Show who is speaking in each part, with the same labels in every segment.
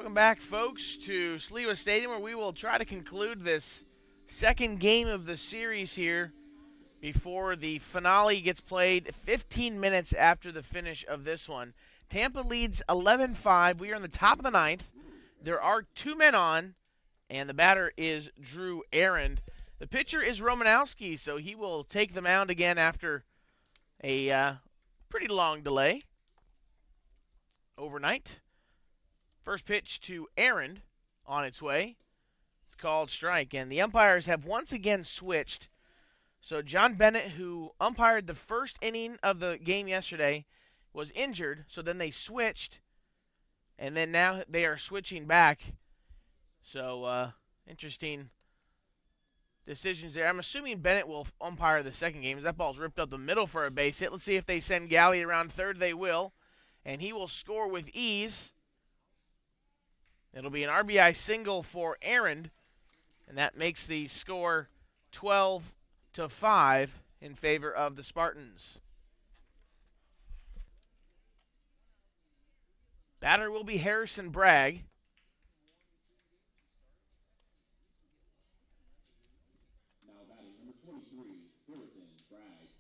Speaker 1: Welcome back, folks, to Sliwa Stadium, where we will try to conclude this second game of the series here before the finale gets played 15 minutes after the finish of this one. Tampa leads 11-5. We are in the top of the ninth. There are two men on, and the batter is Drew Aaron. The pitcher is Romanowski, so he will take the mound again after a pretty long delay overnight. First pitch to Aaron on its way. It's called strike, and the umpires have once again switched. So John Bennett, who umpired the first inning of the game yesterday, was injured, so then they switched, and then now they are switching back. So interesting decisions there. I'm assuming Bennett will umpire the second game, as that ball's ripped up the middle for a base hit. Let's see if they send Galley around third. They will, and he will score with ease. It'll be an RBI single for Aaron, and that makes the score 12-5 in favor of the Spartans. Batter will be Harrison Bragg.
Speaker 2: Now batting number 23, Harrison Bragg.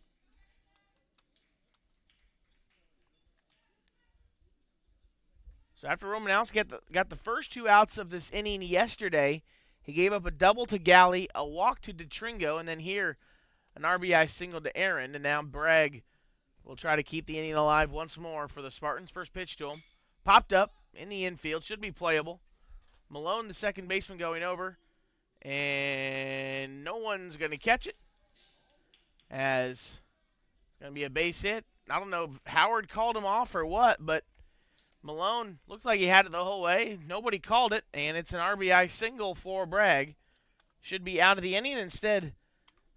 Speaker 1: So after Romanowski got the first two outs of this inning yesterday, he gave up a double to Galley, a walk to DeTringo, and then here an RBI single to Aaron. And now Bragg will try to keep the inning alive once more for the Spartans. First pitch to him. Popped up in the infield. Should be playable. Malone, the second baseman, going over. And no one's going to catch it, as it's going to be a base hit. I don't know if Howard called him off or what, but Malone looked like he had it the whole way. Nobody called it, and it's an RBI single for Bragg. Should be out of the inning. Instead,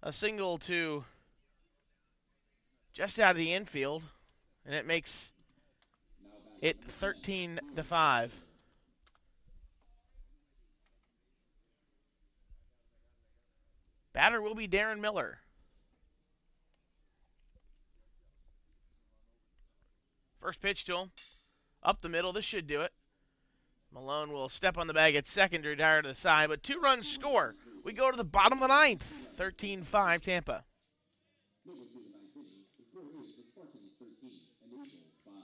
Speaker 1: a single to just out of the infield, and it makes it 13-5. Batter will be Darren Miller. First pitch to him. Up the middle. This should do it. Malone will step on the bag at second to retire to the side, but 2 runs score. We go to the bottom of the ninth. 13-5 Tampa.
Speaker 2: Midway through the ninth inning, the score is the Spartans 13 and the Eagles 5.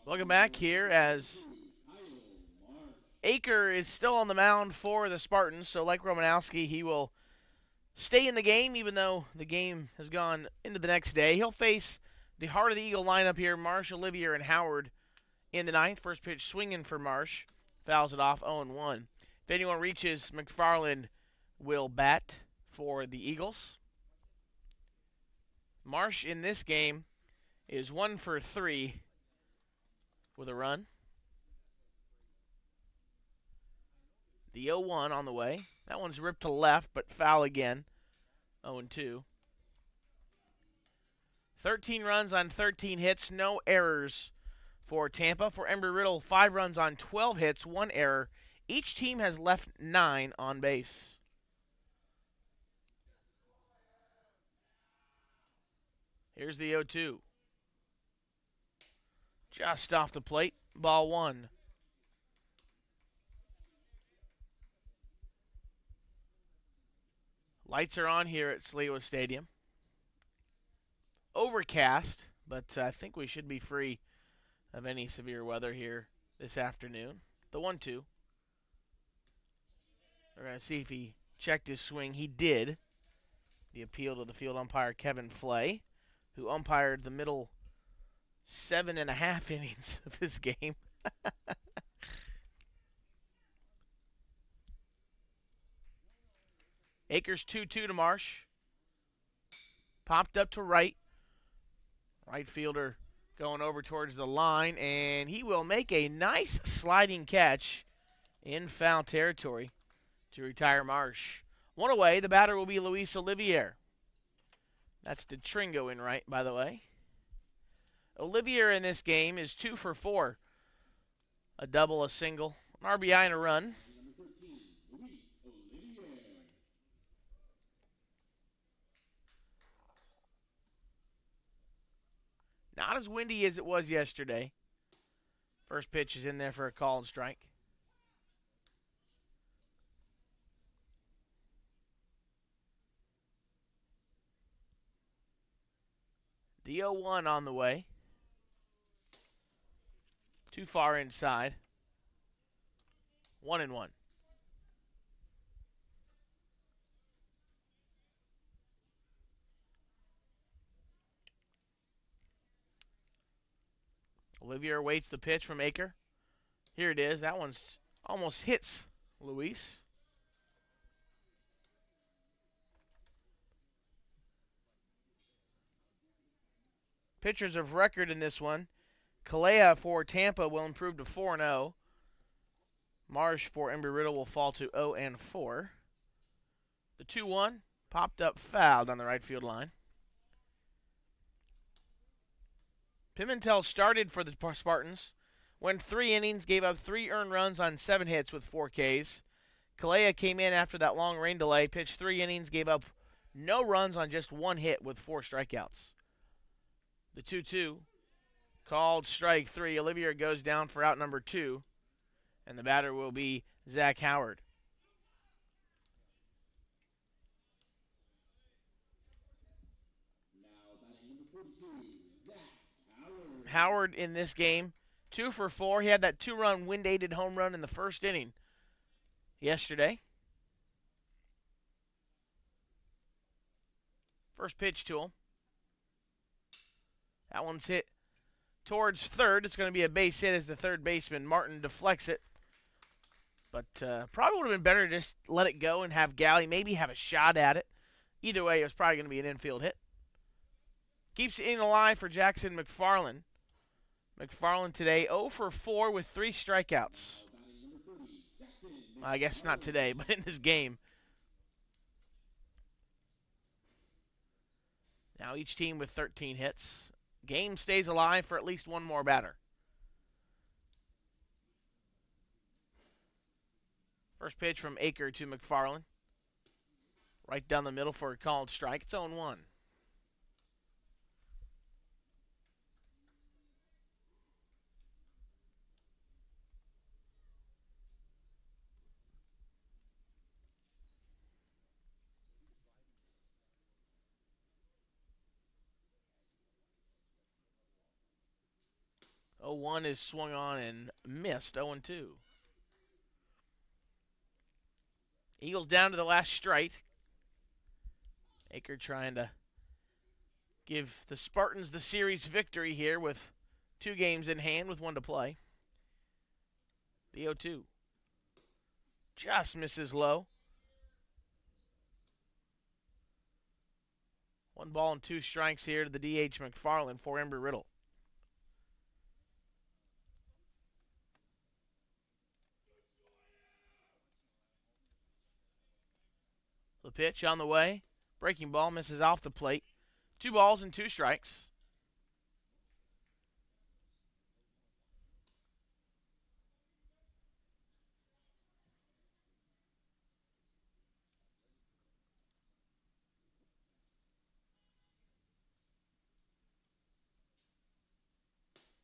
Speaker 1: Welcome back here as Aker is still on the mound for the Spartans. So like Romanowski, he will stay in the game even though the game has gone into the next day. He'll face the heart of the Eagle lineup here, Marsh, Olivier, and Howard in the ninth. First pitch swinging for Marsh. Fouls it off 0-1. If anyone reaches, McFarland will bat for the Eagles. Marsh in this game is 1 for 3 with a run. The 0-1 on the way. That one's ripped to left, but foul again. 0-2. 13 runs on 13 hits, no errors for Tampa. For Embry Riddle, 5 runs on 12 hits, 1 error. Each team has left 9 on base. Here's the 0-2. Just off the plate. Ball 1. Lights are on here at Sliwa Stadium. Overcast, but I think we should be free of any severe weather here this afternoon. The 1-2. We're going to see if he checked his swing. He did. The appeal to the field umpire, Kevin Flay, who umpired the middle 7.5 innings of this game. Akers 2-2 to Marsh. Popped up to right. Right fielder going over towards the line, and he will make a nice sliding catch in foul territory to retire Marsh. One away, the batter will be Luis Olivier. That's DeTringo in right, by the way. Olivier in this game is 2 for 4. A double, a single, an RBI, and a run. Not as windy as it was yesterday. First pitch is in there for a call and strike. The 0-1 on the way. Too far inside. 1-1. Olivier waits the pitch from Aker. Here it is. That one's almost hits Luis. Pitchers of record in this one. Kalea for Tampa will improve to 4-0. Marsh for Embry Riddle will fall to 0-4. The 2-1 popped up fouled on the right field line. Pimentel started for the Spartans. Went 3 innings, gave up 3 earned runs on 7 hits with 4 Ks. Kalea came in after that long rain delay, pitched 3 innings, gave up no runs on just 1 hit with 4 strikeouts. The 2-2 called strike 3. Olivier goes down for out number 2, and the batter will be Zach Howard. Howard in this game, 2 for 4. He had that 2-run wind-aided home run in the first inning yesterday. First pitch to him. That one's hit towards third. It's going to be a base hit as the third baseman, Martin, deflects it. But probably would have been better to just let it go and have Galley maybe have a shot at it. Either way, it was probably going to be an infield hit. Keeps the inning alive for Jackson McFarland. McFarland today 0 for 4 with 3 strikeouts. I guess not today, but in this game. Now each team with 13 hits. Game stays alive for at least one more batter. First pitch from Aker to McFarland. Right down the middle for a called strike. It's 0-1. One is swung on and missed. 0-2. Eagles down to the last strike. Aker trying to Give the Spartans the series victory here with 2 games in hand with 1 to play. The 0-2 just misses low. 1 ball and 2 strikes here to the DH McFarland for Embry Riddle. The pitch on the way. Breaking ball misses off the plate. 2 balls and 2 strikes.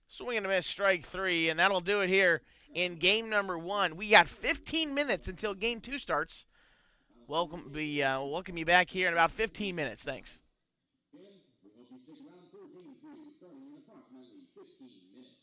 Speaker 1: Swing and a miss, strike 3, and that'll do it here in game number 1. We got 15 minutes until game 2 starts. Welcome you back here in about 15 minutes. Thanks.
Speaker 2: Fans, we hope you stick around for game 2, starting in approximately 15 minutes.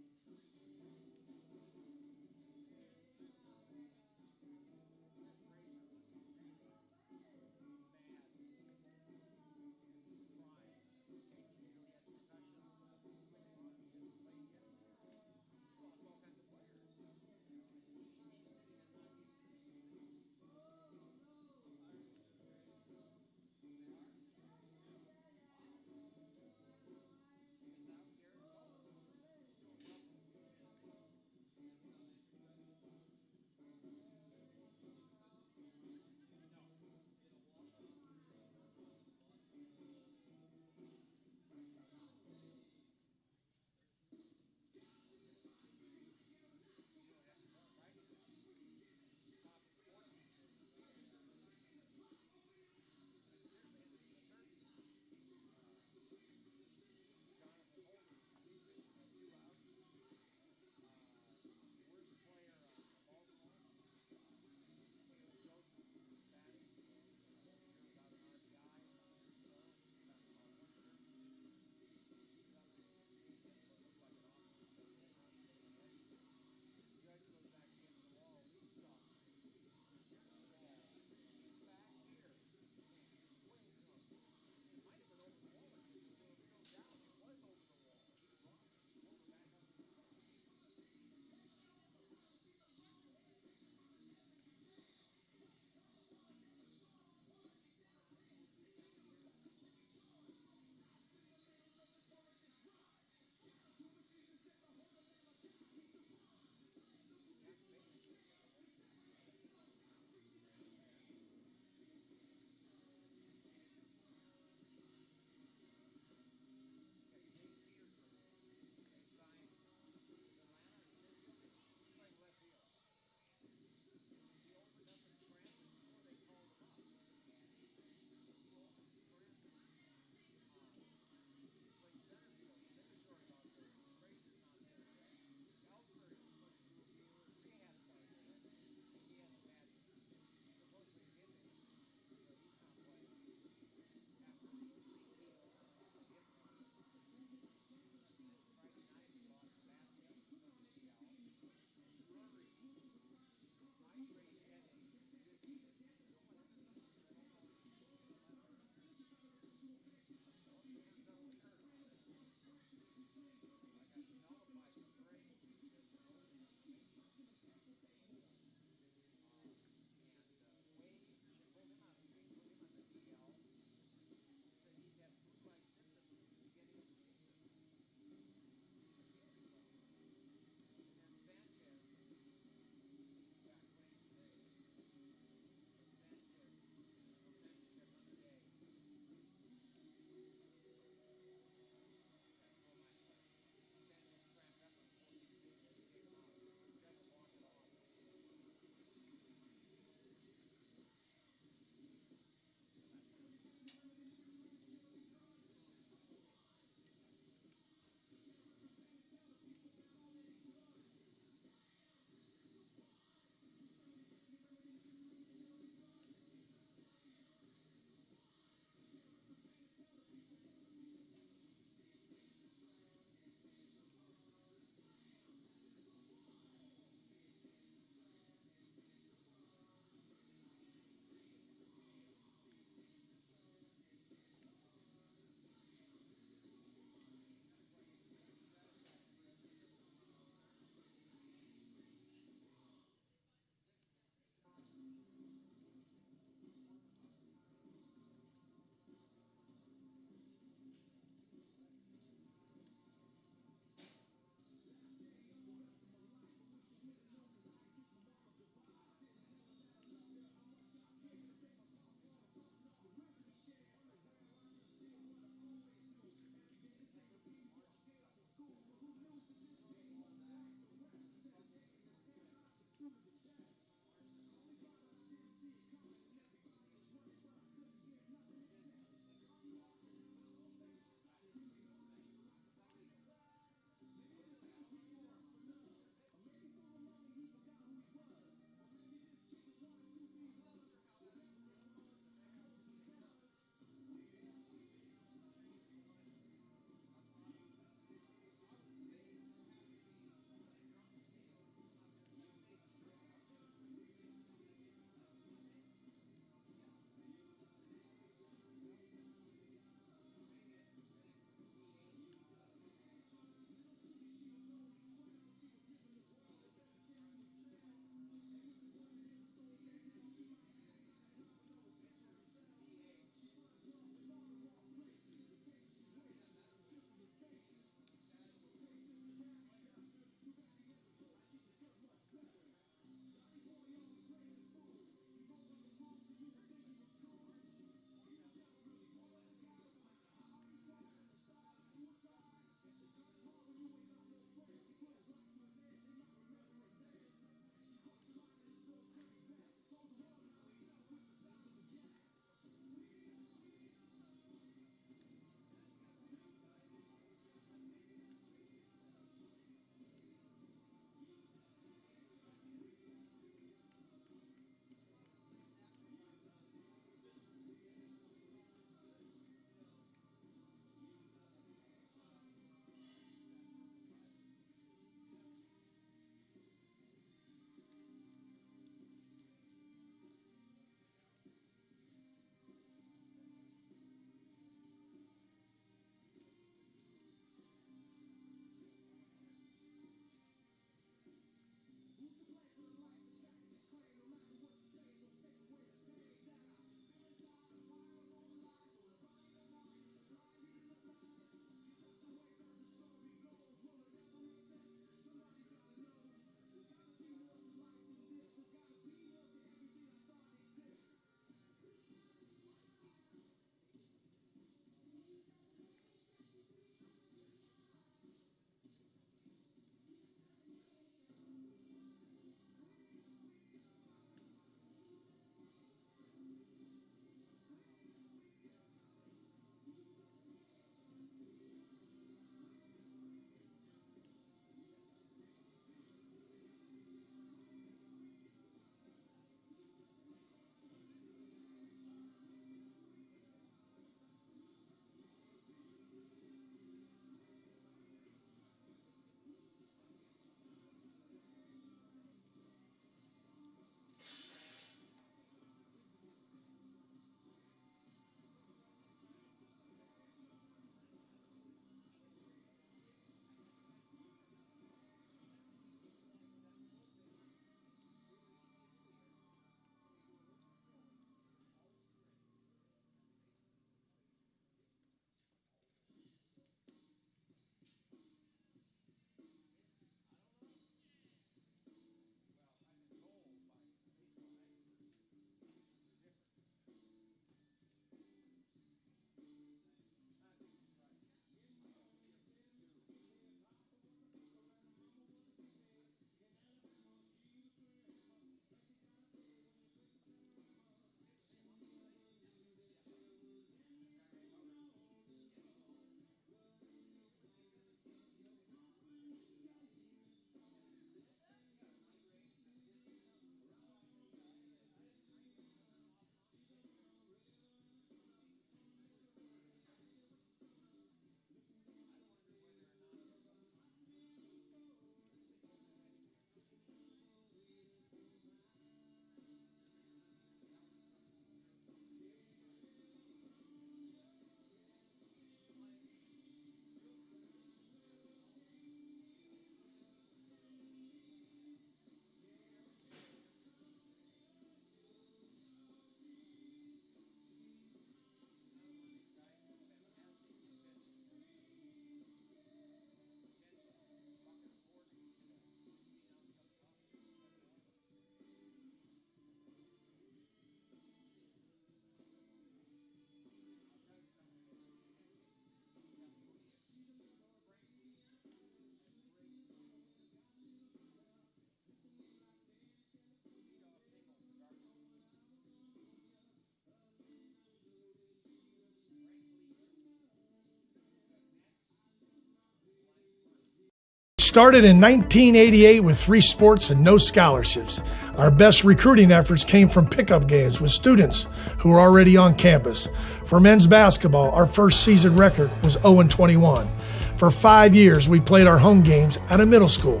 Speaker 3: started in 1988 with 3 sports and no scholarships. Our best recruiting efforts came from pickup games with students who were already on campus. For men's basketball, our first season record was 0-21. For 5 years, we played our home games at a middle school.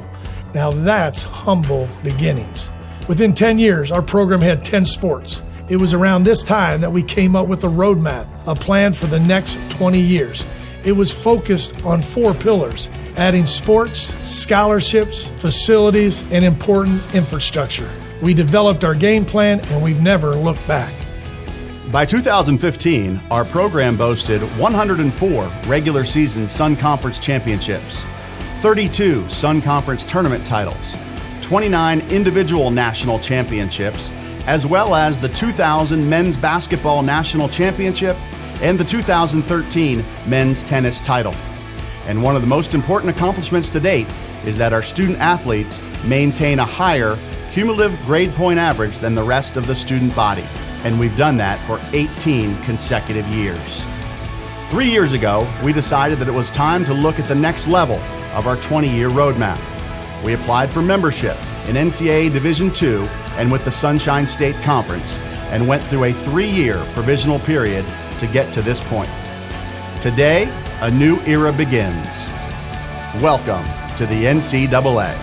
Speaker 3: Now that's humble beginnings. Within 10 years, our program had 10 sports. It was around this time that we came up with a roadmap, a plan for the next 20 years. It was focused on 4 pillars: adding sports, scholarships, facilities, and important infrastructure. We developed our game plan and we've never looked back.
Speaker 4: By 2015, our program boasted 104 regular season Sun Conference championships, 32 Sun Conference tournament titles, 29 individual national championships, as well as the 2000 Men's Basketball National Championship and the 2013 Men's Tennis title. And one of the most important accomplishments to date is that our student athletes maintain a higher cumulative grade point average than the rest of the student body. And we've done that for 18 consecutive years. 3 years ago, we decided that it was time to look at the next level of our 20-year roadmap. We applied for membership in NCAA Division II and with the Sunshine State Conference, and went through a 3-year provisional period to get to this point. Today, a new era begins. Welcome to the NCAA.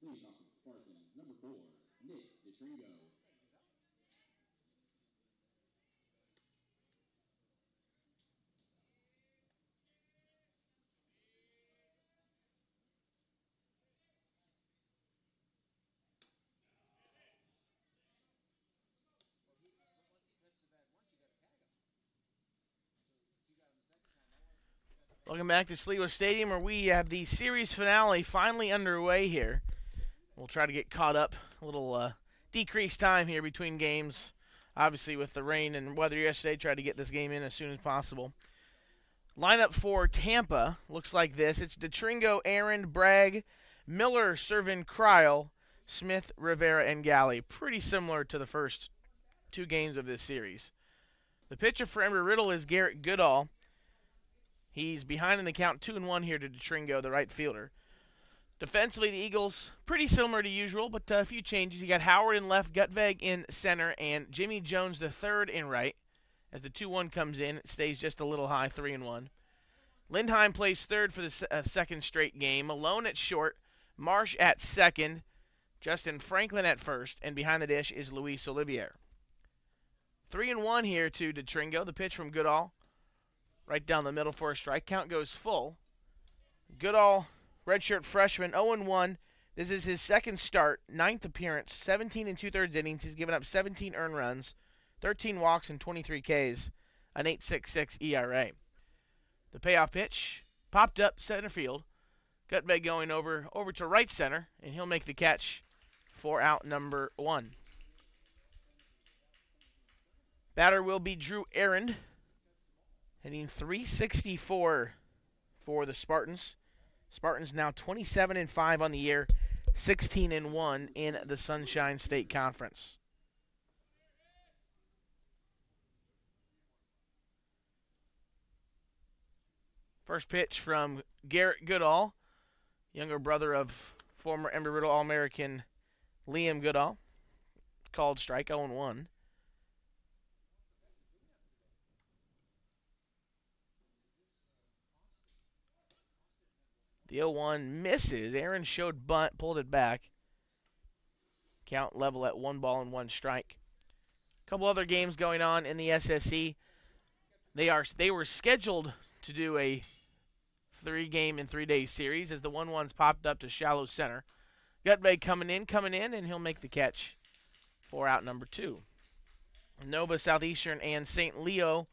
Speaker 2: Lead off the Spartans, number 4, Nick DeTringo.
Speaker 1: Welcome back to Sliwa Stadium, where we have the series finale finally underway here. We'll try to get caught up. A little decreased time here between games. Obviously, with the rain and weather yesterday, tried to get this game in as soon as possible. Lineup for Tampa looks like this. It's DeTringo, Aaron, Bragg, Miller, Servin, Cryle, Smith, Rivera, and Galley. Pretty similar to the first two games of this series. The pitcher for Embry Riddle is Garrett Goodall. He's behind in the count 2-1 here to DeTringo, the right fielder. Defensively, the Eagles, pretty similar to usual, but a few changes. You got Howard in left, Gutveg in center, and Jimmy Jones the third in right. As the 2-1 comes in, it stays just a little high, 3-1. Lindheim plays third for the second straight game. Malone at short, Marsh at second, Justin Franklin at first, and behind the dish is Luis Olivier. 3-1 here to DeTringo. The pitch from Goodall. Right down the middle for a strike. Count goes full. Goodall, redshirt freshman, 0-1. This is his second start, ninth appearance, 17 2/3 innings. He's given up 17 earned runs, 13 walks, and 23 Ks, an 8.66 ERA. The payoff pitch popped up center field. Gutveg going over to right center, and he'll make the catch for out number 1. Batter will be Drew Arend, hitting .364 for the Spartans. Spartans now 27-5 on the year, 16-1 in the Sunshine State Conference. First pitch from Garrett Goodall, younger brother of former Embry Riddle All-American Liam Goodall. Called strike, 0-1. The 0-1 misses. Aaron showed bunt, pulled it back. Count level at 1 ball and 1 strike. A couple other games going on in the SSE. They were scheduled to do a 3-game in 3-day series as the 1-1's popped up to shallow center. Gutveg coming in, and he'll make the catch for out number 2. Nova Southeastern and St. Leo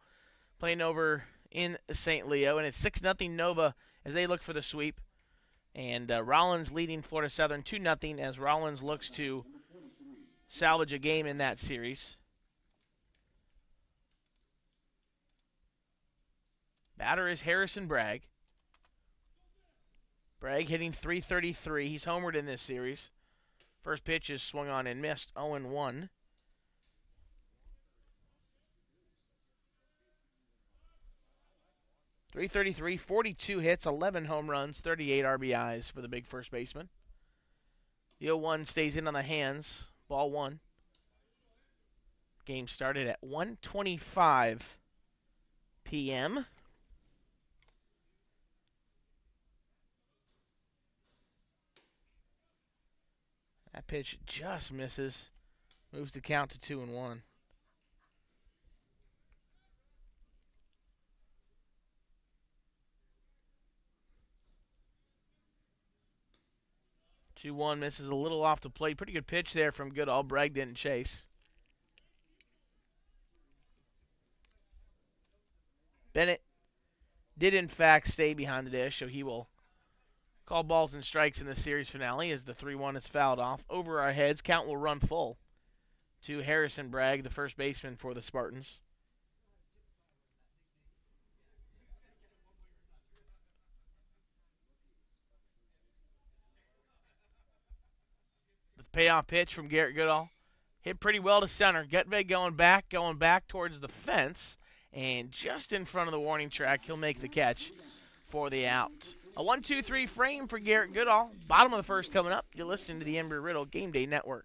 Speaker 1: playing over in St. Leo, and it's 6-0 Nova as they look for the sweep. And Rollins leading Florida Southern 2-0 as Rollins looks to salvage a game in that series. Batter is Harrison Bragg. Bragg hitting .333. He's homered in this series. First pitch is swung on and missed, 0-1. .333, 42 hits, 11 home runs, 38 RBIs for the big first baseman. The 0-1 stays in on the hands. Ball 1. Game started at 1:25 p.m. That pitch just misses. Moves the count to 2-1. 2-1 misses a little off the plate. Pretty good pitch there from Goodall. Bragg didn't chase. Bennett did in fact stay behind the dish, so he will call balls and strikes in the series finale as the 3-1 is fouled off. Over our heads, count will run full to Harrison Bragg, the first baseman for the Spartans. The payoff pitch from Garrett Goodall hit pretty well to center. Gutveg going back towards the fence, and just in front of the warning track, he'll make the catch for the out. A 1-2-3 frame for Garrett Goodall. Bottom of the first coming up. You're listening to the Embry Riddle Game Day Network.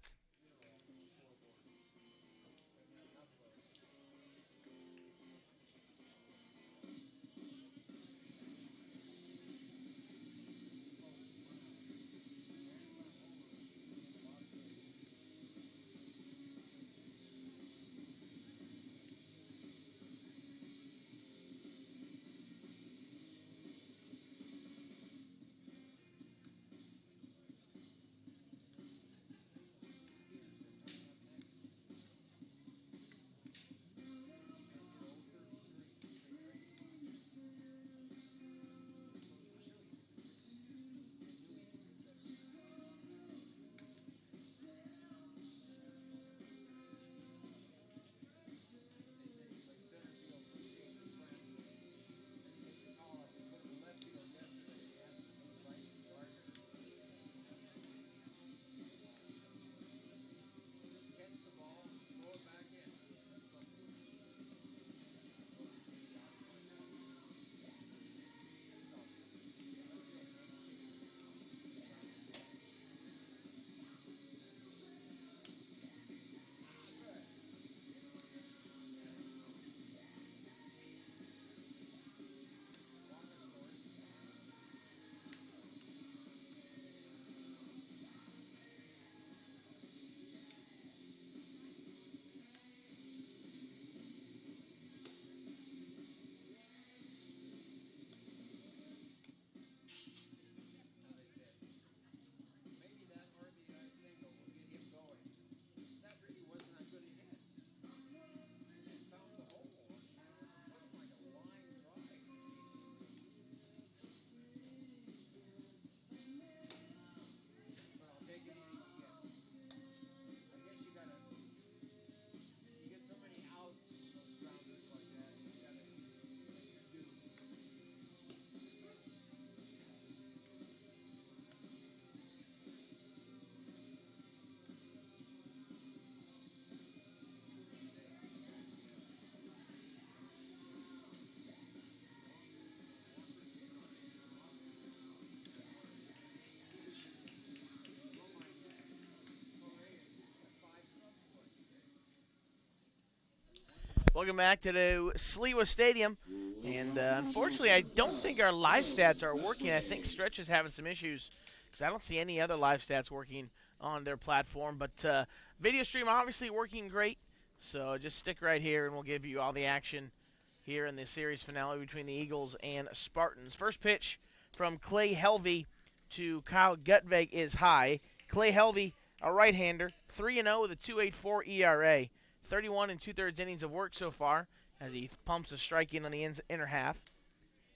Speaker 1: Welcome back to the Sliwa Stadium. And unfortunately, I don't think our live stats are working. I think Stretch is having some issues because I don't see any other live stats working on their platform. But video stream obviously working great. So just stick right here and we'll give you all the action here in the series finale between the Eagles and Spartans. First pitch from Clay Helvey to Kyle Gutveg is high. Clay Helvey, a right-hander, 3-0 with a 2.84 ERA. 31 and 2/3 innings of work so far as he pumps a strike in on the inner half.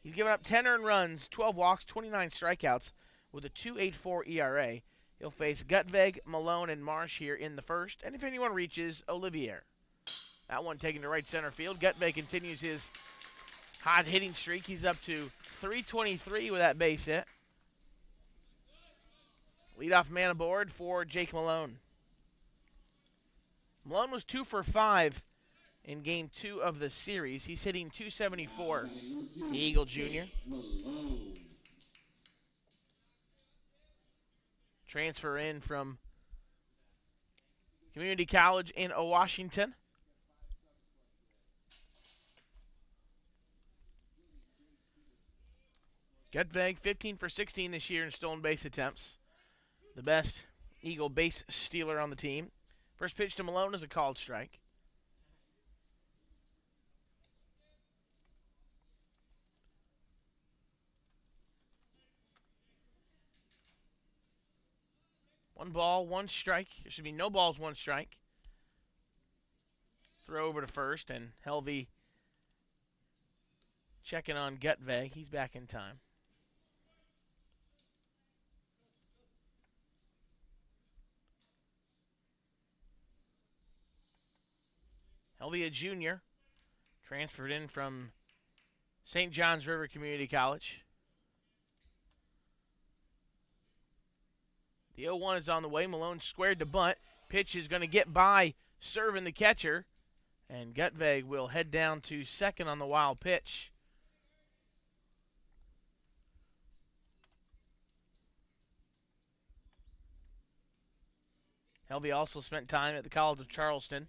Speaker 1: He's given up 10 earned runs, 12 walks, 29 strikeouts with a 2.84 ERA. He'll face Gutveg, Malone, and Marsh here in the first. And if anyone reaches, Olivier. That one taken to right center field. Gutveg continues his hot hitting streak. He's up to 323 with that base hit. Leadoff man aboard for Jake Malone. Malone was 2 for 5 in Game 2 of the series. He's hitting 274, the Eagle Jr. Transfer in from Community College in Washington. Gutveg, 15 for 16 this year in stolen base attempts. The best Eagle base stealer on the team. First pitch to Malone is a called strike. One ball, one strike. There should be no balls, one strike. Throw over to first, and Helvey checking on Gutveg. He's back in time. Helvey, a junior, transferred in from St. John's River Community College. The 0-1 is on the way. Malone squared to bunt. Pitch is going to get by Servin, the catcher. And Gutveg will head down to second on the wild pitch. Helvey also spent time at the College of Charleston.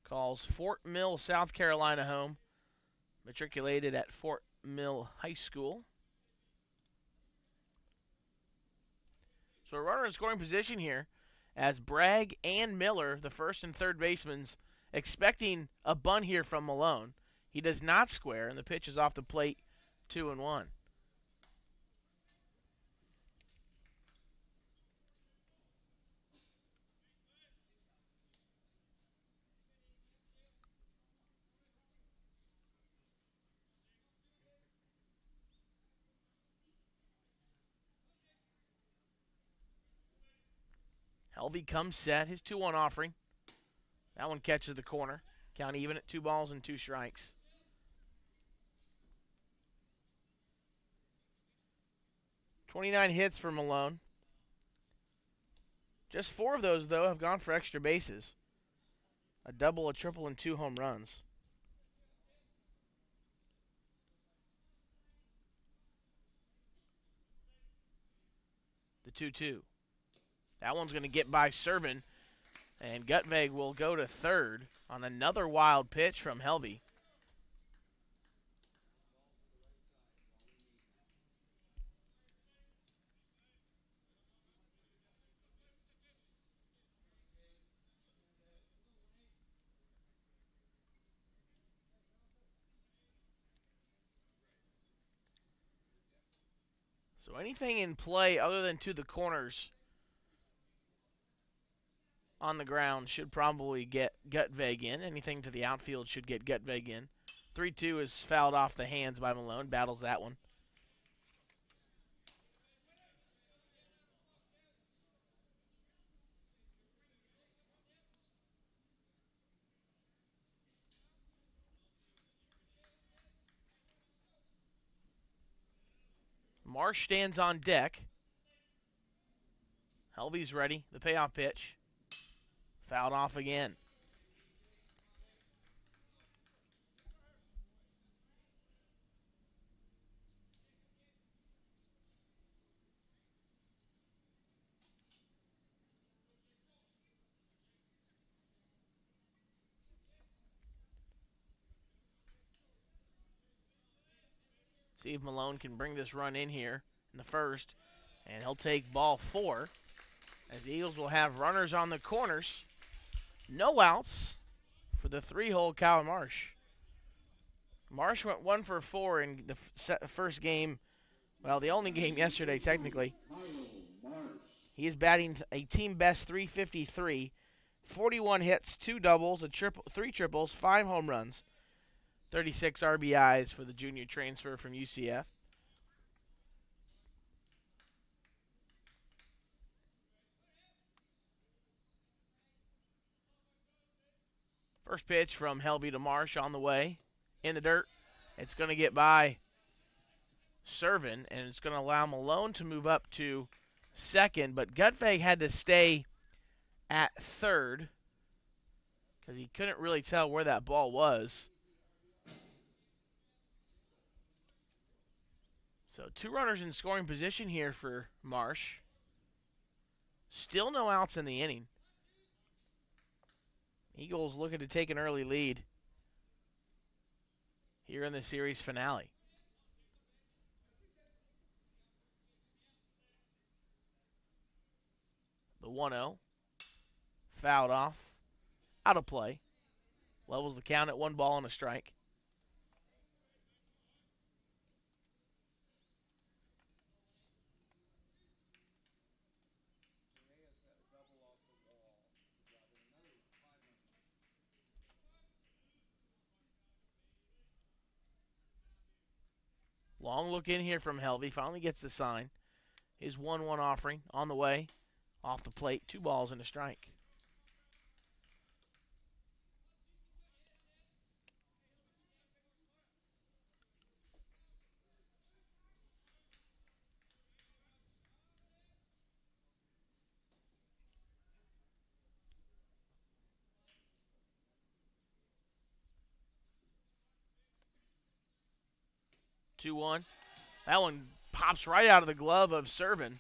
Speaker 1: Calls Fort Mill, South Carolina home. Matriculated at Fort Mill High School. So a runner in scoring position here as Bragg and Miller, the first and third basemen, expecting a bunt here from Malone. He does not square, and the pitch is off the plate, 2-1. Helvey comes set, his 2-1 offering. That one catches the corner. Count even at 2 balls and 2 strikes. .29 hits for Malone. Just 4 of those, though, have gone for extra bases. A double, a triple, and 2 home runs. The 2-2. That one's going to get by Servin, and Gutveg will go to third on another wild pitch from Helvey. So anything in play other than to the corners on the ground should probably get Gutveg in. Anything to the outfield should get Gutveg in. 3-2 is fouled off the hands by Malone. Battles that one. Marsh stands on deck. Helvey's ready. The payoff pitch. Fouled off again. See if Malone can bring this run in here in the first. And he'll take ball 4. As the Eagles will have runners on the corners. No outs for the 3-hole Kyle Marsh. Marsh went 1 for 4 in the first game. Well, the only game yesterday, technically. He is batting a team best .353, 41 hits, 2 doubles, 3 triples, 5 home runs, 36 RBIs for the junior transfer from UCF. First pitch from Helvey to Marsh on the way. In the dirt. It's going to get by Servin, and it's going to allow Malone to move up to second. But Gutvey had to stay at third because he couldn't really tell where that ball was. So 2 runners in scoring position here for Marsh. Still no outs in the inning. Eagles looking to take an early lead here in the series finale. The 1-0. Fouled off. Out of play. Levels the count at 1 ball and a strike. Long look in here from Helvey. Finally gets the sign. His 1-1 offering on the way. Off the plate. 2 balls and a strike. Two-one. That one pops right out of the glove of Servin.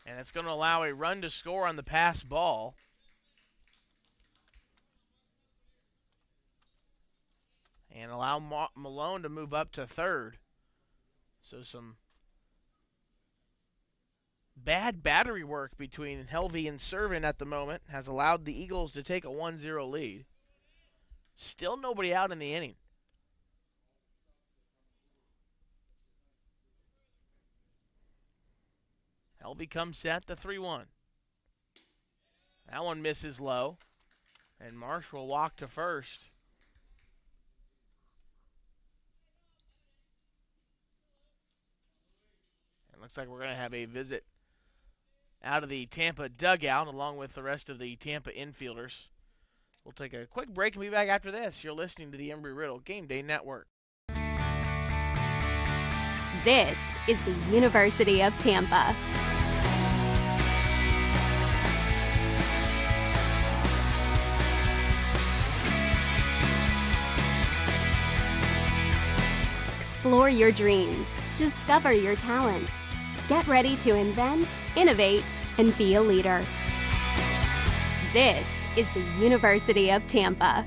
Speaker 1: And it's going to allow a run to score on the pass ball. And allow Malone to move up to third. So some bad battery work between Helvey and Servin at the moment has allowed the Eagles to take a 1-0 lead. Still nobody out in the inning. Helvey comes set, the 3-1. That one misses low. And Marsh will walk to first. And looks like we're going to have a visit out of the Tampa dugout along with the rest of the Tampa infielders. We'll take a quick break and be back after this. You're listening to the Embry Riddle Game Day Network.
Speaker 5: This is the University of Tampa. Explore your dreams. Discover your talents. Get ready to invent, innovate, and be a leader. This is the University of Tampa.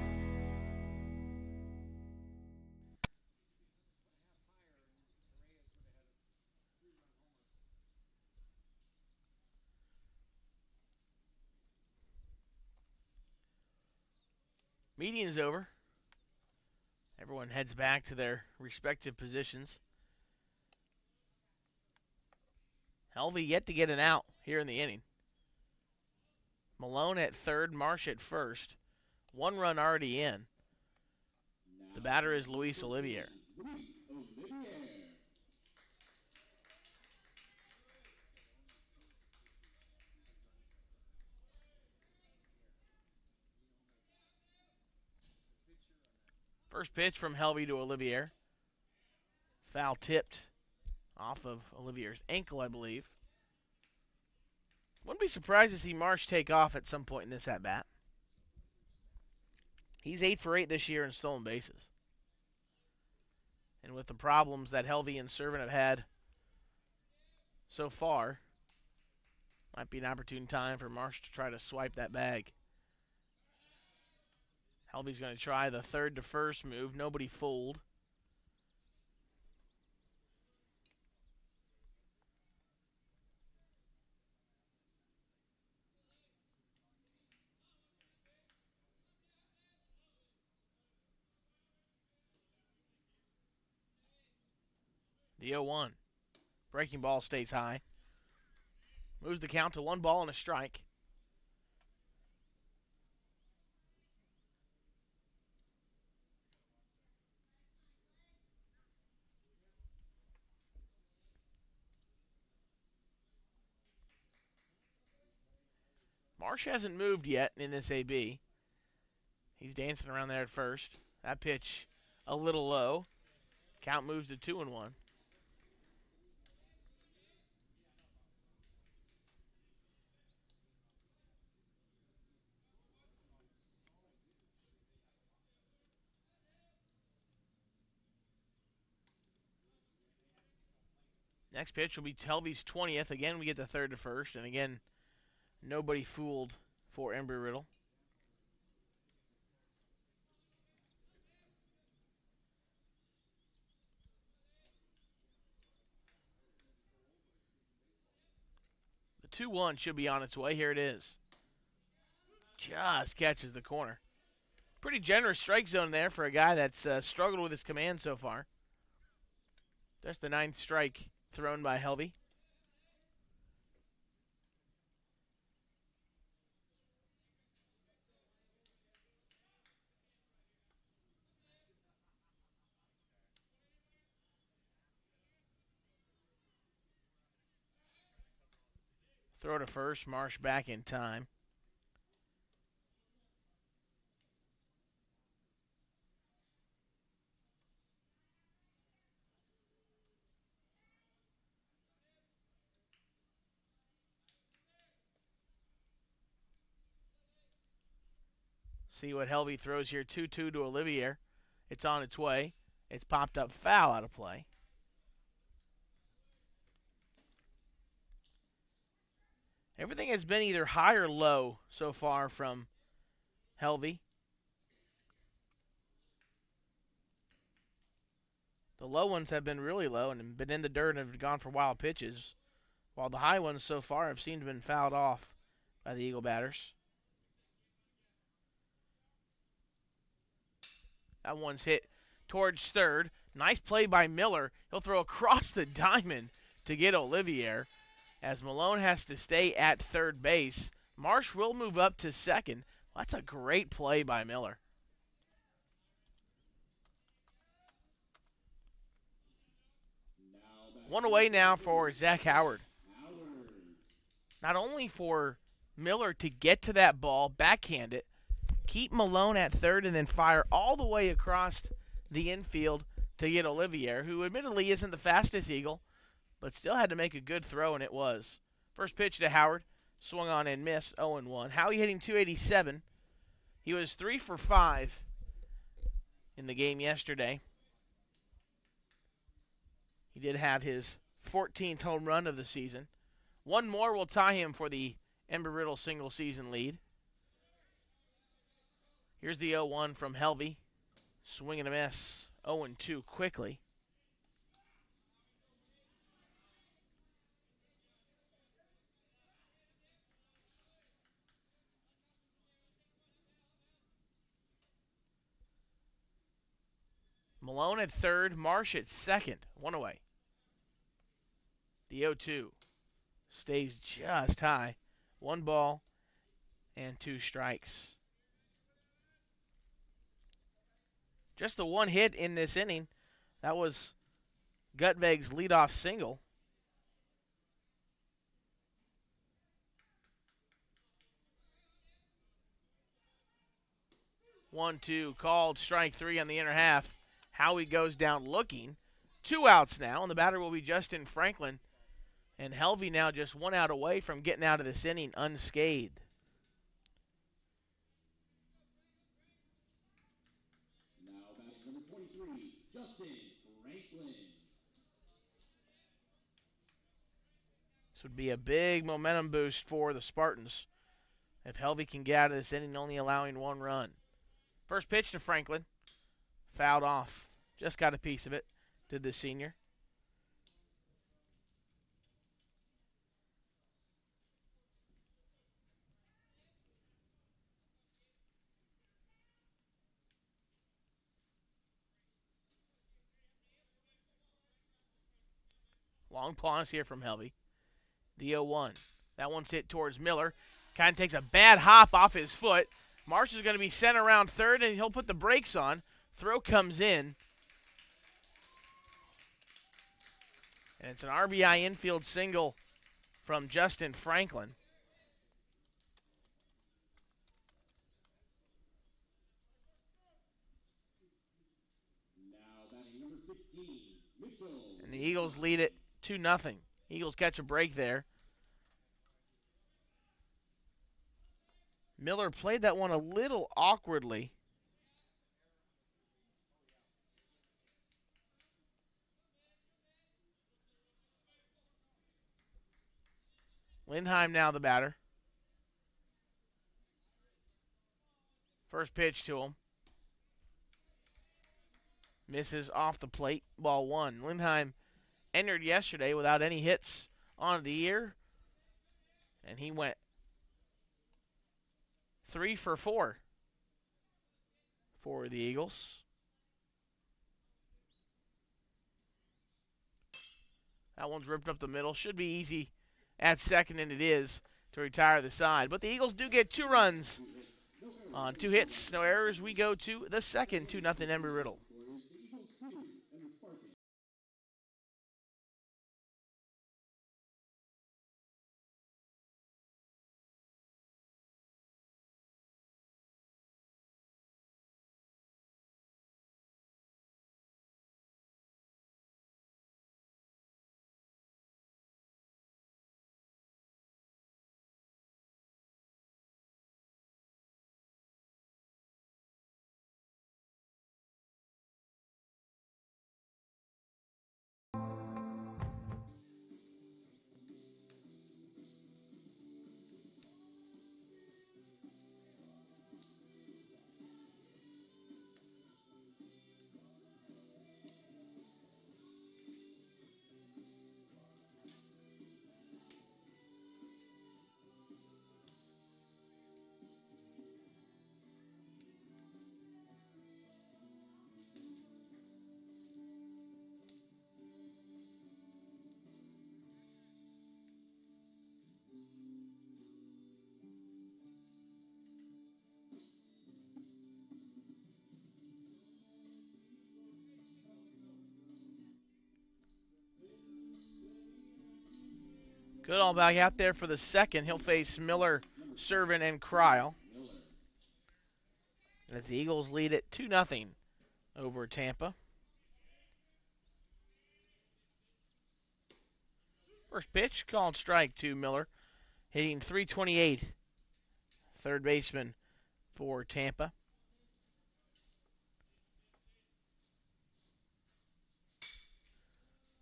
Speaker 1: Meeting is over. Everyone heads back to their respective positions. Helvey yet to get an out here in the inning. Malone at third, Marsh at first. 1 run already in. The batter is Luis Olivier. First pitch from Helvey to Olivier. Foul tipped off of Olivier's ankle, I believe. Wouldn't be surprised to see Marsh take off at some point in this at-bat. He's 8 for 8 this year in stolen bases. And with the problems that Helvey and Servin have had so far, might be an opportune time for Marsh to try to swipe that bag. Helvey's going to try the third to first move. Nobody fooled. The 0-1. Breaking ball stays high. Moves the count to 1 ball and a strike. Marsh hasn't moved yet in this AB. He's dancing around there at first. That pitch a little low. Count moves to 2-1. Next pitch will be Helvey's 20th. Again, we get the third to first. And again, nobody fooled for Embry Riddle. The 2-1 should be on its way. Here it is. Just catches the corner. Pretty generous strike zone there for a guy that's struggled with his command so far. That's the 9th strike thrown by Helvey. Throw to first. Marsh back in time. See what Helvey throws here. 2-2 to Olivier. It's on its way. It's popped up foul out of play. Everything has been either high or low so far from Helvey. The low ones have been really low and been in the dirt and have gone for wild pitches, while the high ones so far have seemed to have been fouled off by the Eagle batters. That one's hit towards third. Nice play by Miller. He'll throw across the diamond to get Olivier, as Malone has to stay at third base. Marsh will move up to second. Well, that's a great play by Miller. One away now for Zach Howard. Not only for Miller to get to that ball, backhand it, keep Malone at third, and then fire all the way across the infield to get Olivier, who admittedly isn't the fastest Eagle, but still had to make a good throw, and it was. First pitch to Howard, swung on and missed, 0-1. Howie hitting .287. He was 3 for 5 in the game yesterday. He did have his 14th home run of the season. One more will tie him for the Embry Riddle single-season lead. Here's the 0-1 from Helvey. Swing and a miss. 0-2 quickly. Malone at third. Marsh at second. One away. The 0-2 stays just high. 1 ball and 2 strikes. Just the 1 hit in this inning. That was Gutveg's leadoff single. One, two, called, strike 3 on the inner half. Howie goes down looking. 2 outs now, and the batter will be Justin Franklin. And Helvey now just 1 out away from getting out of this inning unscathed. This would be a big momentum boost for the Spartans if Helvey can get out of this inning, only allowing 1 run. First pitch to Franklin. Fouled off. Just got a piece of it, did the senior. Long pause here from Helby. The 0-1. That one's hit towards Miller. Kind of takes a bad hop off his foot. Marsh is going to be sent around third, and he'll put the brakes on. Throw comes in. And it's an RBI infield single from Justin Franklin.
Speaker 2: Now batting number 16, Mitchell.
Speaker 1: And the Eagles lead it 2-0. Eagles catch a break there. Miller played that one a little awkwardly. Lindheim now the batter. First pitch to him. Misses off the plate. Ball one. Lindheim entered yesterday without any hits on the year. And he went 3 for 4 for the Eagles. That one's ripped up the middle. Should be easy at second, and it is, to retire the side. But the Eagles do get 2 runs on 2 hits, no errors. We go to the second 2-0 Embry Riddle. Goodall back out there for the second. He'll face Miller, Servin, and Cryle. As the Eagles lead it 2-0 over Tampa. First pitch, called strike to Miller. Hitting .328. Third baseman for Tampa.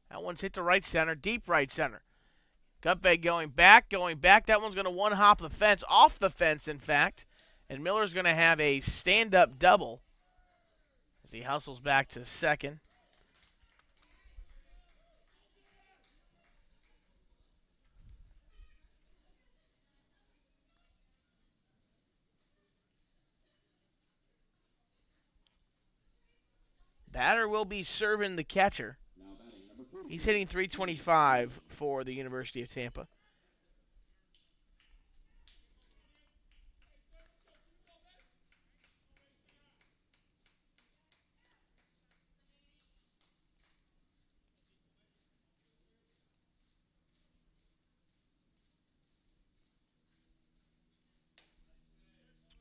Speaker 1: That one's hit to right center, deep right center. Gutbeg going back. That one's going to one-hop the fence, off the fence, in fact. And Miller's going to have a stand-up double as he hustles back to second. Batter will be Servin, the catcher. He's hitting .325 for the University of Tampa.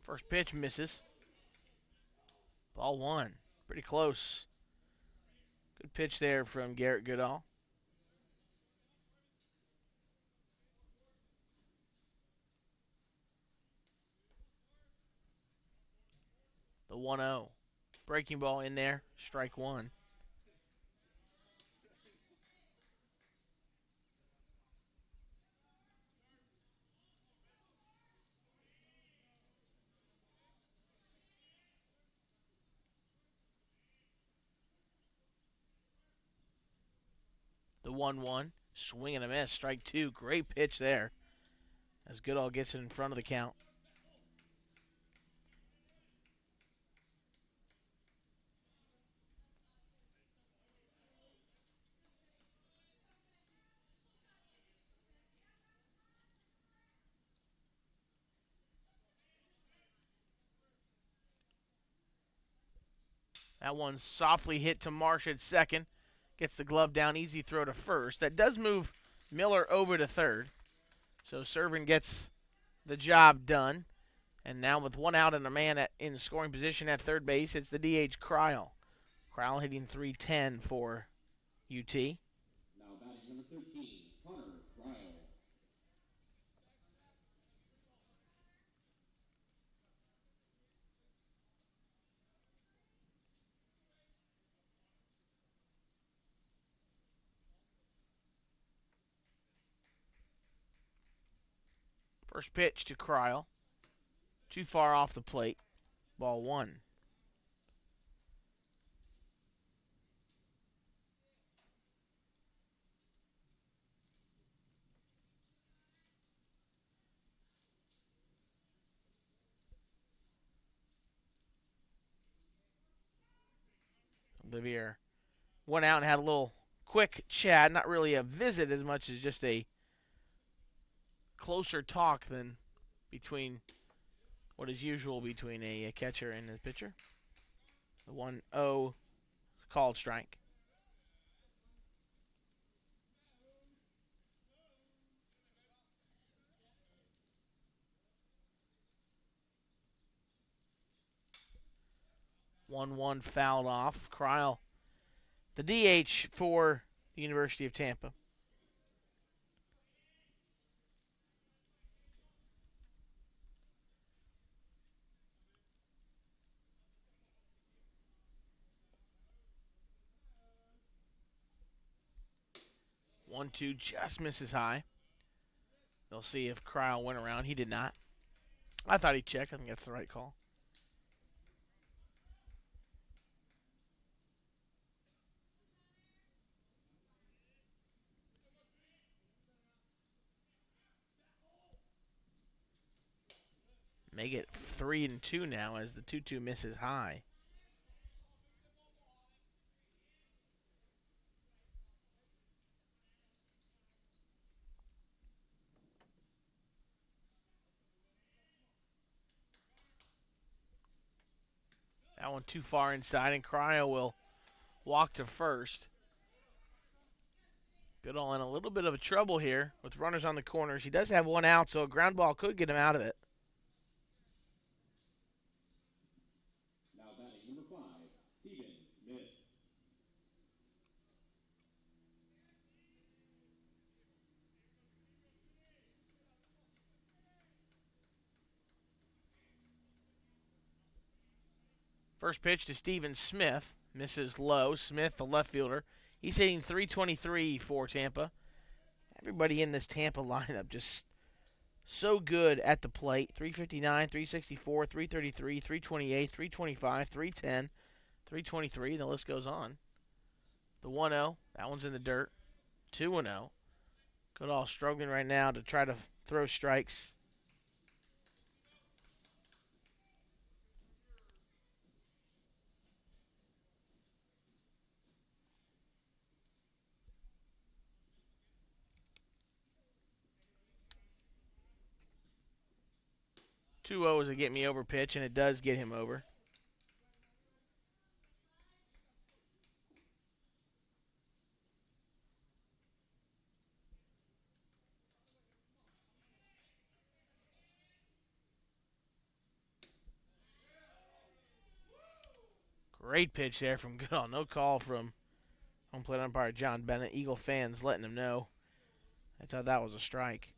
Speaker 1: First pitch misses. Ball one. Pretty close. Good pitch there from Garrett Goodall. The 1-0. Breaking ball in there. Strike one. The 1-1. Swing and a miss. Strike two. Great pitch there. As Goodall gets it in front of the count. That one softly hit to Marsh at second. Gets the glove down, easy throw to first. That does move Miller over to third. So Servin gets the job done. And now with one out and a man in scoring position at third base, it's the DH Kryle. Kryle hitting .310 for UT.
Speaker 2: Now batting number 13, Connor Ryle.
Speaker 1: First pitch to Kryle. Too far off the plate. Ball one. Olivier went out and had a little quick chat. Not really a visit as much as just a closer talk than between what is usual between a catcher and a pitcher. The 1-0 called strike. One fouled off. Kryle, the DH for the University of Tampa. One-two just misses high. They'll see if Kryle went around. He did not. I thought he checked. I think that's the right call. Make it 3-2 now as the 2-2 misses high. That one too far inside, and Kryle will walk to first. Goodall in a little bit of trouble here with runners on the corners. He does have one out, so a ground ball could get him out of it.
Speaker 2: Now batting number 5, Stephen Smith.
Speaker 1: First pitch to Stephen Smith. Misses low. Smith, the left fielder. He's hitting .323 for Tampa. Everybody in this Tampa lineup just so good at the plate. .359, .364, .333, .328, .325, .310, .323. The list goes on. The 1-0. That one's in the dirt. 2-0. Goodall struggling right now to try to throw strikes. Two-0 is a get me over pitch, and it does get him over. Great pitch there from Goodall. No call from home plate umpire John Bennett. Eagle fans letting him know. I thought that was a strike.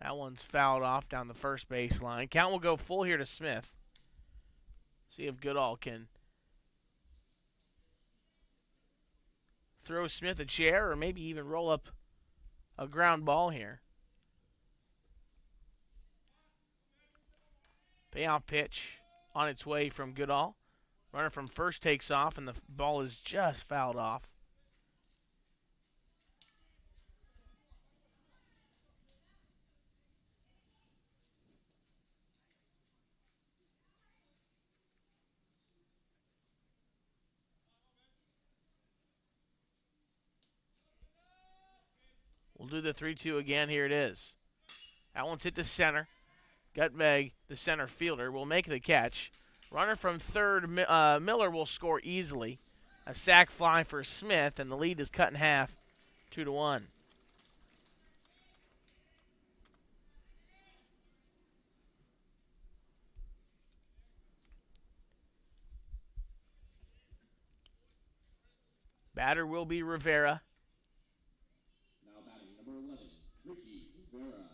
Speaker 1: That one's fouled off down the first base line. Count will go full here to Smith. See if Goodall can throw Smith a chair or maybe even roll up a ground ball here. Payoff pitch on its way from Goodall. Runner from first takes off, and the ball is just fouled off. We'll do the 3-2 again. Here it is. That one's hit to center. Gutveg, the center fielder, will make the catch. Runner from third, Miller will score easily. A sac fly for Smith, and the lead is cut in half, 2-1. Batter will be Rivera.
Speaker 2: Now batting number 11, Richie Rivera.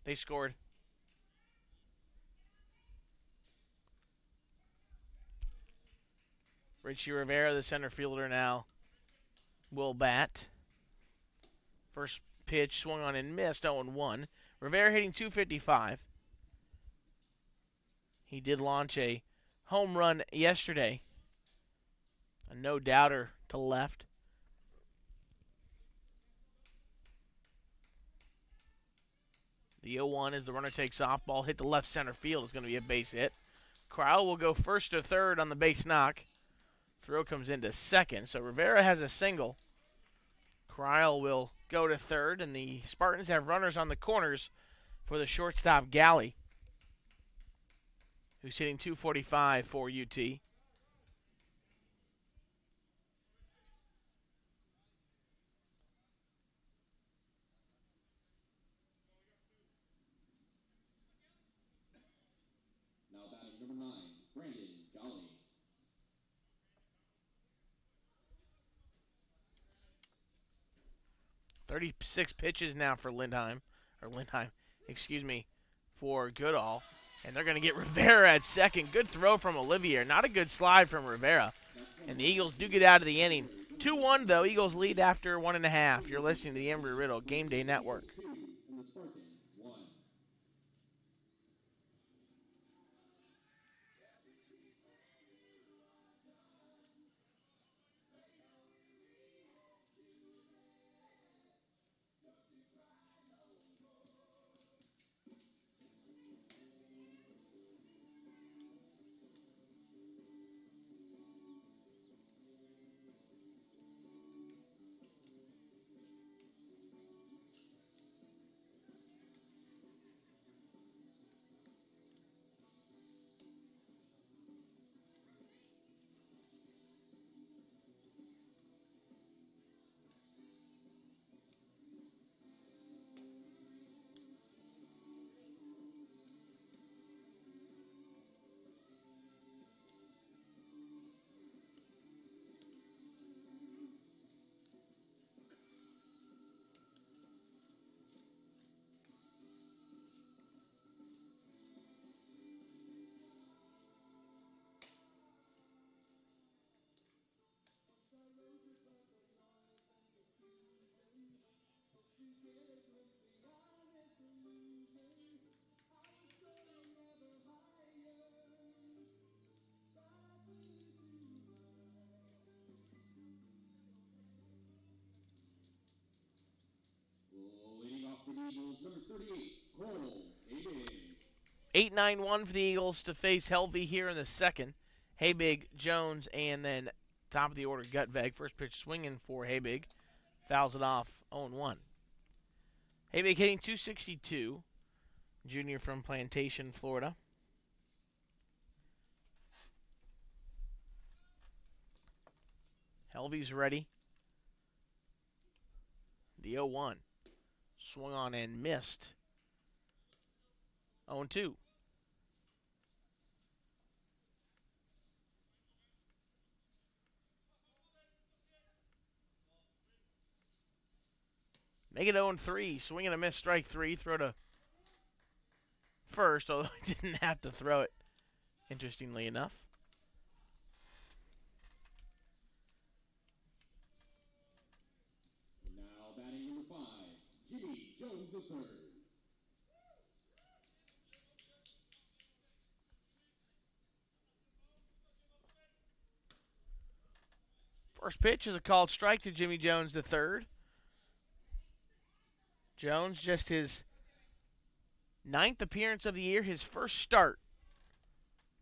Speaker 1: They scored. Richie Rivera, the center fielder, now will bat. First pitch swung on and missed, 0-1. Rivera hitting .255. He did launch a home run yesterday. A no-doubter to left. The 0-1 as the runner takes off. Ball hit to left center field. Is going to be a base hit. Crowell will go first to third on the base knock. Throw comes into second. So Rivera has a single. Crowell will go to third, and the Spartans have runners on the corners for the shortstop Galley, who's hitting .245 for UT.
Speaker 2: Now batting number 9, Brandon Golly.
Speaker 1: 36 pitches now for for Goodall. And they're going to get Rivera at second. Good throw from Olivier. Not a good slide from Rivera. And the Eagles do get out of the inning. 2-1, though. Eagles lead after 1.5. You're listening to the Embry Riddle Game Day Network.
Speaker 2: 2, and the Spartans 1. Leading off for the Eagles, number 38, Cole Habig.
Speaker 1: 8-9-1 for the Eagles to face Helvey here in the second. Habig, Jones, and then top of the order, Gutveg. First pitch swinging for Habig. Fouls it off, 0-1. Habig hitting .262. Junior from Plantation, Florida. Helvey's ready. The 0-1. Swung on and missed. 0-2. Make it 0-3. Swing and a miss, strike 3. Throw to first, although he didn't have to throw it, interestingly enough.
Speaker 2: Now batting number 5, Jimmy Jones III.
Speaker 1: First pitch is a called strike to Jimmy Jones III. Jones, just his 9th appearance of the year, his first start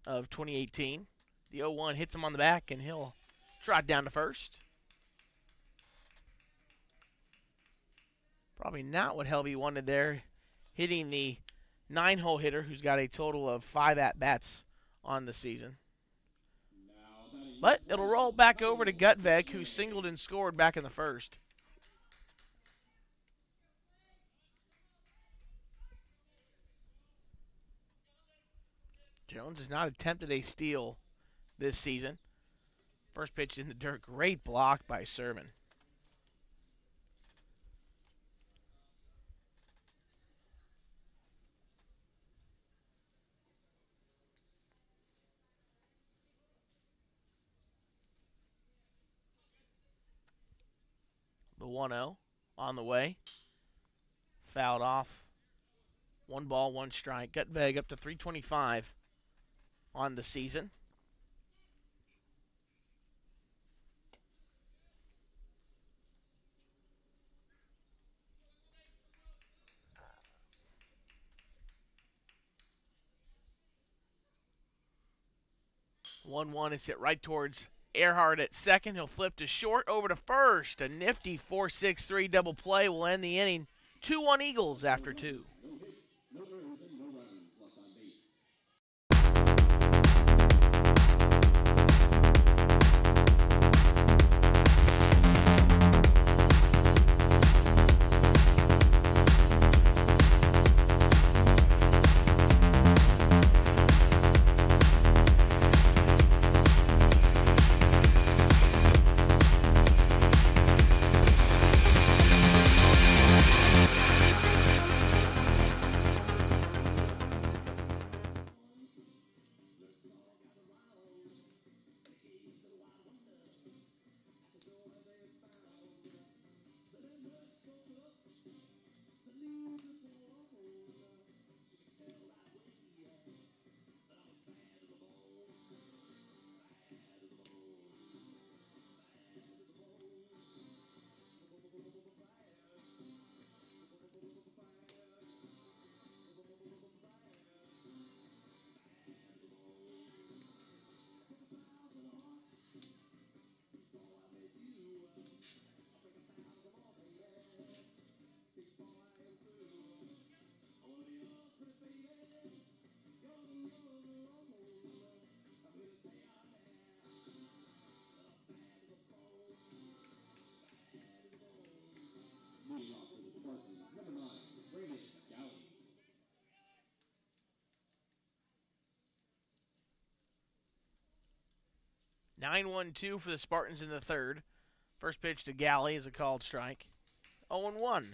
Speaker 1: of 2018. The 0-1 hits him on the back, and he'll trot down to first. Probably not what Helvey wanted there. hitting the 9-hole hitter who's got a total of 5 at-bats on the season. But it'll roll back over to Gutveg, who singled and scored back in the first. Jones has not attempted a steal this season. First pitch in the dirt. Great block by Servin. The 1-0 on the way. Fouled off. 1 ball, 1 strike. Gutveg up to 325 on the season. It's hit right towards Earhart at second. He'll flip to short, over to first. A nifty 4-6-3 double play will end the inning. 2-1 Eagles after 2.
Speaker 2: No hits, no errors, and no runs left on base.
Speaker 1: 9-1-2 for the Spartans in the third. First pitch to Galley is a called strike. 0-1.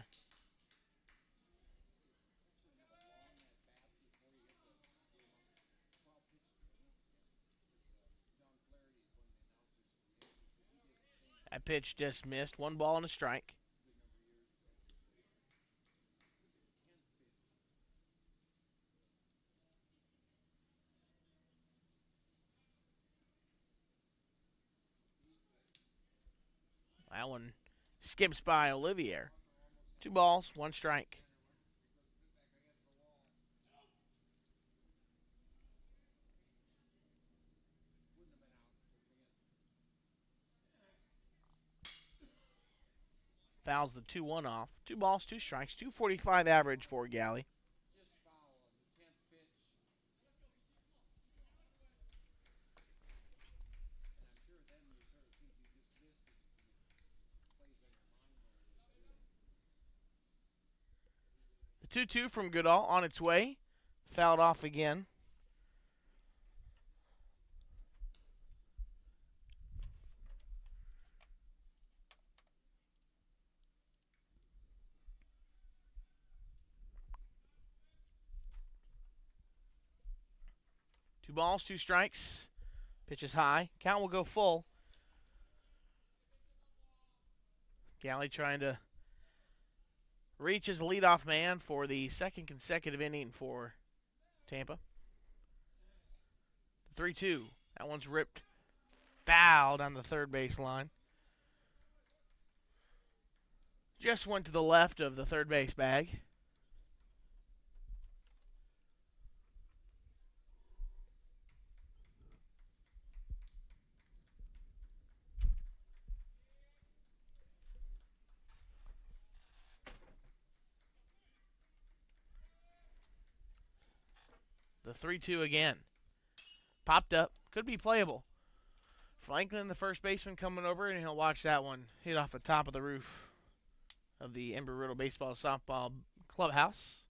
Speaker 1: That pitch just missed. 1 ball and a strike. That one skips by Olivier. 2 balls, 1 strike. Fouls the 2-1 off. 2 balls, 2 strikes. 245 average for Galley. The 2-2 from Goodall on its way. Fouled off again. Two balls, 2 strikes. Pitch is high. Count will go full. Galley trying to reach his leadoff man for the second consecutive inning for Tampa. 3-2. That one's ripped foul on the third base line. Just went to the left of the third base bag. The 3-2 again. Popped up. Could be playable. Franklin, the first baseman, coming over, and he'll watch that one hit off the top of the roof of the Embry Riddle baseball softball clubhouse.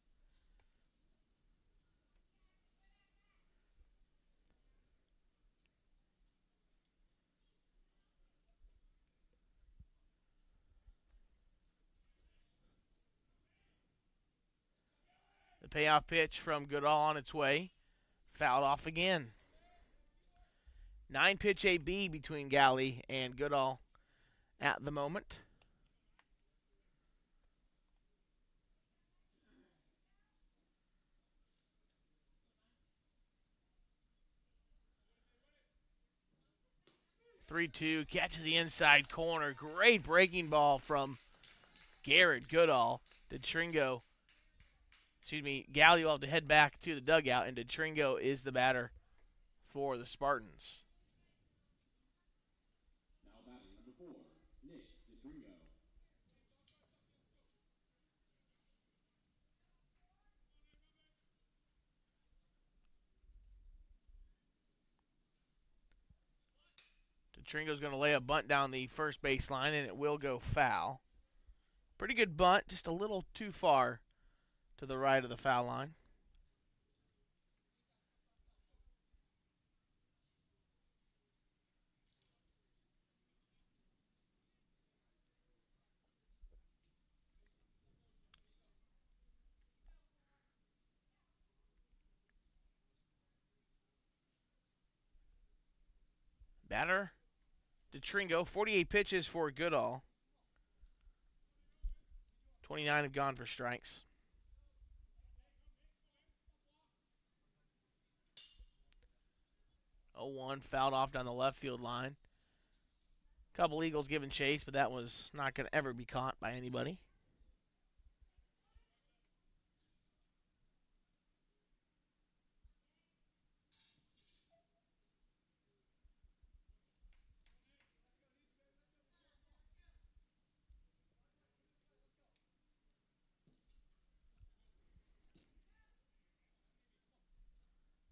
Speaker 1: The payoff pitch from Goodall on its way. Fouled off again. 9-pitch AB between Galley and Goodall at the moment. (3-2) catches the inside corner. Great breaking ball from Garrett Goodall. Galley will have to head back to the dugout, and DeTringo is the batter for the Spartans.
Speaker 2: Now batting number 4, Nick DeTringo.
Speaker 1: DeTringo's going to lay a bunt down the first baseline, and it will go foul. Pretty good bunt, just a little too far to the right of the foul line. Batter, DeTringo, 48 pitches for Goodall. 29 have gone for strikes. 0-1, fouled off down the left field line. Couple Eagles giving chase, but that was not going to ever be caught by anybody.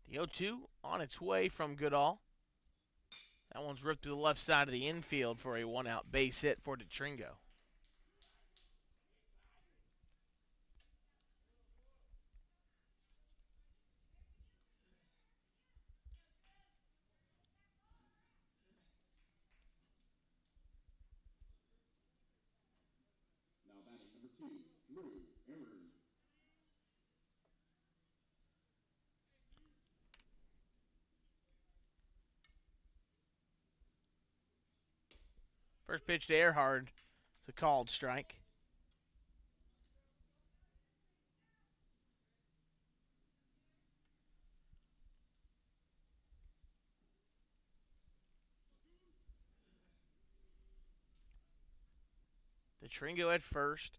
Speaker 1: The 0-2 on its way from Goodall. That one's ripped to the left side of the infield for a one-out base hit for DeTringo.
Speaker 2: Now batting number 2, Drew Embry.
Speaker 1: First pitch to Earhart. It's a called strike. DeTringo at first.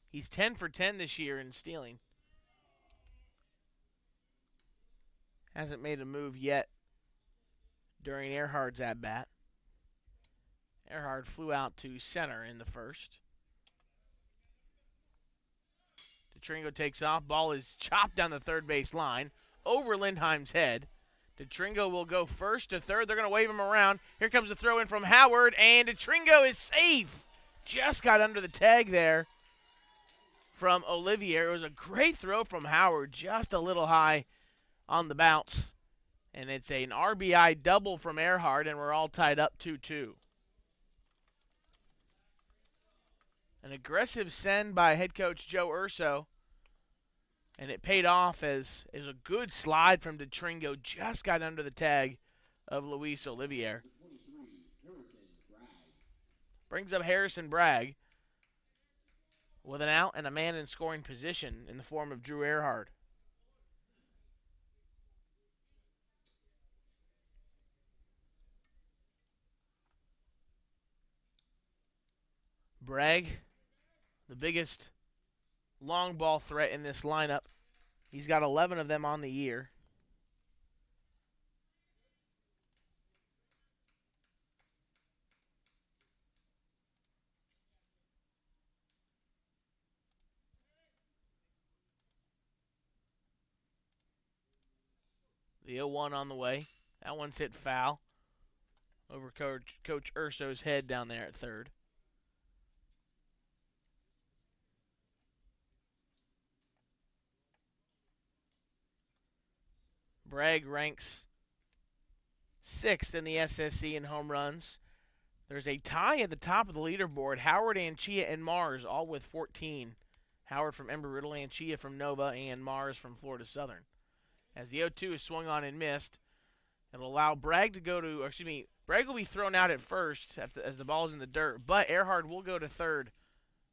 Speaker 1: He's 10 for 10 this year in stealing. Hasn't made a move yet during Earhart's at-bat. Earhart flew out to center in the first. DeTringo takes off. Ball is chopped down the third base line over Lindheim's head. DeTringo will go first to third. They're going to wave him around. Here comes the throw in from Howard, and DeTringo is safe. Just got under the tag there from Olivier. It was a great throw from Howard, just a little high on the bounce. And it's an RBI double from Earhart, and we're all tied up 2-2. An aggressive send by head coach Joe Urso, and it paid off as a good slide from DeTringo. Just got under the tag of Luis Olivier. Brings up Harrison Bragg with an out and a man in scoring position in the form of Drew Earhart. Bragg, the biggest long ball threat in this lineup. He's got 11 of them on the year. The 0-1 on the way. That one's hit foul over Coach Urso's head down there at third. Bragg ranks 6th in the SSC in home runs. There's a tie at the top of the leaderboard. Howard, Anchia, and Mars all with 14. Howard from Embry Riddle, Anchia from Nova, and Mars from Florida Southern. As the 0-2 is swung on and missed, it'll allow Bragg to go to, Bragg will be thrown out at first as the ball's in the dirt, but Earhart will go to third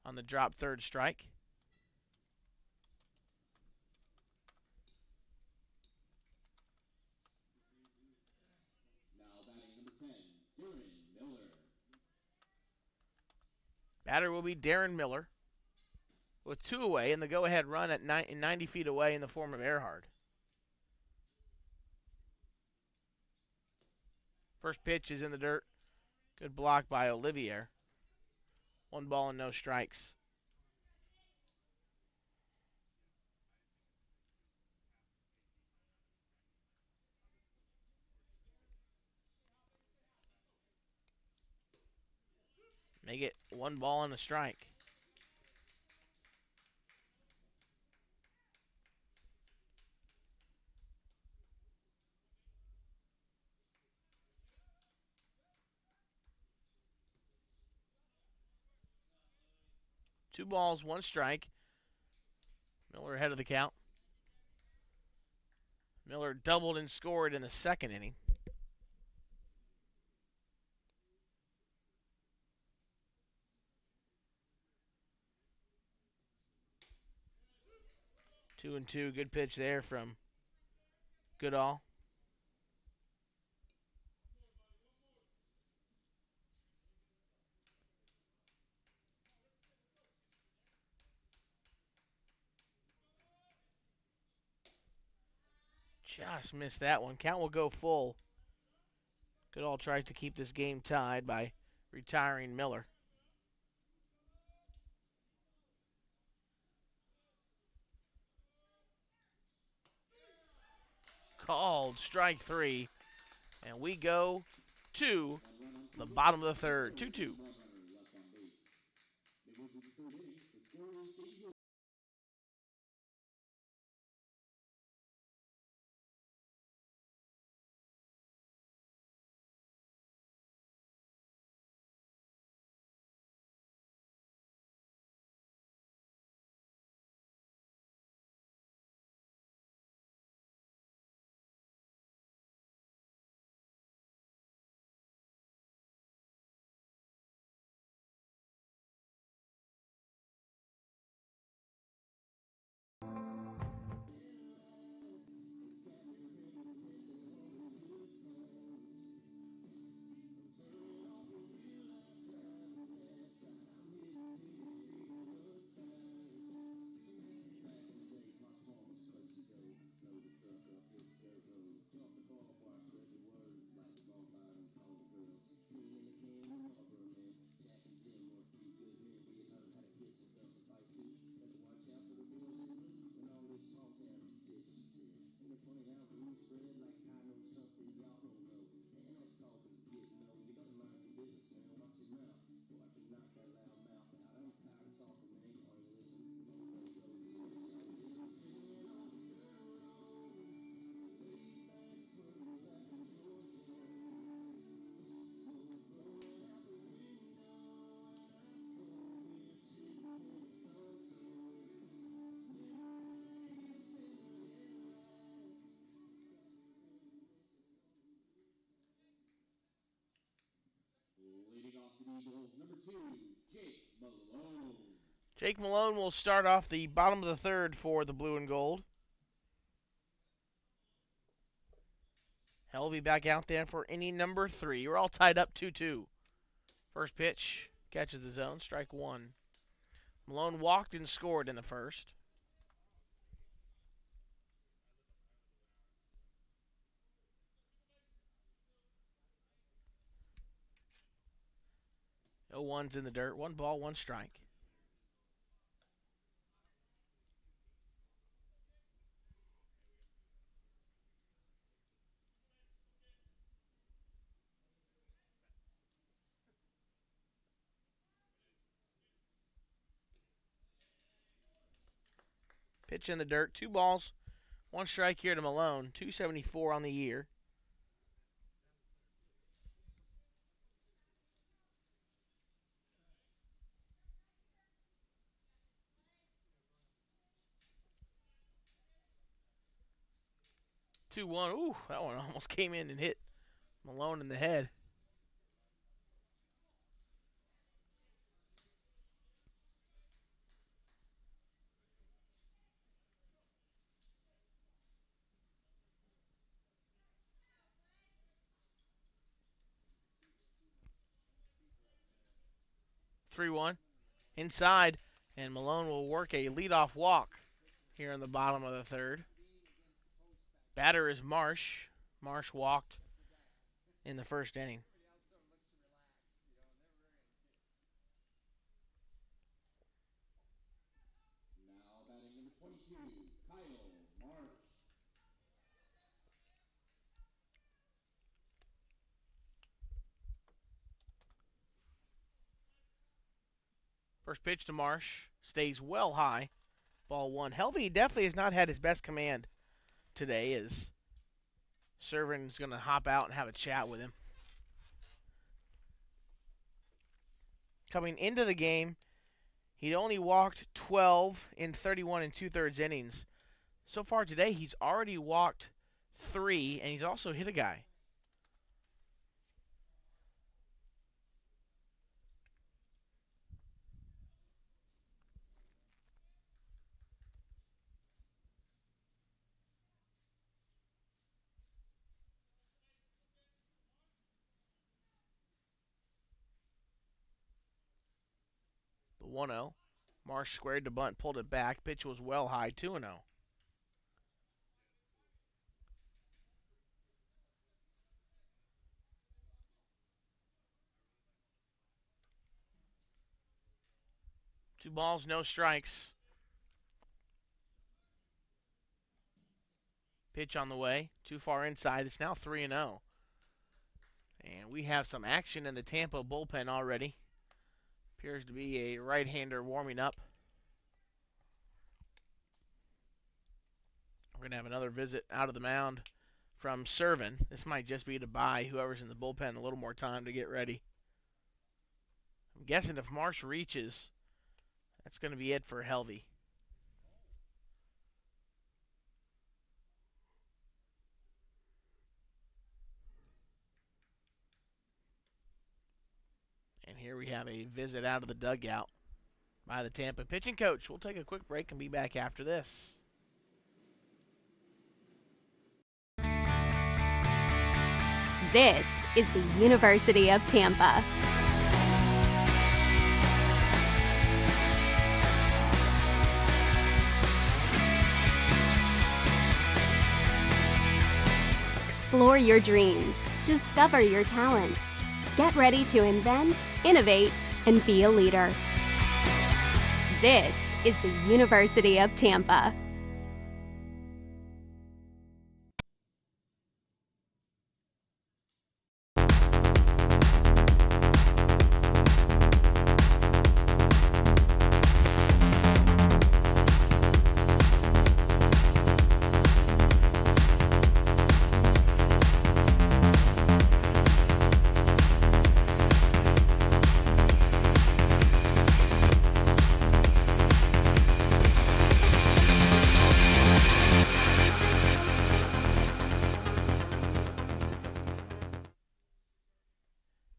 Speaker 1: on the drop third strike.
Speaker 2: Now batting number 10, Darren Miller.
Speaker 1: Batter will be Darren Miller with 2 away, and the go-ahead run at 90 feet away in the form of Earhart. First pitch is in the dirt. Good block by Olivier. 1 ball and no strikes. Make it 1 ball and a strike. Two balls, 1 strike. Miller ahead of the count. Miller doubled and scored in the 2nd inning. Two and two, good pitch there from Goodall. Just missed that one. Count will go full. Goodall tries to keep this game tied by retiring Miller. Called strike 3. And we go to the bottom of the third. 2-2.
Speaker 2: Leading off the Eagles, number 2, Jake Malone.
Speaker 1: Jake Malone will start off the bottom of the third for the blue and gold. He'll be back out there for inning number 3. We're all tied up 2-2. First pitch catches the zone, strike 1. Malone walked and scored in the first. No one's in the dirt. 1 ball, 1 strike. Pitch in the dirt. 2 balls, 1 strike here to Malone. 274 on the year. Two one. Ooh, that one almost came in and hit Malone in the head. Three one. Inside, and Malone will work a leadoff walk here in the bottom of the third. Batter is Marsh. Marsh walked in the first inning.
Speaker 2: Now batting number 22, Kyle Marsh.
Speaker 1: First pitch to Marsh. Stays well high. Ball 1. Helvey definitely has not had his best command today, as Servin's going to hop out and have a chat with him. Coming into the game, he'd only walked 12 in 31 and 2/3 innings. So far today, he's already walked 3, and he's also hit a guy. The 1-0. Marsh squared the bunt, pulled it back. Pitch was well high, 2-0. Two balls, no strikes. Pitch on the way. Too far inside. It's now 3-0. And we have some action in the Tampa bullpen already. Appears to be a right-hander warming up. We're going to have another visit out of the mound from Servin. This might just be to buy whoever's in the bullpen a little more time to get ready. I'm guessing if Marsh reaches, that's going to be it for Helvey. And here we have a visit out of the dugout by the Tampa pitching coach. We'll take a quick break and be back after this.
Speaker 5: This is the University of Tampa. Explore your dreams. Discover your talents. Get ready to invent, innovate, and be a leader. This is the University of Tampa.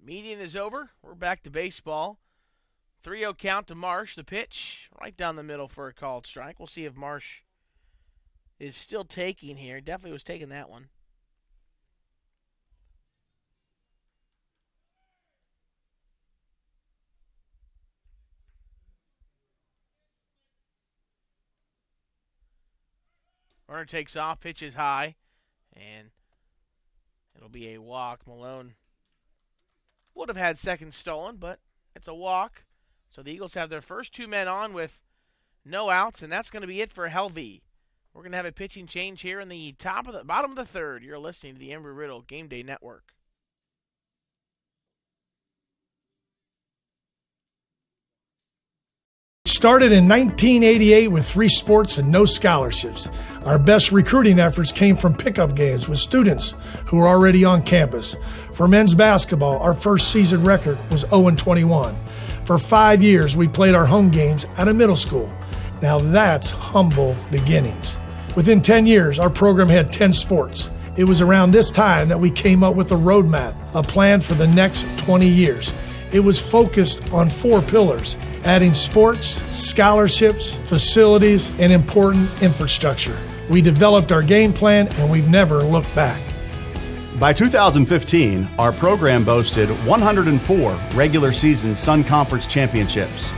Speaker 1: Meeting is over. We're back to baseball. 3-0 count to Marsh. The pitch right down the middle for a called strike. We'll see if Marsh is still taking here. Definitely was taking that one. Runner takes off, pitches high, and it'll be a walk. Malone would have had second stolen, but it's a walk. So the Eagles have their first 2 men on with no outs, and that's going to be it for Helvey. We're going to have a pitching change here in the bottom of the third. You're listening to the Embry Riddle Game Day Network.
Speaker 3: started in 1988 with 3 sports and no scholarships. Our best recruiting efforts came from pickup games with students who were already on campus. For men's basketball, our first season record was 0-21. For 5 years, we played our home games at a middle school. Now that's humble beginnings. Within 10 years, our program had 10 sports. It was around this time that we came up with a roadmap, a plan for the next 20 years. It was focused on 4 pillars: adding sports, scholarships, facilities, and important infrastructure. We developed our game plan, and we've never looked back.
Speaker 4: By 2015, our program boasted 104 regular season Sun Conference championships,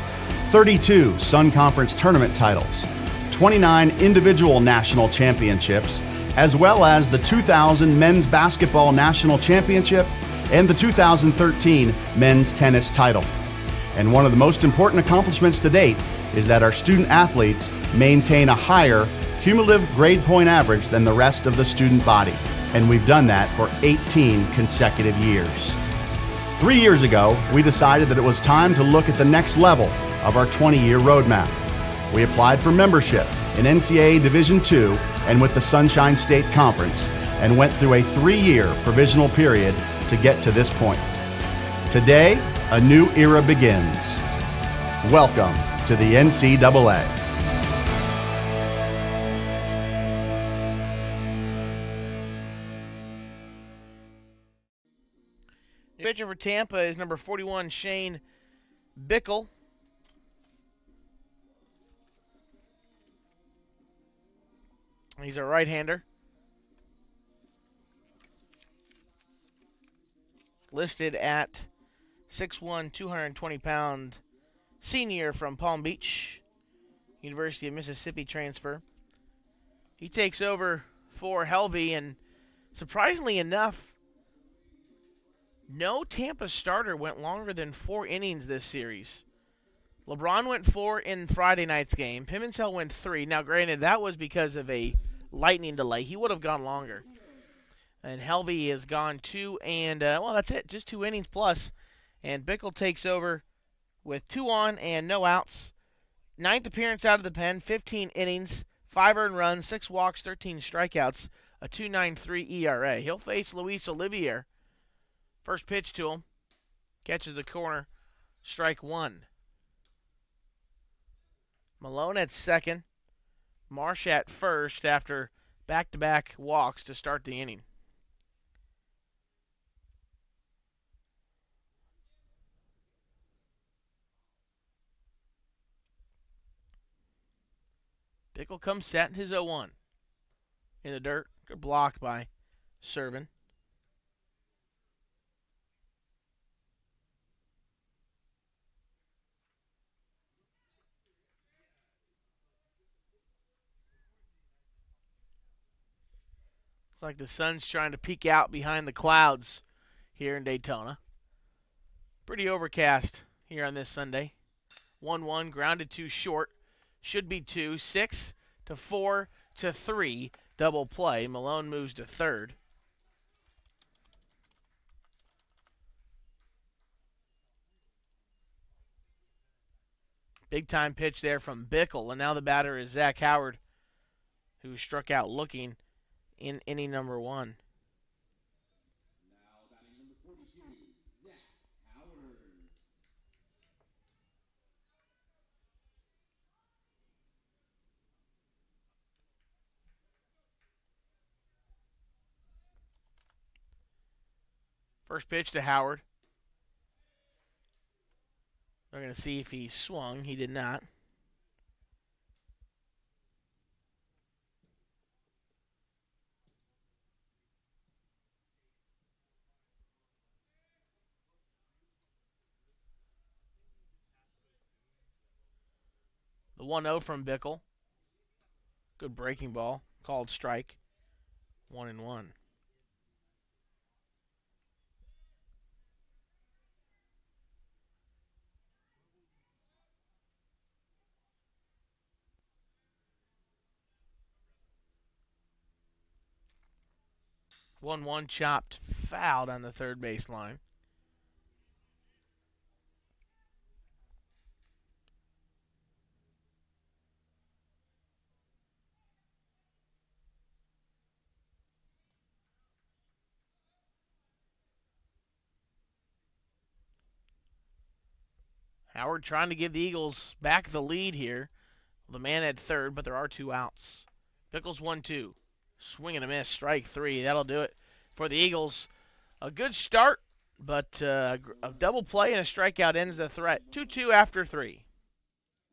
Speaker 4: 32 Sun Conference tournament titles, 29 individual national championships, as well as the 2000 Men's Basketball National Championship and the 2013 Men's Tennis title. And one of the most important accomplishments to date is that our student athletes maintain a higher cumulative grade point average than the rest of the student body. And we've done that for 18 consecutive years. 3 years ago, we decided that it was time to look at the next level of our 20-year roadmap. We applied for membership in NCAA Division II and with the Sunshine State Conference, and went through a 3-year provisional period to get to this point. Today, a new era begins. Welcome to the NCAA.
Speaker 1: Pitcher for Tampa is number 41, Shane Bickle. He's a right-hander. Listed at 6'1", 220-pound senior from Palm Beach, University of Mississippi transfer. He takes over for Helvey, and surprisingly enough, no Tampa starter went longer than 4 innings this series. LeBron went 4 in Friday night's game. Pimentel went 3. Now, granted, that was because of a lightning delay. He would have gone longer. And Helvey has gone 2, and, well, that's it. Just 2 innings plus. And Bickle takes over with 2 on and no outs. 9th appearance out of the pen, 15 innings, 5 earned runs, 6 walks, 13 strikeouts, a 2.93 ERA. He'll face Luis Olivier. First pitch to him. Catches the corner. Strike 1. Malone at second. Marsh at first after back-to-back walks to start the inning. Bickle comes set in his 0-1. In the dirt. Good block by Servin. Looks like the sun's trying to peek out behind the clouds here in Daytona. Pretty overcast here on this Sunday. 1-1, grounded 2 short. Should be 2. 6 to 4 to 3. Double play. Malone moves to third. Big time pitch there from Bickle. And now the batter is Zach Howard, who struck out looking in inning number 1.
Speaker 2: Now batting number 42, Zach Howard.
Speaker 1: First pitch to Howard. We're going to see if he swung. He did not. The 1-0 from Bickle. Good breaking ball. Called strike. 1-1. One chopped foul on the third base line. Howard trying to give the Eagles back the lead here. The man at third, but there are 2 outs. Pickles 1-2. Swing and a miss, strike 3. That'll do it for the Eagles. A good start, but a double play and a strikeout ends the threat. 2-2 after 3.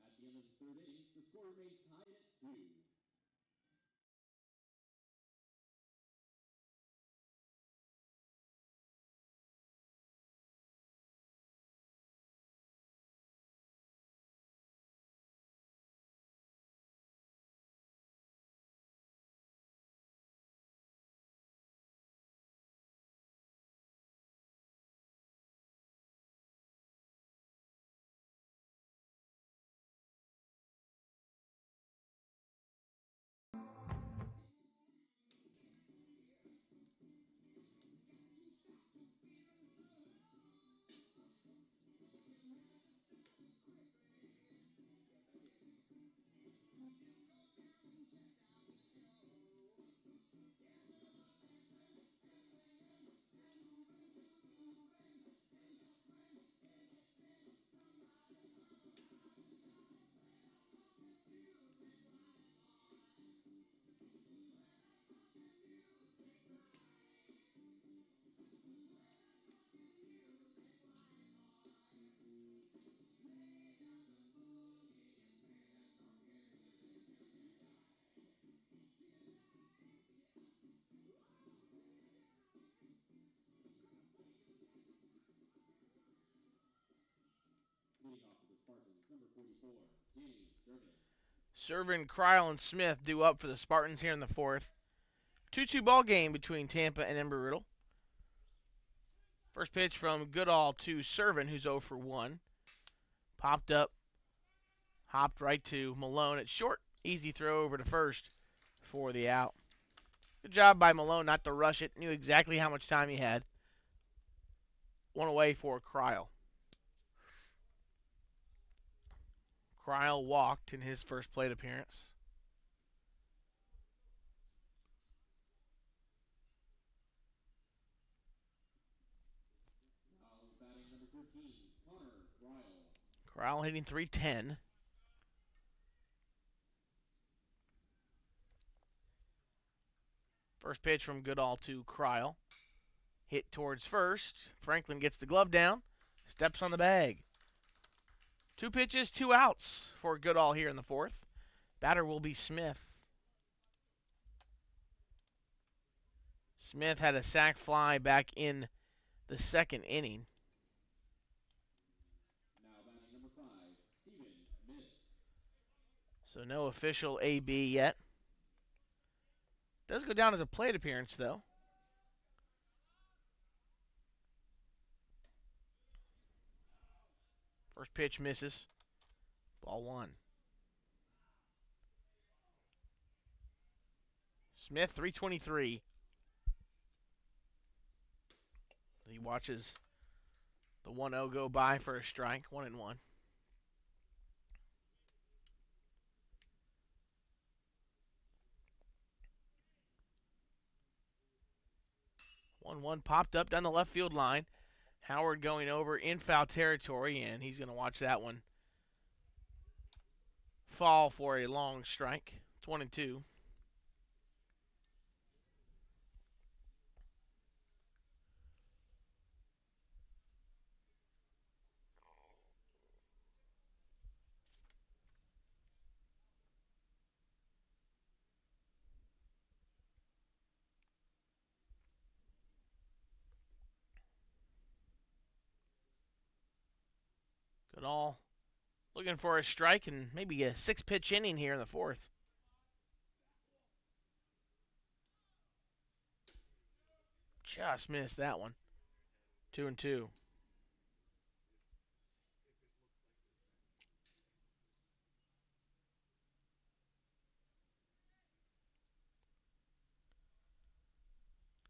Speaker 2: At the end of the third inning, the score remains tied at 2. Leading off for the Spartans, number 44, Danny Servin.
Speaker 1: Servin, Cryle, and Smith due up for the Spartans here in the 4th. 2-2 ball game between Tampa and Embry Riddle. First pitch from Goodall to Servin, who's 0 for 1. Popped up, hopped right to Malone at short. Easy throw over to first for the out. Good job by Malone not to rush it. Knew exactly how much time he had. 1 away for Cryle. Cryle walked in his first plate appearance.
Speaker 2: Now batting number 13, Connor Cryle.
Speaker 1: Cryle hitting .310. First pitch from Goodall to Cryle. Hit towards first. Franklin gets the glove down. Steps on the bag. 2 pitches, 2 outs for Goodall here in the 4th. Batter will be Smith. Smith had a sac fly back in the 2nd inning.
Speaker 2: Now batting number 5, Steven Smith.
Speaker 1: So no official AB yet. Does go down as a plate appearance, though. First pitch misses. Ball 1. Smith, 323. He watches the 1-0 go by for a strike. 1-1. 1-1 popped up down the left field line. Howard going over in foul territory, and he's going to watch that one fall for a long strike. 1-2. Goodall looking for a strike and maybe a 6-pitch inning here in the 4th. Just missed that one. 2-2.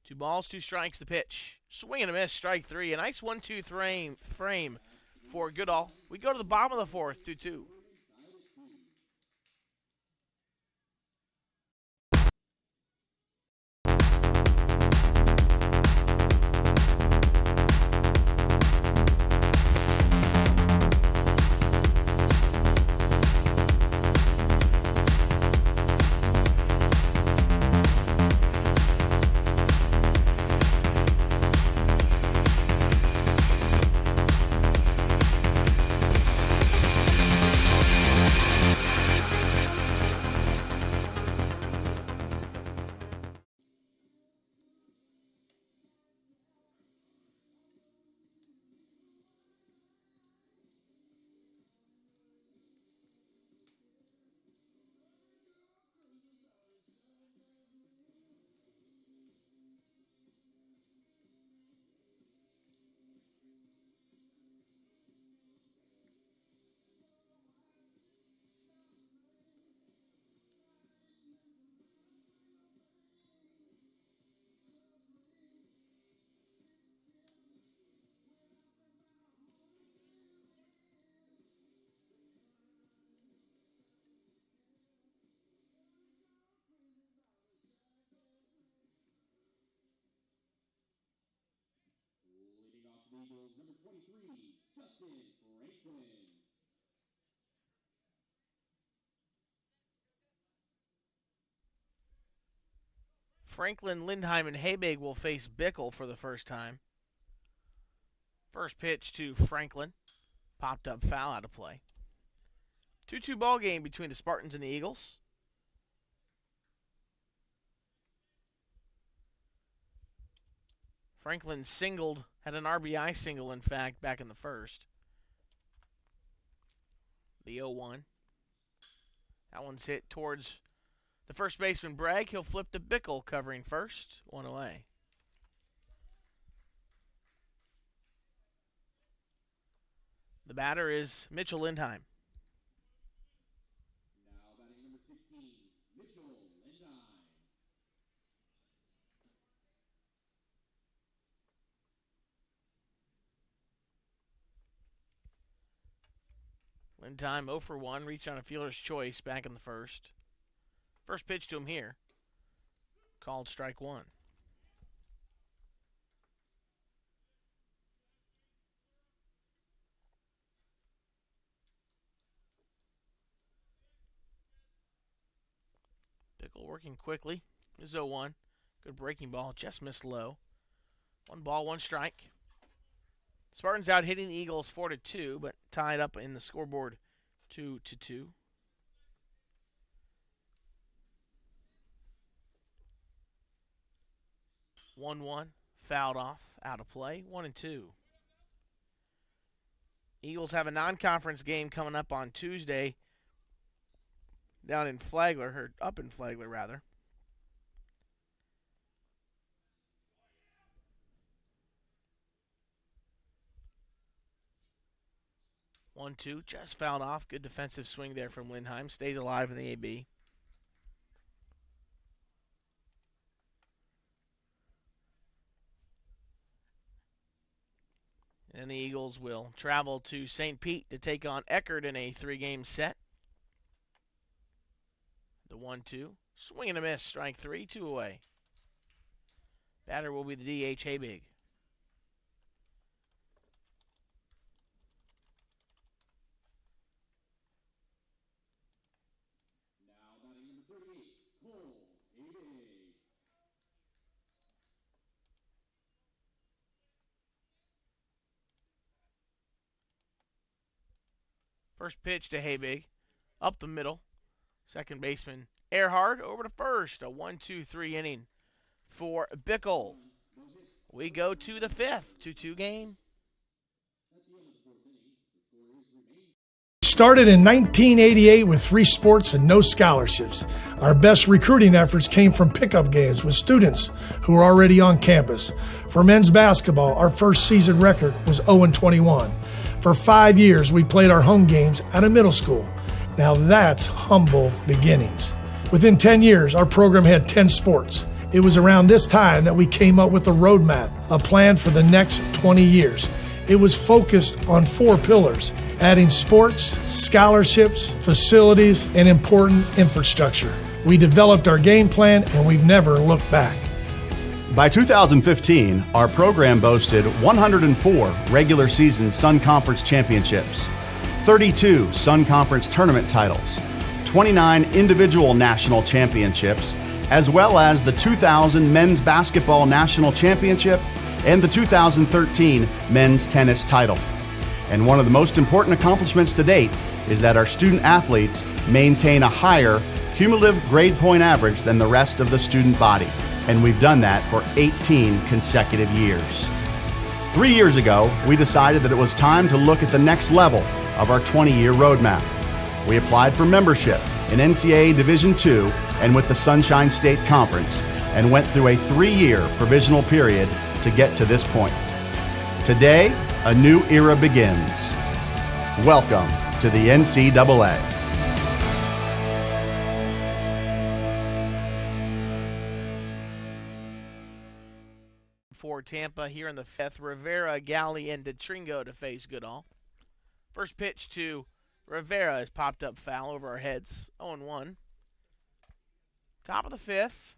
Speaker 1: Two balls, 2 strikes, the pitch. Swing and a miss, strike 3. A nice 1-2 frame for Goodall. We go to the bottom of the 4th, 2-2.
Speaker 2: Eagles, number 23, Justin Franklin.
Speaker 1: Franklin, Lindheim, and Habig will face Bickle for the first time. First pitch to Franklin. Popped up foul out of play. 2-2 ball game between the Spartans and the Eagles. Franklin singled, had an RBI single, in fact, back in the first. The 0-1. That one's hit towards the first baseman, Bragg. He'll flip to Bickle covering first. One away. The batter is Mitchell Lindheim.
Speaker 2: Now batting number 16, Mitchell Lindheim.
Speaker 1: Lindheim 0 for 1, reached on a fielder's choice back in the first. First pitch to him here. Called strike one. Bickle working quickly. Is 0-1. Good breaking ball, just missed low. 1 ball, 1 strike. Spartans out hitting the Eagles 4-2, but tied up in the scoreboard 2-2. 1-1, fouled off, out of play. 1-2. Eagles have a non-conference game coming up on Tuesday down in Flagler, or up in Flagler rather. One, two, just fouled off. Good defensive swing there from Lindheim. Stays alive in the AB. And the Eagles will travel to St. Pete to take on Eckerd in a 3-game set. The 1-2. Swing and a miss. Strike 3, 2 away. Batter will be the DH Habig.
Speaker 2: Now batting number 38, Cole Habig.
Speaker 1: First pitch to Habig. Up the middle. Second baseman Earhart over to first. A 1-2-3 inning for Bickle. We go to the 5th. 2-2 game.
Speaker 3: Started in 1988 with 3 sports and no scholarships. Our best recruiting efforts came from pickup games with students who were already on campus. For men's basketball, our first season record was 0-21. For 5 years, we played our home games at a middle school. Now that's humble beginnings. Within 10 years, our program had 10 sports. It was around this time that we came up with a roadmap, a plan for the next 20 years. It was focused on 4 pillars: adding sports, scholarships, facilities, and important infrastructure. We developed our game plan and we've never looked back.
Speaker 4: By 2015, our program boasted 104 regular season Sun Conference championships, 32 Sun Conference tournament titles, 29 individual national championships, as well as the 2000 Men's Basketball National Championship and the 2013 Men's Tennis title. And one of the most important accomplishments to date is that our student athletes maintain a higher cumulative grade point average than the rest of the student body. And we've done that for 18 consecutive years. 3 years ago, we decided that it was time to look at the next level of our 20-year roadmap. We applied for membership in NCAA Division II and with the Sunshine State Conference, and went through a 3-year provisional period to get to this point. Today, a new era begins. Welcome to the NCAA.
Speaker 1: For Tampa here in the 5th, Rivera, Galley, and DeTringo to face Goodall. First pitch to Rivera has popped up foul over our heads. 0-1. Top of the 5th.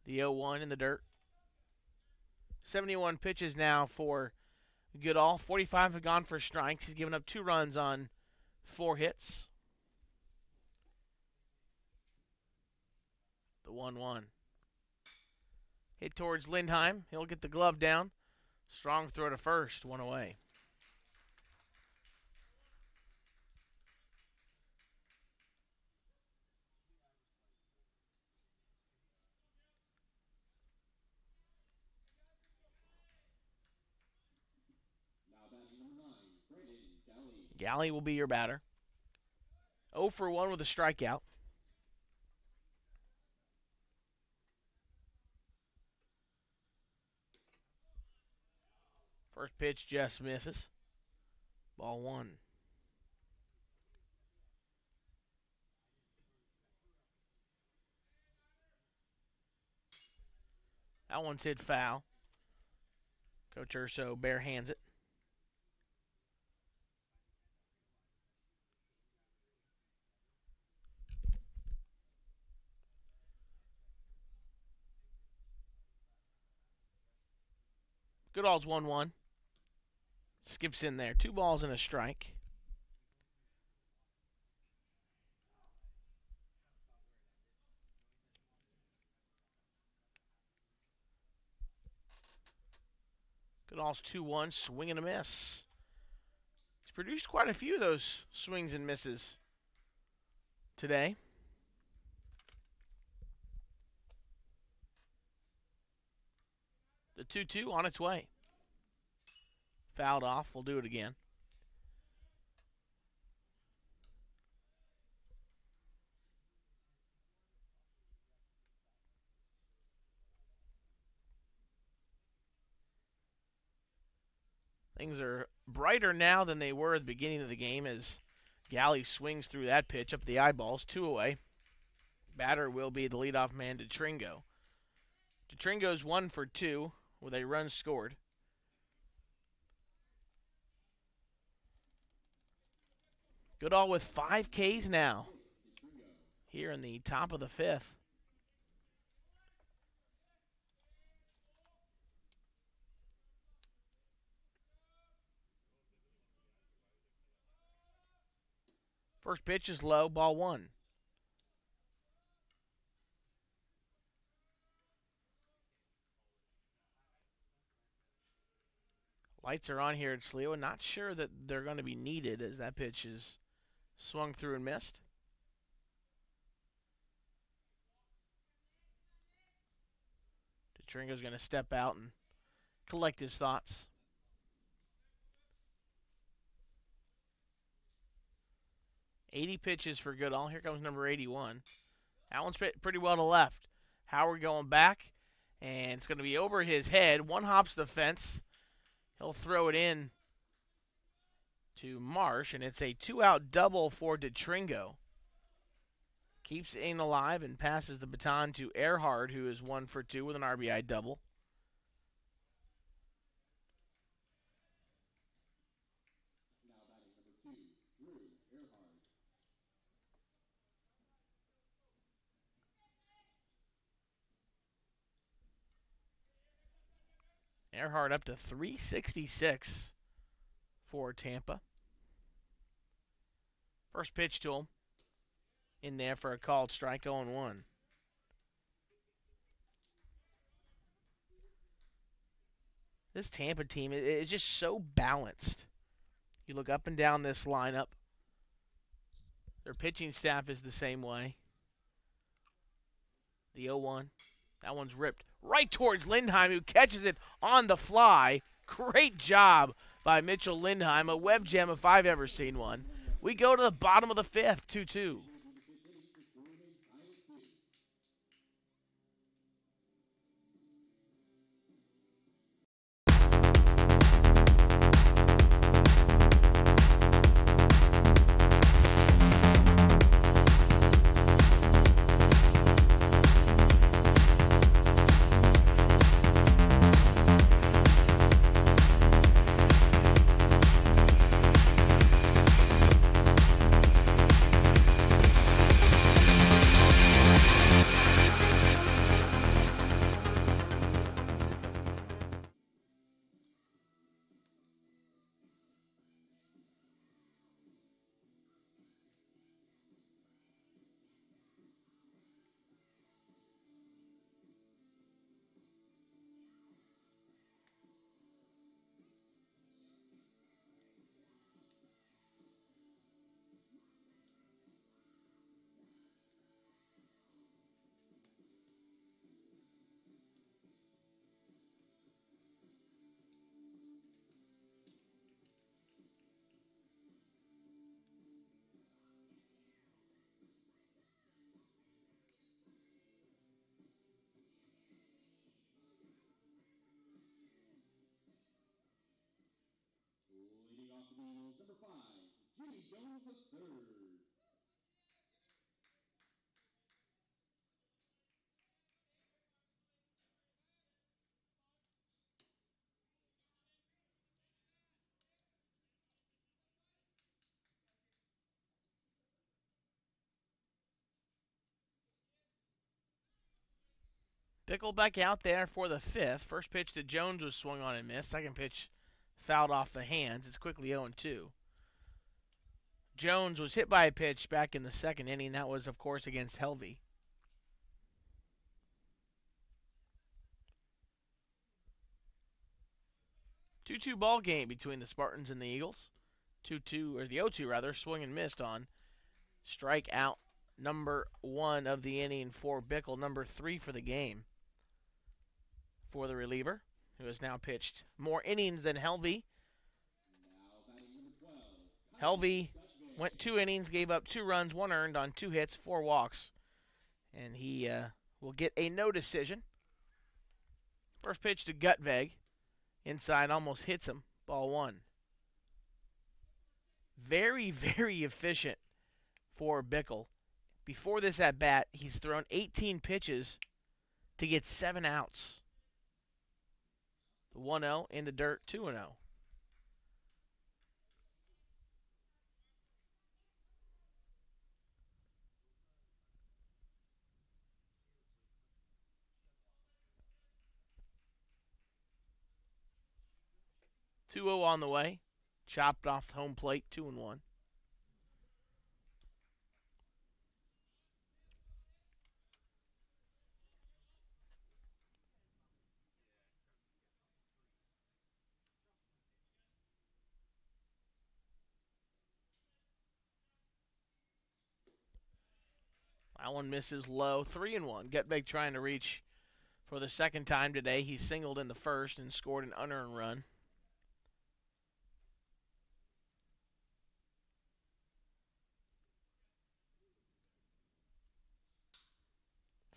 Speaker 1: The 0-1 in the dirt. 71 pitches now for Goodall. 45 have gone for strikes. He's given up 2 runs on 4 hits. The 1-1. Hit towards Lindheim. He'll get the glove down. Strong throw to first. 1 away. Galley will be your batter. 0 for 1 with a strikeout. First pitch just misses. Ball 1. That one's hit foul. Coach Urso bare hands it. Goodall's 1-1. Skips in there. 2 balls and a strike. Goodall's 2-1. Swing and a miss. He's produced quite a few of those swings and misses today. The 2-2 on its way. Fouled off. We'll do it again. Things are brighter now than they were at the beginning of the game as Galley swings through that pitch up the eyeballs. 2 away. Batter will be the leadoff man, Detringo. Detringo's 1 for 2 with a run scored. Goodall with 5 Ks now here in the top of the 5th. First pitch is low, ball 1. Lights are on here at Sliwa. Not sure that they're going to be needed as that pitch is swung through and missed. Detringo's going to step out and collect his thoughts. .80 pitches for Goodall. Here comes number 81. That one's pretty well to left. Howard going back, and it's going to be over his head. 1 hops the fence. He'll throw it in to Marsh, and it's a 2-out double for Detringo. Keeps Ain alive and passes the baton to Earhart, who is 1 for 2 with an RBI double. Earhart up to 366 for Tampa. First pitch to him. In there for a called strike, 0-1. This Tampa team is just so balanced. You look up and down this lineup. Their pitching staff is the same way. The 0-1. That one's ripped right towards Lindheim, who catches it on the fly. Great job by Mitchell Lindheim. A web gem if I've ever seen one. We go to the bottom of the 5th, 2-2.
Speaker 2: Eagles, number 5, Jimmy Jones III.
Speaker 1: Bickle back out there for the fifth. First pitch to Jones was swung on and missed. Second pitch fouled off the hands. It's quickly 0-2. Jones was hit by a pitch back in the second inning. That was, of course, against Helvey. 2-2 ball game between the Spartans and the Eagles. 2-2, or the 0-2 rather, swung and missed on strikeout number 1 of the inning for Bickle, number 3 for the game for the reliever, who has now pitched more innings than Helvey. Helvey went 2 innings, gave up 2 runs, 1 earned on 2 hits, 4 walks, and he will get a no decision. First pitch to Gutveg. Inside, almost hits him. Ball 1. Very, very efficient for Bickle. Before this at bat, he's thrown 18 pitches to get 7 outs. The 1-0 in the dirt, 2-0. Two-0 on the way. Chopped off the home plate, 2-1. That one misses low, 3-1. Gutveg trying to reach for the second time today. He singled in the first and scored an unearned run.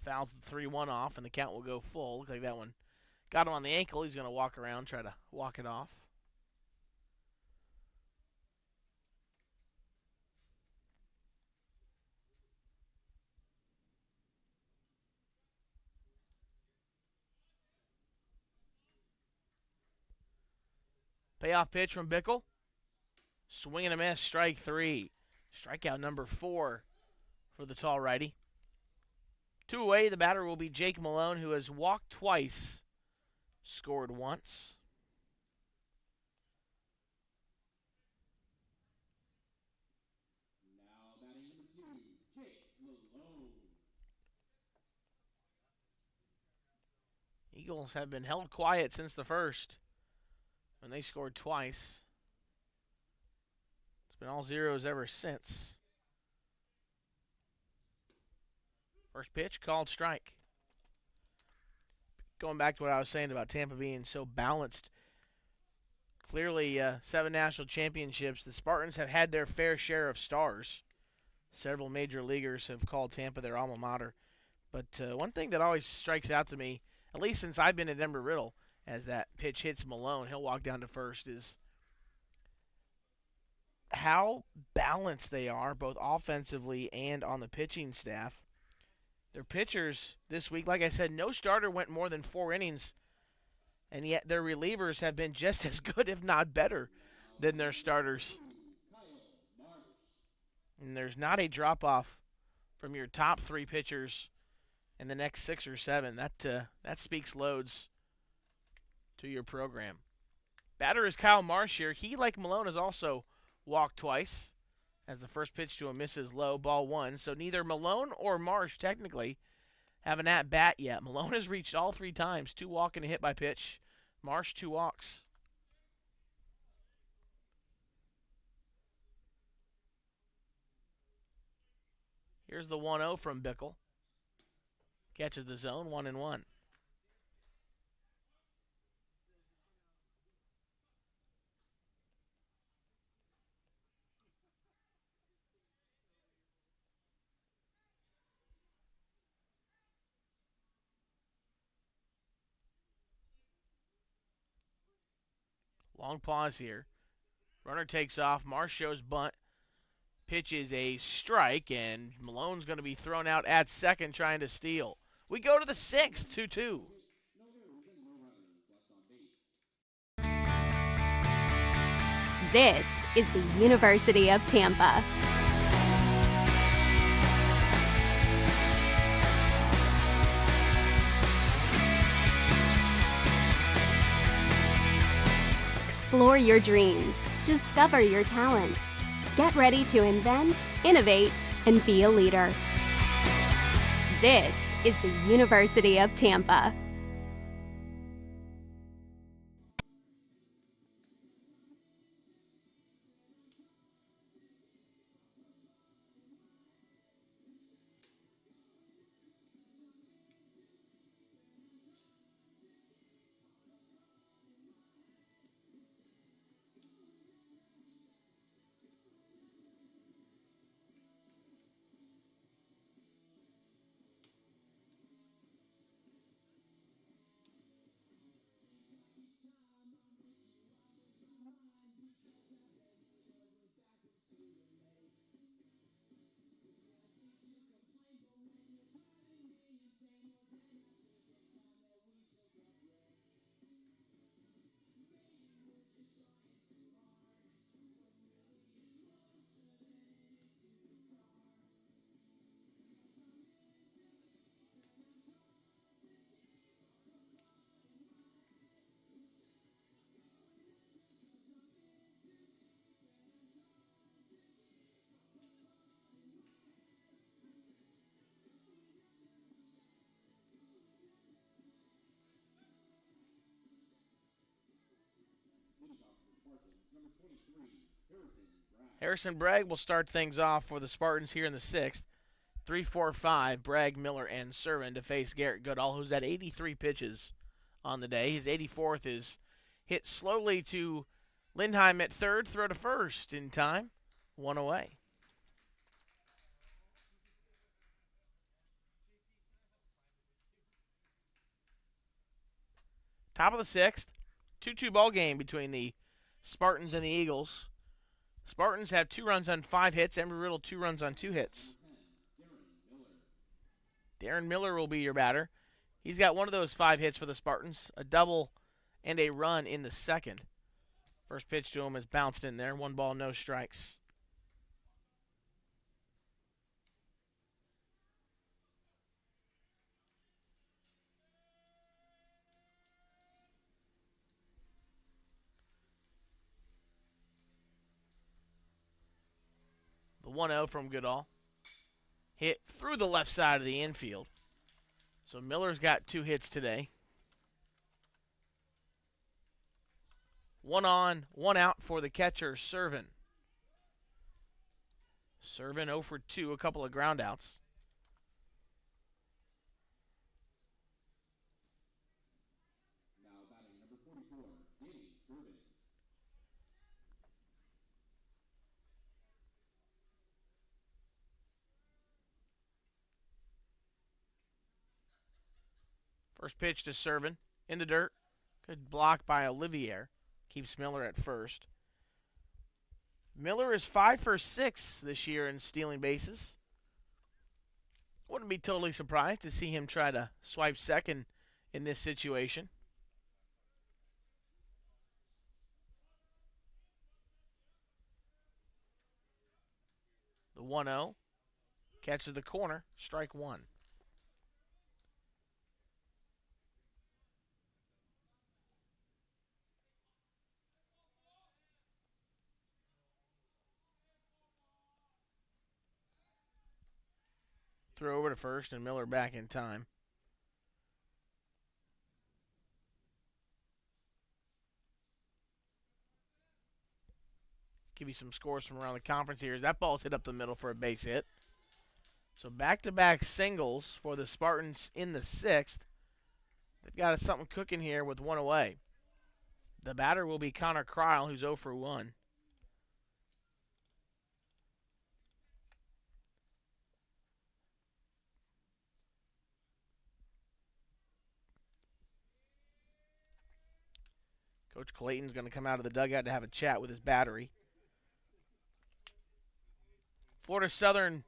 Speaker 1: Fouls the 3-1 off, and the count will go full. Looks like that one got him on the ankle. He's going to walk around, try to walk it off. Payoff pitch from Bickle. Swing and a miss, strike 3. Strikeout number 4 for the tall righty. 2 away, the batter will be Jake Malone, who has walked twice, scored once.
Speaker 2: Now batting number 2, Jake Malone.
Speaker 1: Eagles have been held quiet since the first, when they scored twice. It's been all zeros ever since. First pitch, called strike. Going back to what I was saying about Tampa being so balanced. Clearly, 7 national championships. The Spartans have had their fair share of stars. Several major leaguers have called Tampa their alma mater. But one thing that always strikes out to me, at least since I've been at Embry Riddle, as that pitch hits Malone, he'll walk down to first, is how balanced they are, both offensively and on the pitching staff. Their pitchers this week, like I said, no starter went more than 4 innings, and yet their relievers have been just as good, if not better, than their starters. And there's not a drop-off from your top 3 pitchers in the next 6 or 7. That speaks loads to your program. Batter is Kyle Marsh here. He, like Malone, has also walked twice, as the first pitch to him misses low, ball 1. So neither Malone or Marsh technically have an at-bat yet. Malone has reached all 3 times, 2 walk and a hit by pitch. Marsh, 2 walks. Here's the 1-0 from Bickle. Catches the zone, 1-1. Long pause here. Runner takes off. Marshall's bunt. Pitch is a strike, and Malone's going to be thrown out at second trying to steal. We go to the sixth, 2-2.
Speaker 5: This is the University of Tampa. Explore your dreams. Discover your talents. Get ready to invent, innovate, and be a leader. This is the University of Tampa.
Speaker 1: Harrison Bragg will start things off for the Spartans here in the sixth. 3-4-5, Bragg, Miller, and Servin to face Garrett Goodall, who's at 83 pitches on the day. His 84th is hit slowly to Lindheim at third, throw to first in time, one away. Top of the sixth, 2-2 ball game between the Spartans and the Eagles. Spartans have 2 runs on 5 hits. Embry Riddle 2 runs on 2 hits. Darren Miller will be your batter. He's got one of those 5 hits for the Spartans, a double and a run in the second. First pitch to him is bounced in there. 1 ball, no strikes. The 1-0 from Goodall. Hit through the left side of the infield. So Miller's got 2 hits today. 1 on, 1 out for the catcher, Servin. Servin 0 for 2, a couple of groundouts.
Speaker 2: Now batting number 44, Danny Servin.
Speaker 1: First pitch to Servin in the dirt. Good block by Olivier. Keeps Miller at first. Miller is 5 for 6 this year in stealing bases. Wouldn't be totally surprised to see him try to swipe second in this situation. The 1-0 catches the corner, strike 1. Throw over to first, and Miller back in time. Give you some scores from around the conference here. That ball's hit up the middle for a base hit. So back-to-back singles for the Spartans in the sixth. They've got something cooking here with 1 away. The batter will be Connor Kryl, who's 0 for 1. Coach Clayton's going to come out of the dugout to have a chat with his battery. Florida Southern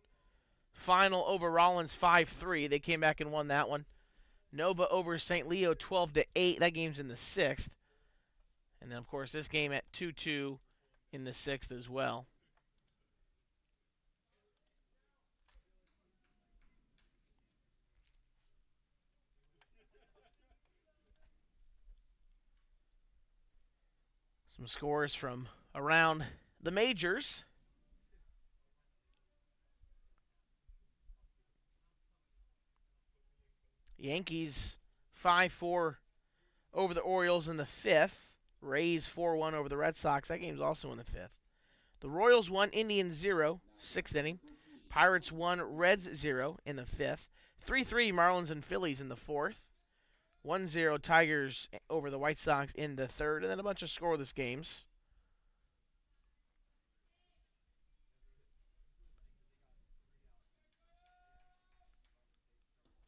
Speaker 1: final over Rollins 5-3. They came back and won that one. Nova over St. Leo 12-8. That game's in the 6th. And then, of course, this game at 2-2 in the 6th as well. Some scores from around the majors. Yankees 5-4 over the Orioles in the 5th. Rays 4-1 over the Red Sox. That game's also in the 5th. The Royals 1, Indians 0, 6th inning. Pirates 1, Reds 0 in the 5th. 3-3 Marlins and Phillies in the 4th. 1-0 Tigers over the White Sox in the 3rd. And then a bunch of scoreless games.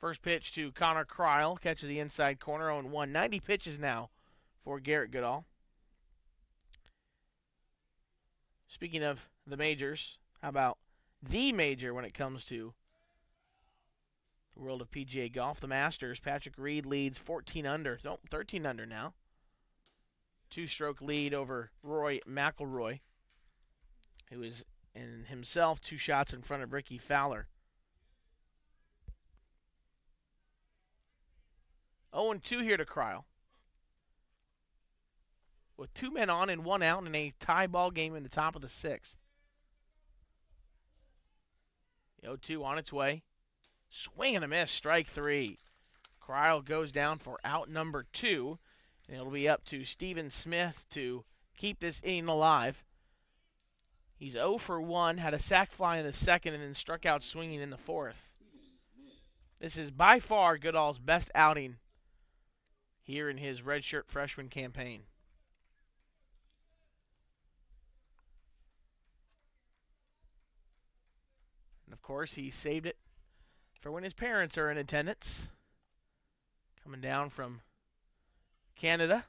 Speaker 1: First pitch to Connor Kryle. Catches the inside corner, 0-1. 90 pitches now for Garrett Goodall. Speaking of the majors, how about the major when it comes to the world of PGA golf? The Masters, Patrick Reed leads 14 under. No, 13 under now. 2-stroke lead over Roy McIlroy, who is in himself 2 shots in front of Ricky Fowler. 0-2 here to Kryle. With 2 men on and 1 out in a tie ball game in the top of the 6th. The 0-2 on its way. Swing and a miss, strike 3. Kryle goes down for out number 2. And it'll be up to Steven Smith to keep this inning alive. He's 0 for 1, had a sac fly in the 2nd, and then struck out swinging in the 4th. This is by far Goodall's best outing here in his redshirt freshman campaign. And of course, he saved it for when his parents are in attendance. Coming down from Canada,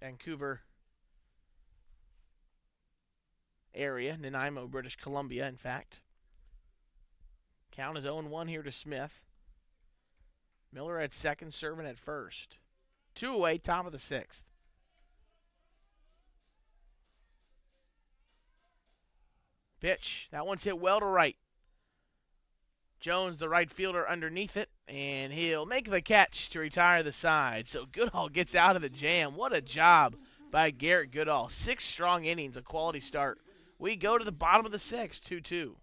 Speaker 1: Vancouver area, Nanaimo, British Columbia, in fact. Count is 0-1 here to Smith. Miller at second, Servin at first. 2 away, top of the 6th. Pitch. That one's hit well to right. Jones, the right fielder, underneath it, and he'll make the catch to retire the side. So Goodall gets out of the jam. What a job by Garrett Goodall. 6 strong innings, a quality start. We go to the bottom of the 6th, 2-2.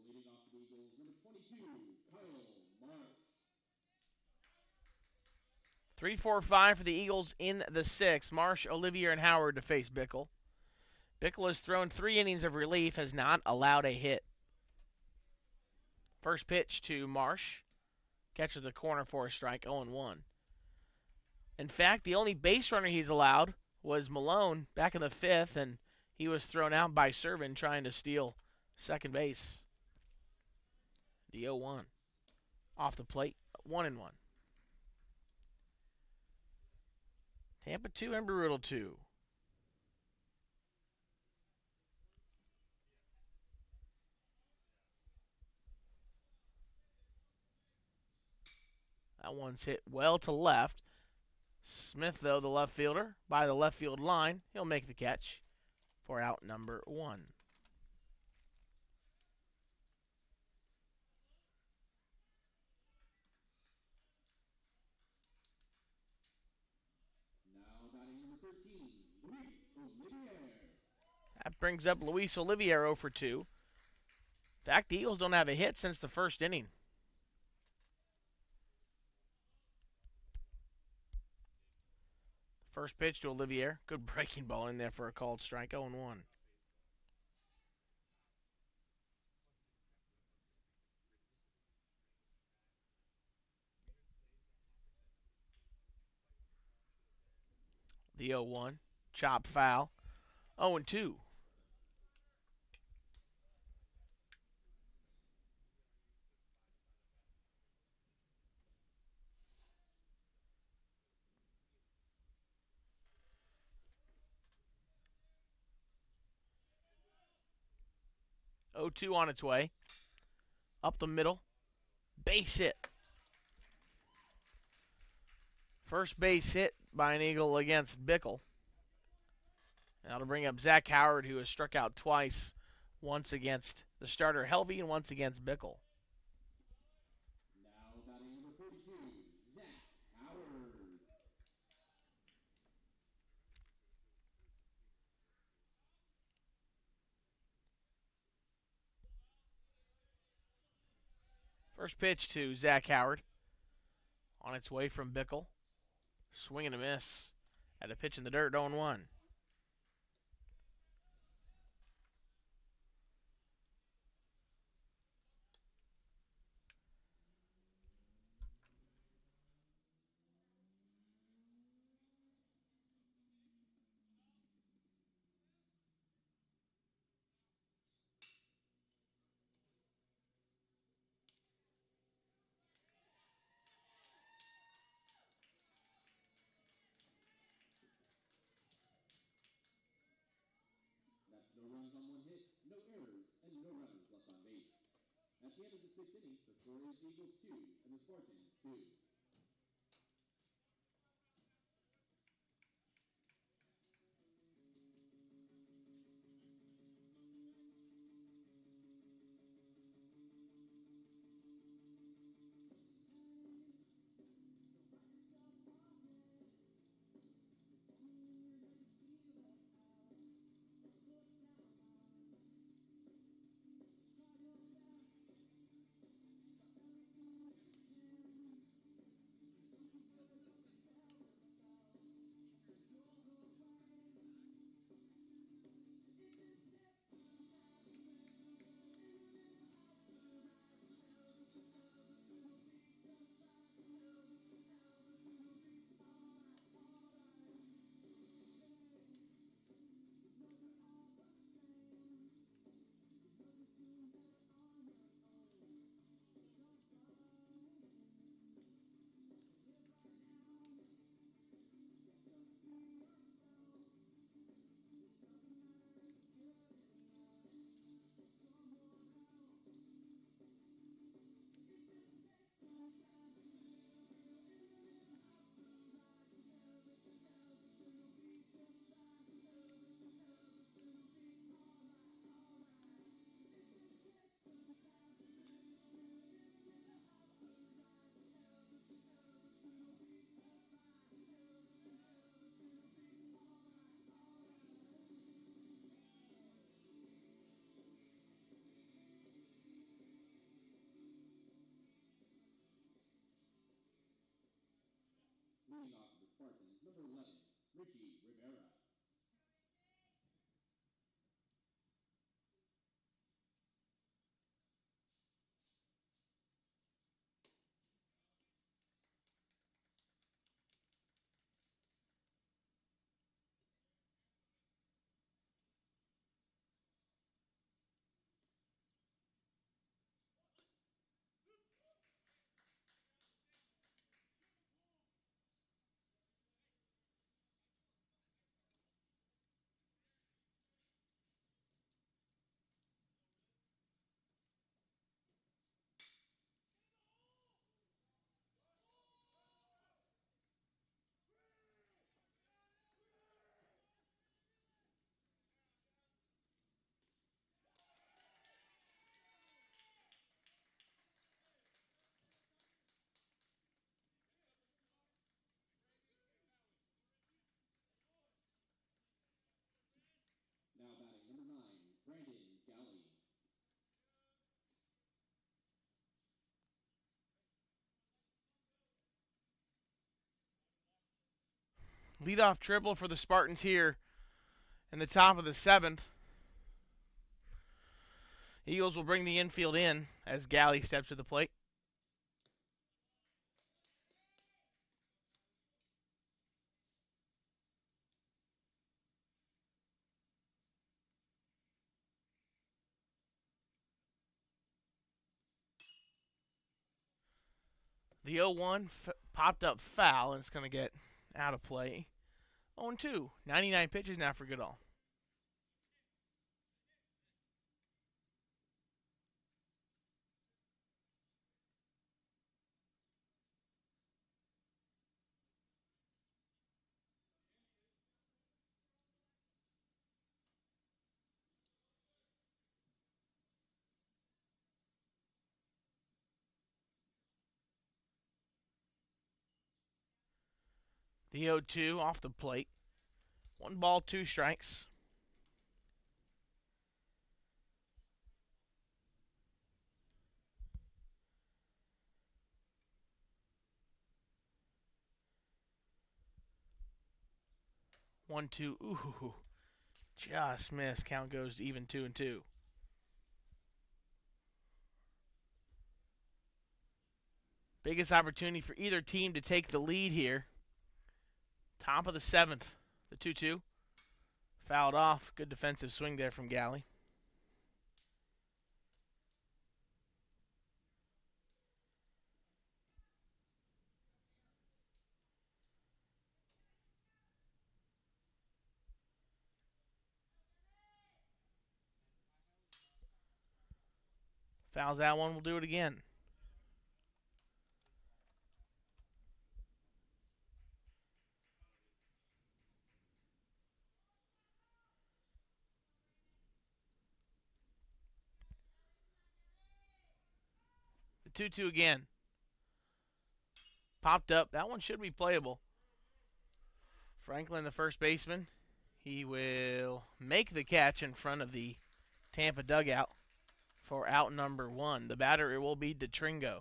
Speaker 2: Leading off the Eagles, number 22, Kyle Marsh.
Speaker 1: 3-4-5 for the Eagles in the 6th. Marsh, Olivier, and Howard to face Bickle. Bickle has thrown 3 innings of relief, has not allowed a hit. First pitch to Marsh. Catches the corner for a strike, 0-1. In fact, the only base runner he's allowed was Malone back in the 5th, and he was thrown out by Servin trying to steal second base. The 0-1. Off the plate, 1-1. Tampa 2, Embry Riddle 2. That one's hit well to left. Smith, though, the left fielder, by the left field line, he'll make the catch for out number 1.
Speaker 2: Now batting number 13, Luis Olivier.
Speaker 1: That brings up Luis Olivier 0 for 2. In fact, the Eagles don't have a hit since the first inning. First pitch to Olivier. Good breaking ball in there for a called strike. 0-1. The 0-1. Chop foul. 0-2. On its way. Up the middle. Base hit. First base hit by an Eagle against Bickle. That'll bring up Zach Howard, who has struck out twice. Once against the starter Helvey and once against Bickle.
Speaker 2: Now batting number 42, Zach Howard.
Speaker 1: First pitch to Zach Howard. On its way from Bickle. Swing and a miss. At a pitch in the dirt, 0-1.
Speaker 2: That's no runs on 1 hit, no errors, and no runners left on base. At the end of the 6th inning, the score is the Eagles 2 and the Spartans 2. Leading off the Spartans, number 11, Richie Rivera. Brandon Galley.
Speaker 1: Leadoff triple for the Spartans here in the top of the 7th. Eagles will bring the infield in as Galley steps to the plate. The 0-1 popped up foul, and it's going to get out of play. 0-2. 99 pitches now for Goodall. The 0-2 off the plate. 1 ball, 2 strikes. One, two. Ooh, just missed. Count goes to even 2-2. Biggest opportunity for either team to take the lead here. Top of the 7th. The 2-2. Fouled off. Good defensive swing there from Galley. Fouls that one. We'll do it again. The 2-2 again. Popped up. That one should be playable. Franklin, the first baseman. He will make the catch in front of the Tampa dugout for out number 1. The batter, it will be DeTringo.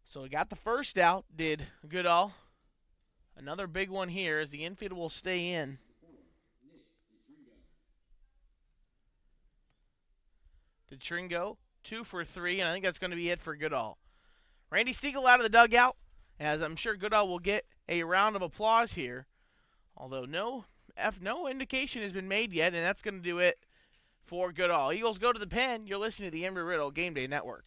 Speaker 1: So we got the first out, did Goodall. Another big one here as the infield will stay in. DeTringo, 2 for 3, and I think that's going to be it for Goodall. Randy Stiegel out of the dugout, as I'm sure Goodall will get a round of applause here. Although no indication has been made yet, and that's going to do it for Goodall. Eagles go to the pen. You're listening to the Embry Riddle Game Day Network.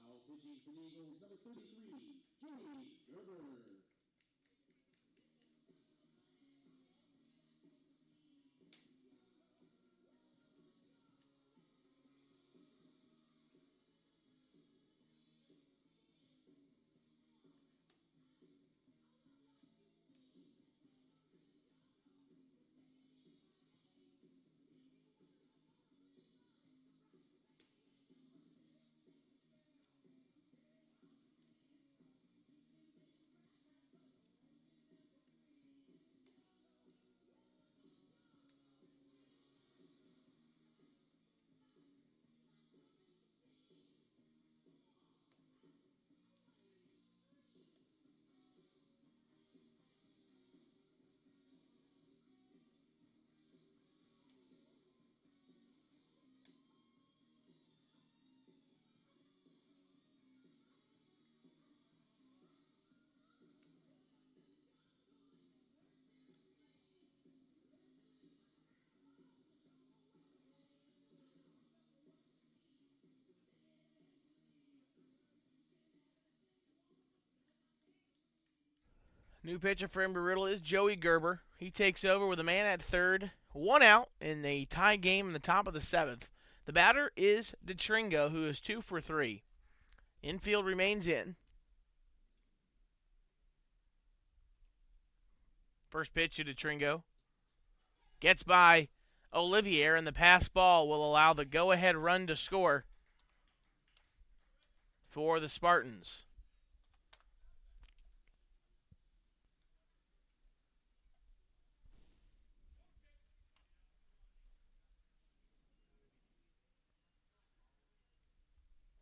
Speaker 2: Now pitching for the Eagles, number 33, Joey Gerber.
Speaker 1: New pitcher for Embry Riddle is Joey Gerber. He takes over with a man at third, 1 out in a tie game in the top of the 7th. The batter is DeTringo, who is 2 for 3. Infield remains in. First pitch to DeTringo. Gets by Olivier, and the pass ball will allow the go-ahead run to score for the Spartans.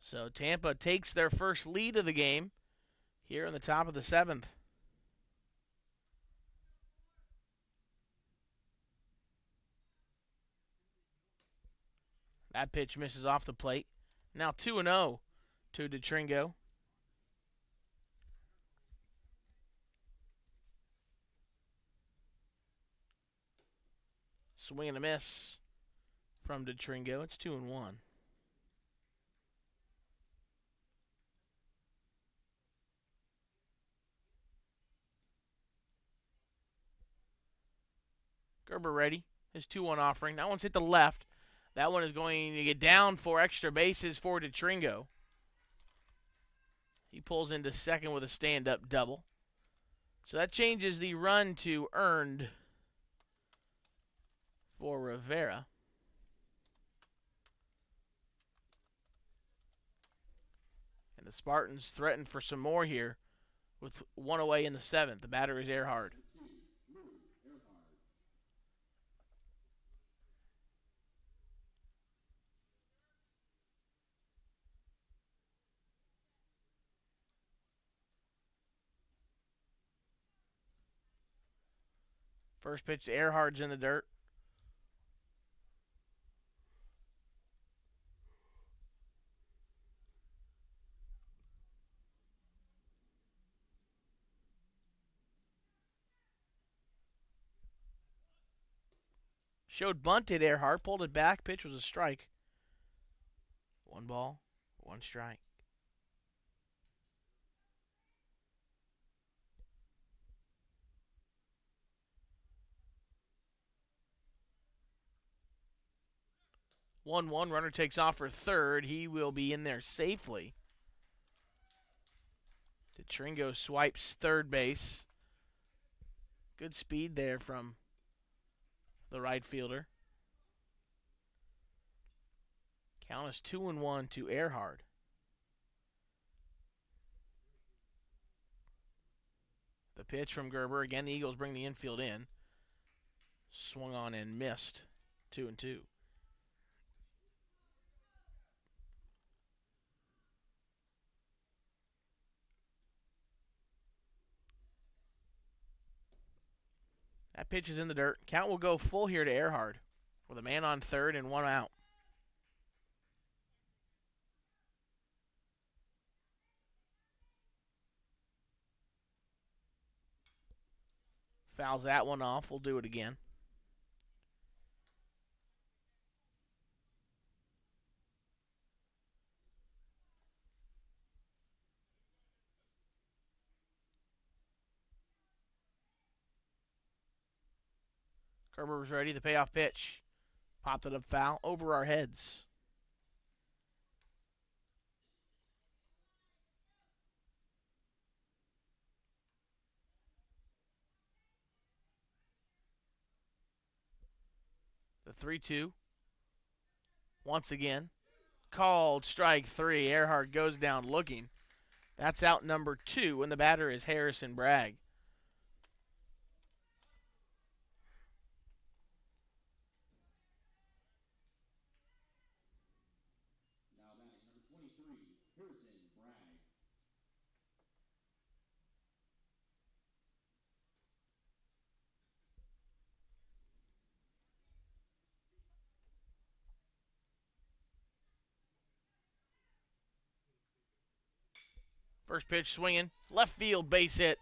Speaker 1: So Tampa takes their first lead of the game here in the top of the 7th. That pitch misses off the plate. Now 2-0 to DeTringo. Swing and a miss from DeTringo. It's 2-1. Gerber ready. His 2-1 offering. That one's hit the left. That one is going to get down for extra bases for DeTringo. He pulls into second with a stand-up double. So that changes the run to earned for Rivera. And the Spartans threaten for some more here with 1 away in the 7th. The batter is Earhart. First pitch to Earhart's in the dirt. Showed bunted Earhart, pulled it back. Pitch was a strike. 1 ball, 1 strike. One runner takes off for third. He will be in there safely. DeTringo swipes third base. Good speed there from the right fielder. Count is 2-1 to Earhart. The pitch from Gerber. Again, the Eagles bring the infield in. Swung on and missed. 2-2. That pitch is in the dirt. Count will go full here to Earhart with a man on third and 1 out. Fouls that one off. We'll do it again. Gerber was ready. The payoff pitch. Popped it up foul over our heads. The 3-2. Once again. Called strike 3. Earhart goes down looking. That's out number 2, and the batter is Harrison Bragg.
Speaker 2: Now batting number 23, Harrison Bragg.
Speaker 1: First pitch swinging. Left field base hit.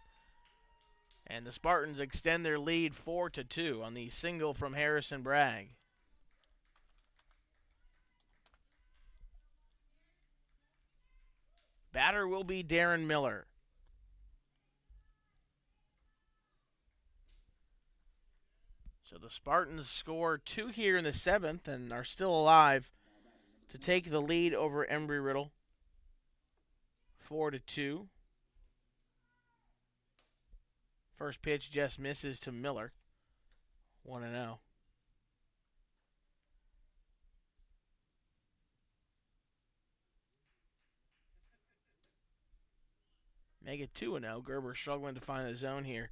Speaker 1: And the Spartans extend their lead 4-2 on the single from Harrison Bragg. Batter will be Darren Miller. So the Spartans score 2 here in the 7th and are still alive to take the lead over Embry Riddle. 4-2. First pitch just misses to Miller. 1-0. Make it 2-0. Gerber struggling to find the zone here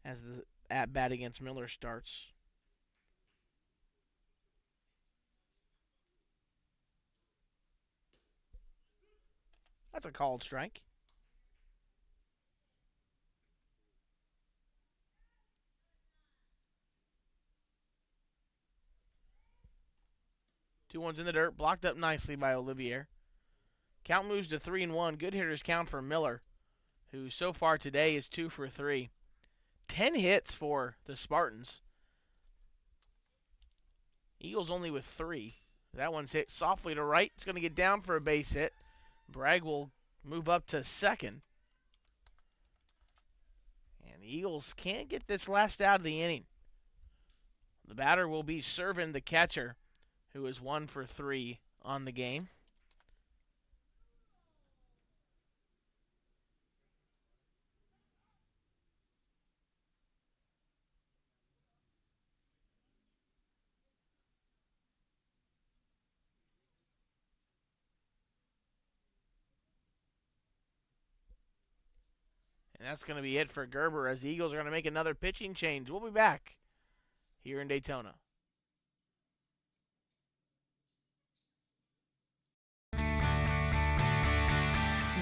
Speaker 1: as the at-bat against Miller starts. That's a called strike. Two ones in the dirt, blocked up nicely by Olivier. Count moves to 3-1. Good hitters count for Miller, who so far today is 2 for 3. 10 hits for the Spartans. Eagles only with 3. That one's hit softly to right. It's going to get down for a base hit. Bragg will move up to second. And the Eagles can't get this last out of the inning. The batter will be Servin, the catcher, who is 1 for 3 on the game. And that's going to be it for Gerber as the Eagles are going to make another pitching change. We'll be back here in Daytona.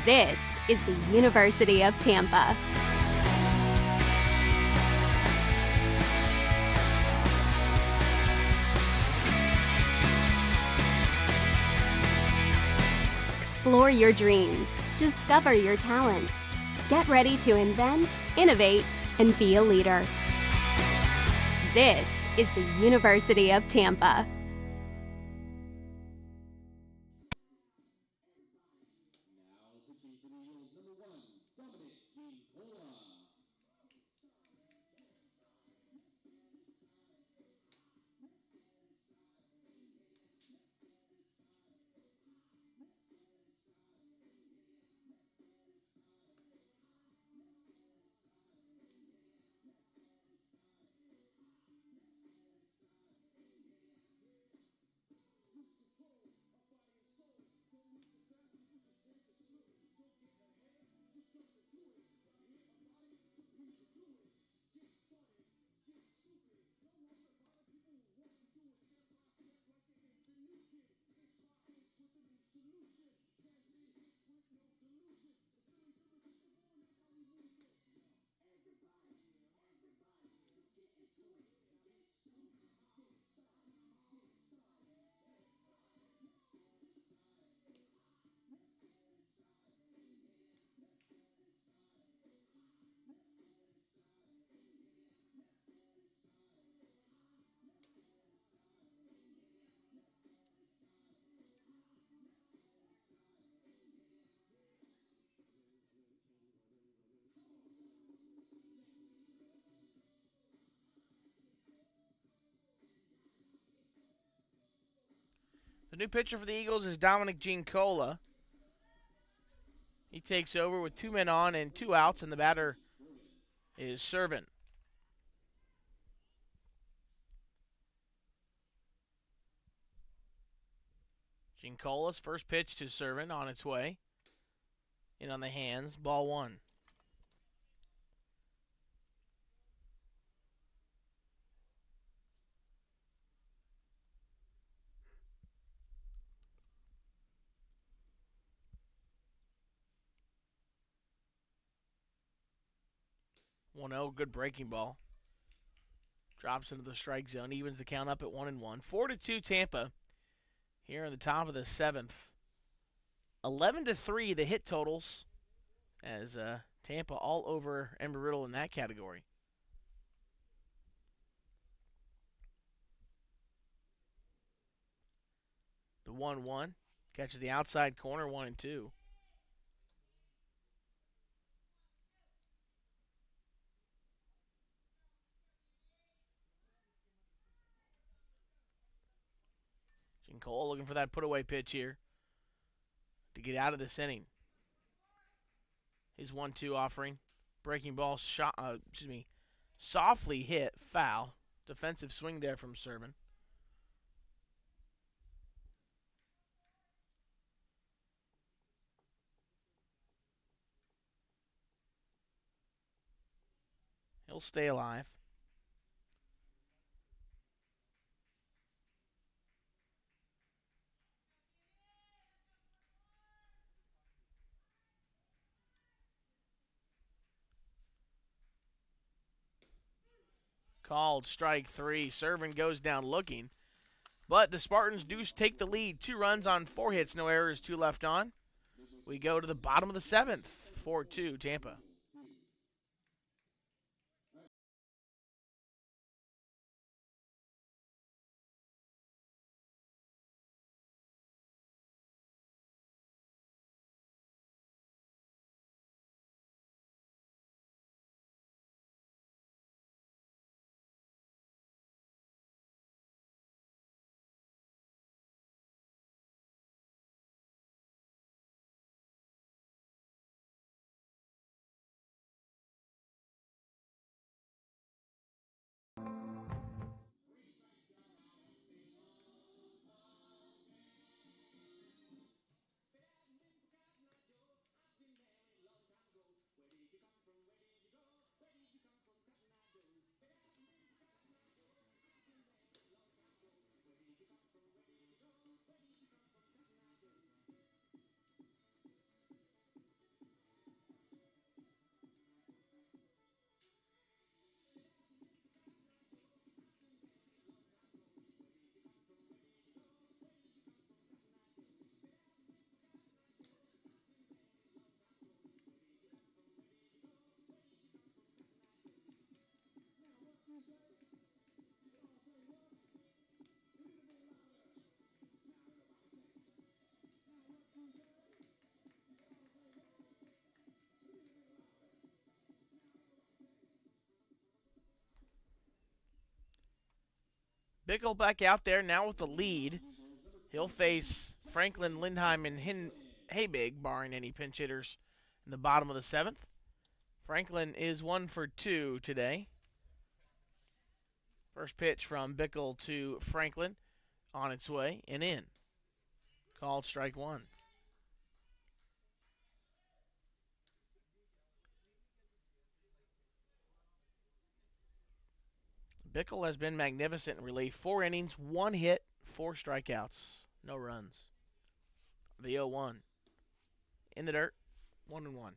Speaker 5: This is the University of Tampa. Explore your dreams. Discover your talents. Get ready to invent, innovate, and be a leader. This is the University of Tampa.
Speaker 2: Now pitching for the Eagles, number 1, Dominic Gincola.
Speaker 1: The new pitcher for the Eagles is Dominic Gincola. He takes over with 2 men on and 2 outs, and the batter is Servin. Gincola's first pitch to Servin on its way. In on the hands, ball 1. One 0, good breaking ball. Drops into the strike zone, evens the count up at 1-1. 4-2 Tampa here in the top of the 7th. 11-3 the hit totals as Tampa all over Embry Riddle in that category. The 1-1 catches the outside corner, 1-2. And Cole looking for that put-away pitch here to get out of this inning. His 1-2 offering. Breaking ball shot, softly hit, foul. Defensive swing there from Servin. He'll stay alive. Called strike 3. Servin goes down looking. But the Spartans do take the lead. 2 runs on 4 hits, no errors, 2 left on. We go to the bottom of the 7th. 4-2 Tampa. Bickle back out there now with the lead. He'll face Franklin, Lindheim, and Habig, barring any pinch hitters in the bottom of the 7th. Franklin is 1 for 2 today. First pitch from Bickle to Franklin on its way and in. Called strike 1. Bickle has been magnificent in relief. 4 innings, 1 hit, 4 strikeouts, no runs. The 0-1. In the dirt, 1-1.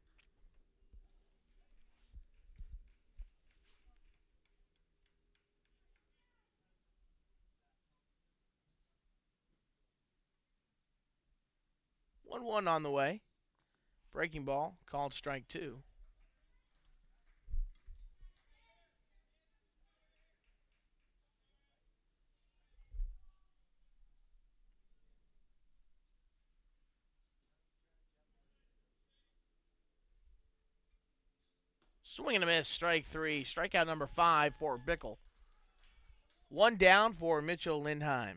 Speaker 1: One on the way. Breaking ball, called strike 2. Swing and a miss, strike 3. Strikeout number 5 for Bickle. 1 down for Mitchell Lindheim.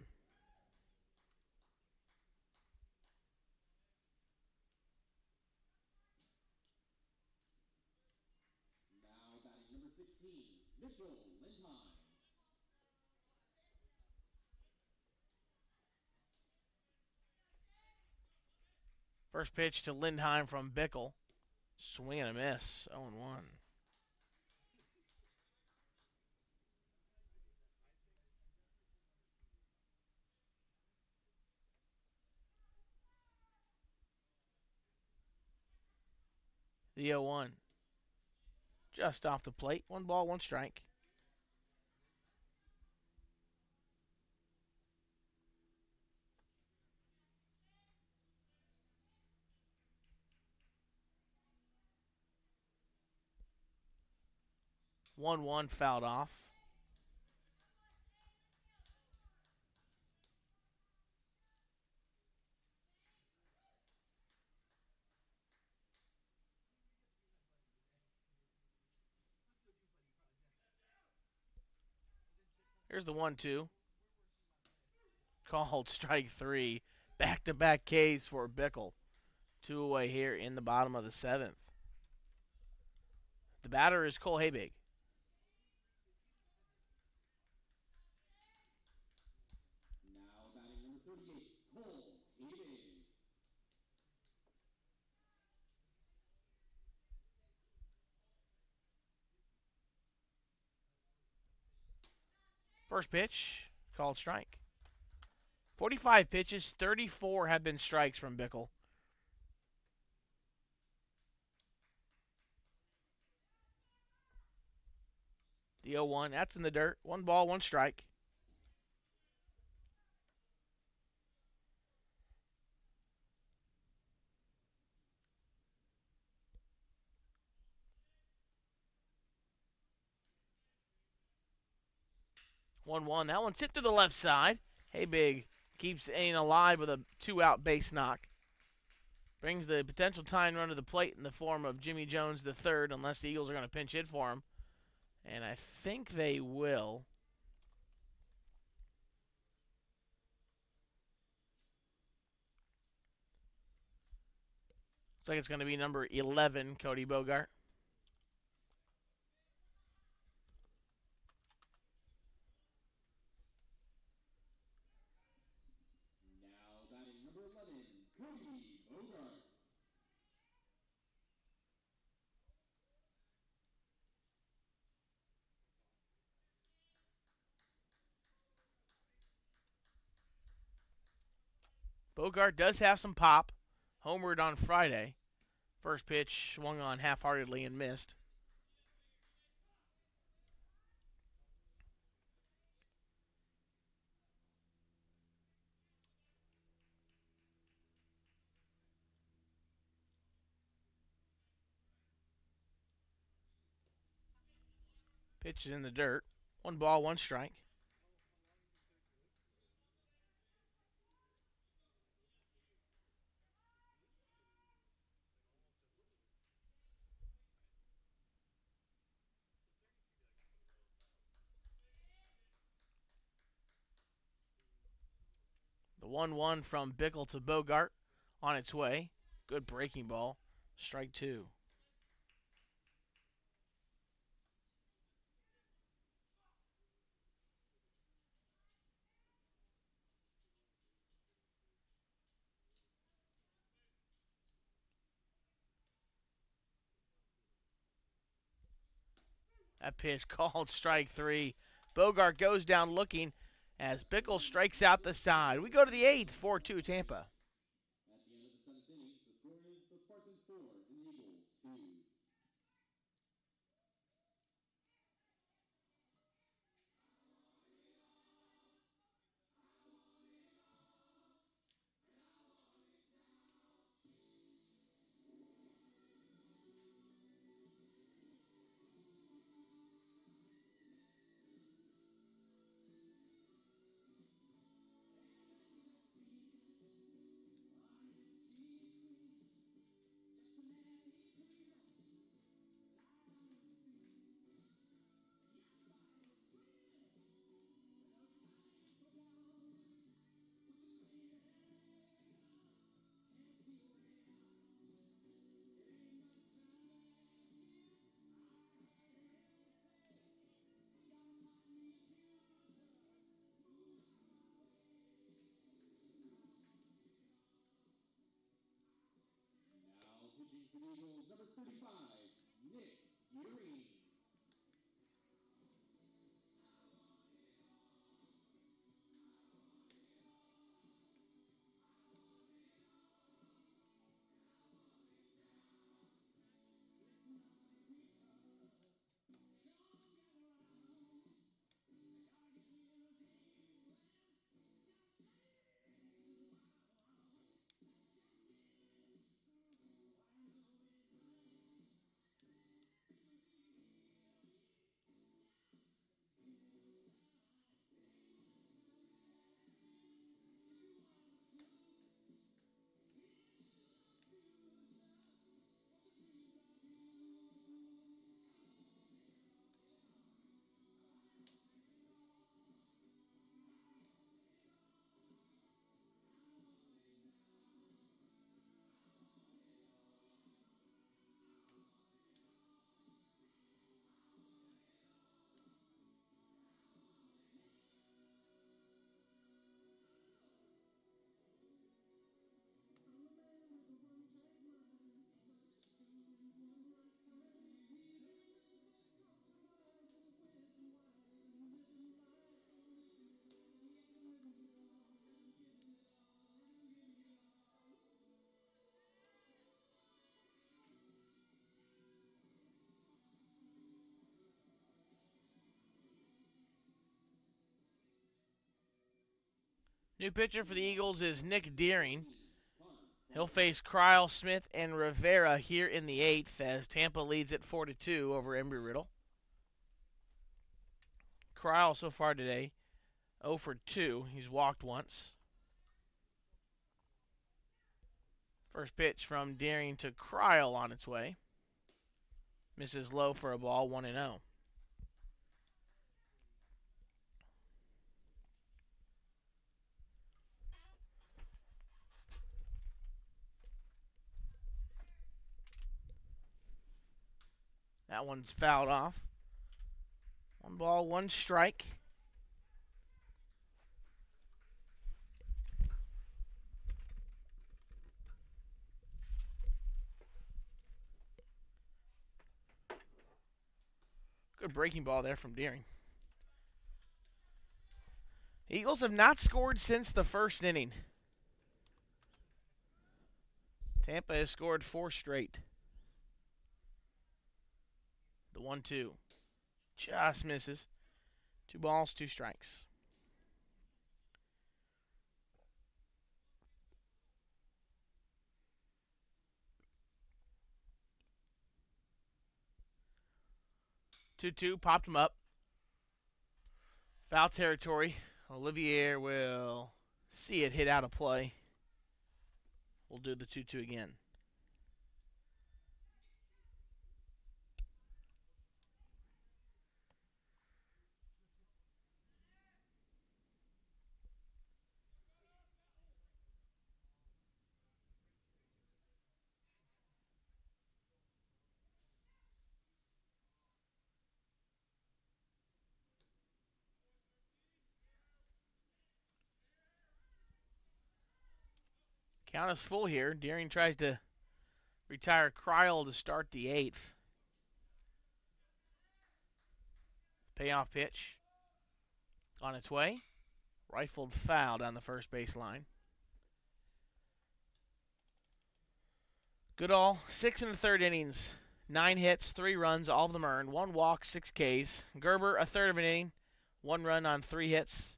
Speaker 2: Now batting number 16, Mitchell Lindheim.
Speaker 1: First pitch to Lindheim from Bickle. Swing and a miss, 0-1. The 0-1. Just off the plate. 1 ball, 1 strike. One fouled off. Here's the 1-2. Called strike 3. Back-to-back Ks for Bickle. 2 away here in the bottom of the 7th. The batter is Cole Habig.
Speaker 2: Now batting number 38, Cole Habig.
Speaker 1: First pitch, called strike. 45 pitches, 34 have been strikes from Bickle. The 0-1, that's in the dirt. 1 ball, 1 strike. One. That one's hit to the left side. Habig keeps the inning alive with a 2-out base knock. Brings the potential tying run to the plate in the form of Jimmy Jones the third, unless the Eagles are going to pinch hit for him. And I think they will. Looks like it's going to be number 11, Cody Bogart.
Speaker 2: Now batting number 11, Cody Bogart.
Speaker 1: Bogart does have some pop. Homered on Friday. First pitch swung on half-heartedly and missed. Pitch is in the dirt. 1 ball, 1 strike. The 1-1 from Bickle to Bogart on its way. Good breaking ball. Strike 2. That pitch called strike 3. Bogart goes down looking as Bickle strikes out the side. We go to the 8th, 4-2 Tampa.
Speaker 2: At the end of the 7th inning, the score is the Spartans 4 and the Eagles 2. Now pitching for the Eagles, number 35, Nick Deering.
Speaker 1: New pitcher for the Eagles is Nick Deering. He'll face Cryle, Smith, and Rivera here in the 8th as Tampa leads it 4-2 over Embry Riddle. Cryle so far today, 0 for 2. He's walked once. First pitch from Deering to Cryle on its way. Misses low for a ball, 1-0. That one's fouled off. 1 ball, 1 strike. Good breaking ball there from Deering. Eagles have not scored since the first inning. Tampa has scored 4 straight. The 1-2 just misses. 2 balls, 2 strikes. Two popped him up. Foul territory. Olivier will see it hit out of play. We'll do the 2-2 again. Count is full here. Deering tries to retire Cryle to start the 8th. Payoff pitch on its way. Rifled foul down the first base line. Goodall, 6 1/3 innings. 9 hits, 3 runs, all of them earned. 1 walk, 6 Ks. Gerber, 1/3 of an inning. 1 run on 3 hits.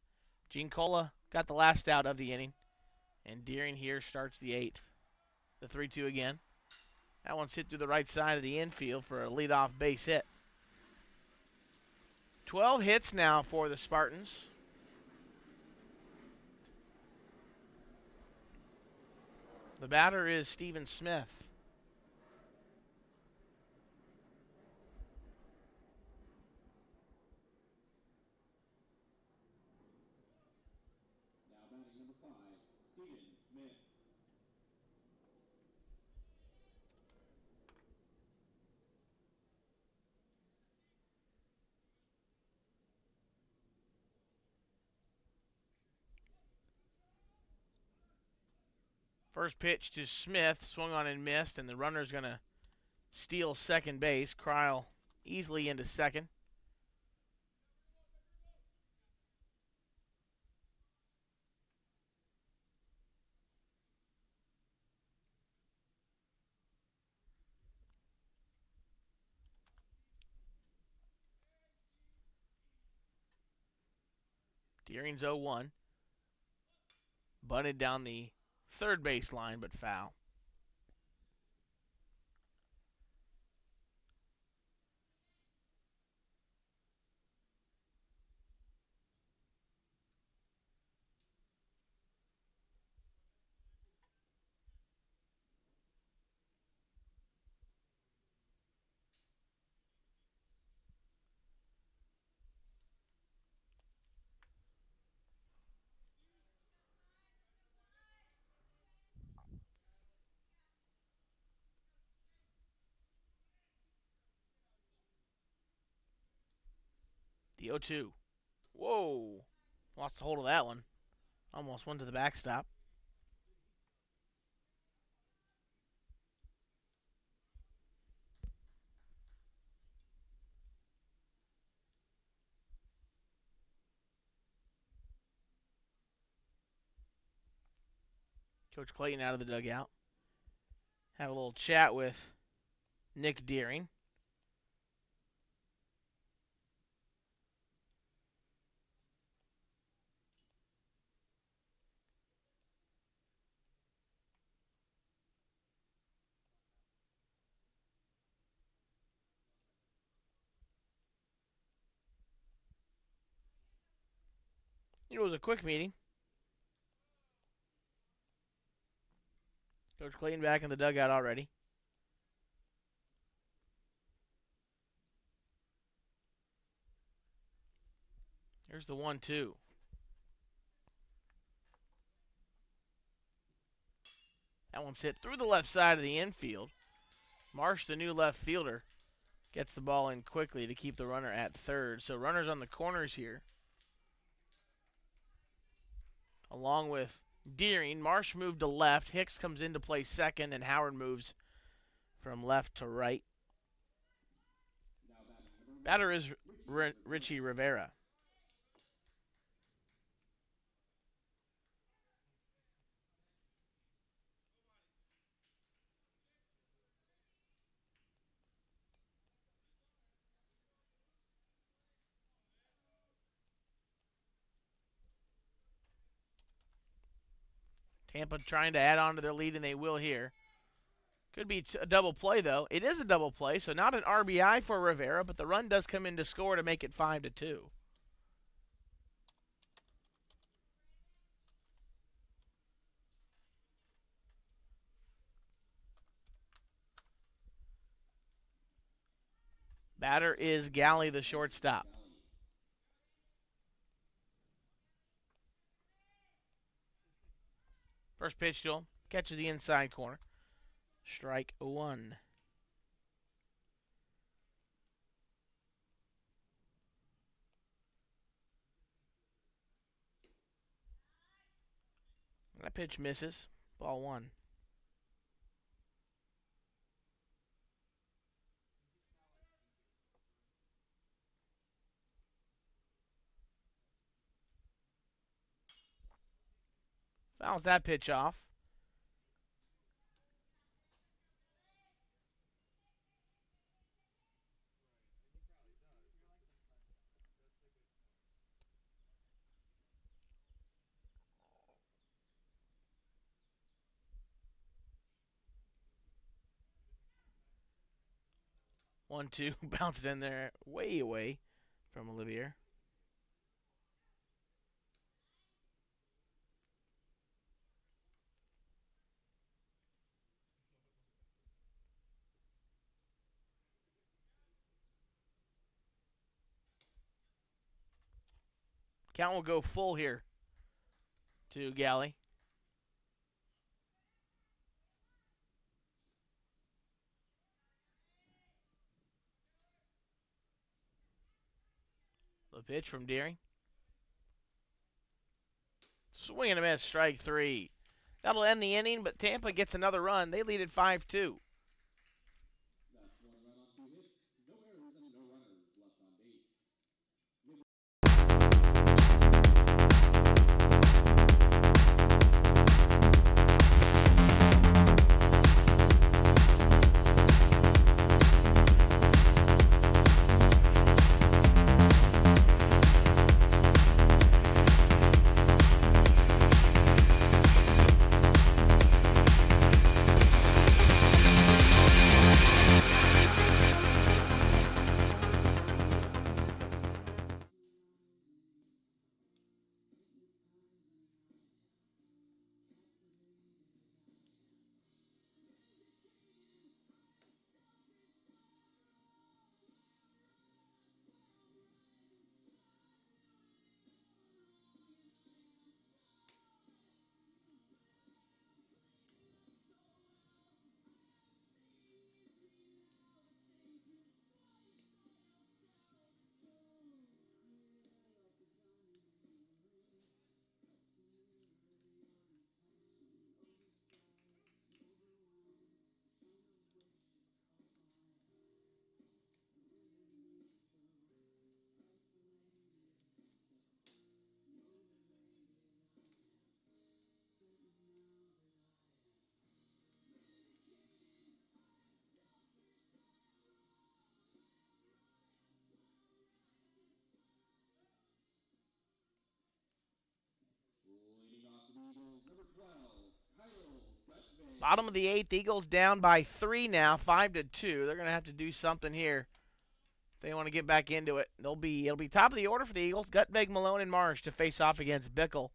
Speaker 1: Giancola got the last out of the inning. And Deering here starts the 8th. The 3-2 again. That one's hit through the right side of the infield for a leadoff base hit. 12 hits now for the Spartans. The batter is Stephen Smith.
Speaker 2: Now batting number 5, Stephen Smith.
Speaker 1: First pitch to Smith, swung on and missed, and the runner's going to steal second base. Cryle easily into second. Deering's 0-1. Bunted down the third base line, but foul. The 0-2. Whoa. Lost hold of that one. Almost went to the backstop. Coach Clayton out of the dugout. Have a little chat with Nick Deering. It was a quick meeting. Coach Clayton back in the dugout already. Here's the 1-2. That one's hit through the left side of the infield. Marsh, the new left fielder, gets the ball in quickly to keep the runner at third. So runners on the corners here. Along with Deering. Marsh moved to left. Hicks comes in to play second, and Howard moves from left to right. Batter is Richie Rivera. Tampa trying to add on to their lead, and they will here. Could be a double play, though. It is a double play, so not an RBI for Rivera, but the run does come in to score to make it 5-2. Batter is Galley, the shortstop. First pitch to him. Catches the inside corner. Strike one. That pitch misses. Ball one. Fouls that pitch off. One, two, bounced in there way away from Olivier. Count will go full here to Galley. The pitch from Deering. Swing and a miss, strike three. That'll end the inning, but Tampa gets another run. They lead at 5-2.
Speaker 2: That's one run on 2 hits, no errors, and no runners left on base.
Speaker 1: Bottom of the eighth, Eagles down by 3 now, 5-2. They're going to have to do something here If they want to get back into it, it'll be top of the order for the Eagles. Gutvig, Malone, and Marsh to face off against Bickle,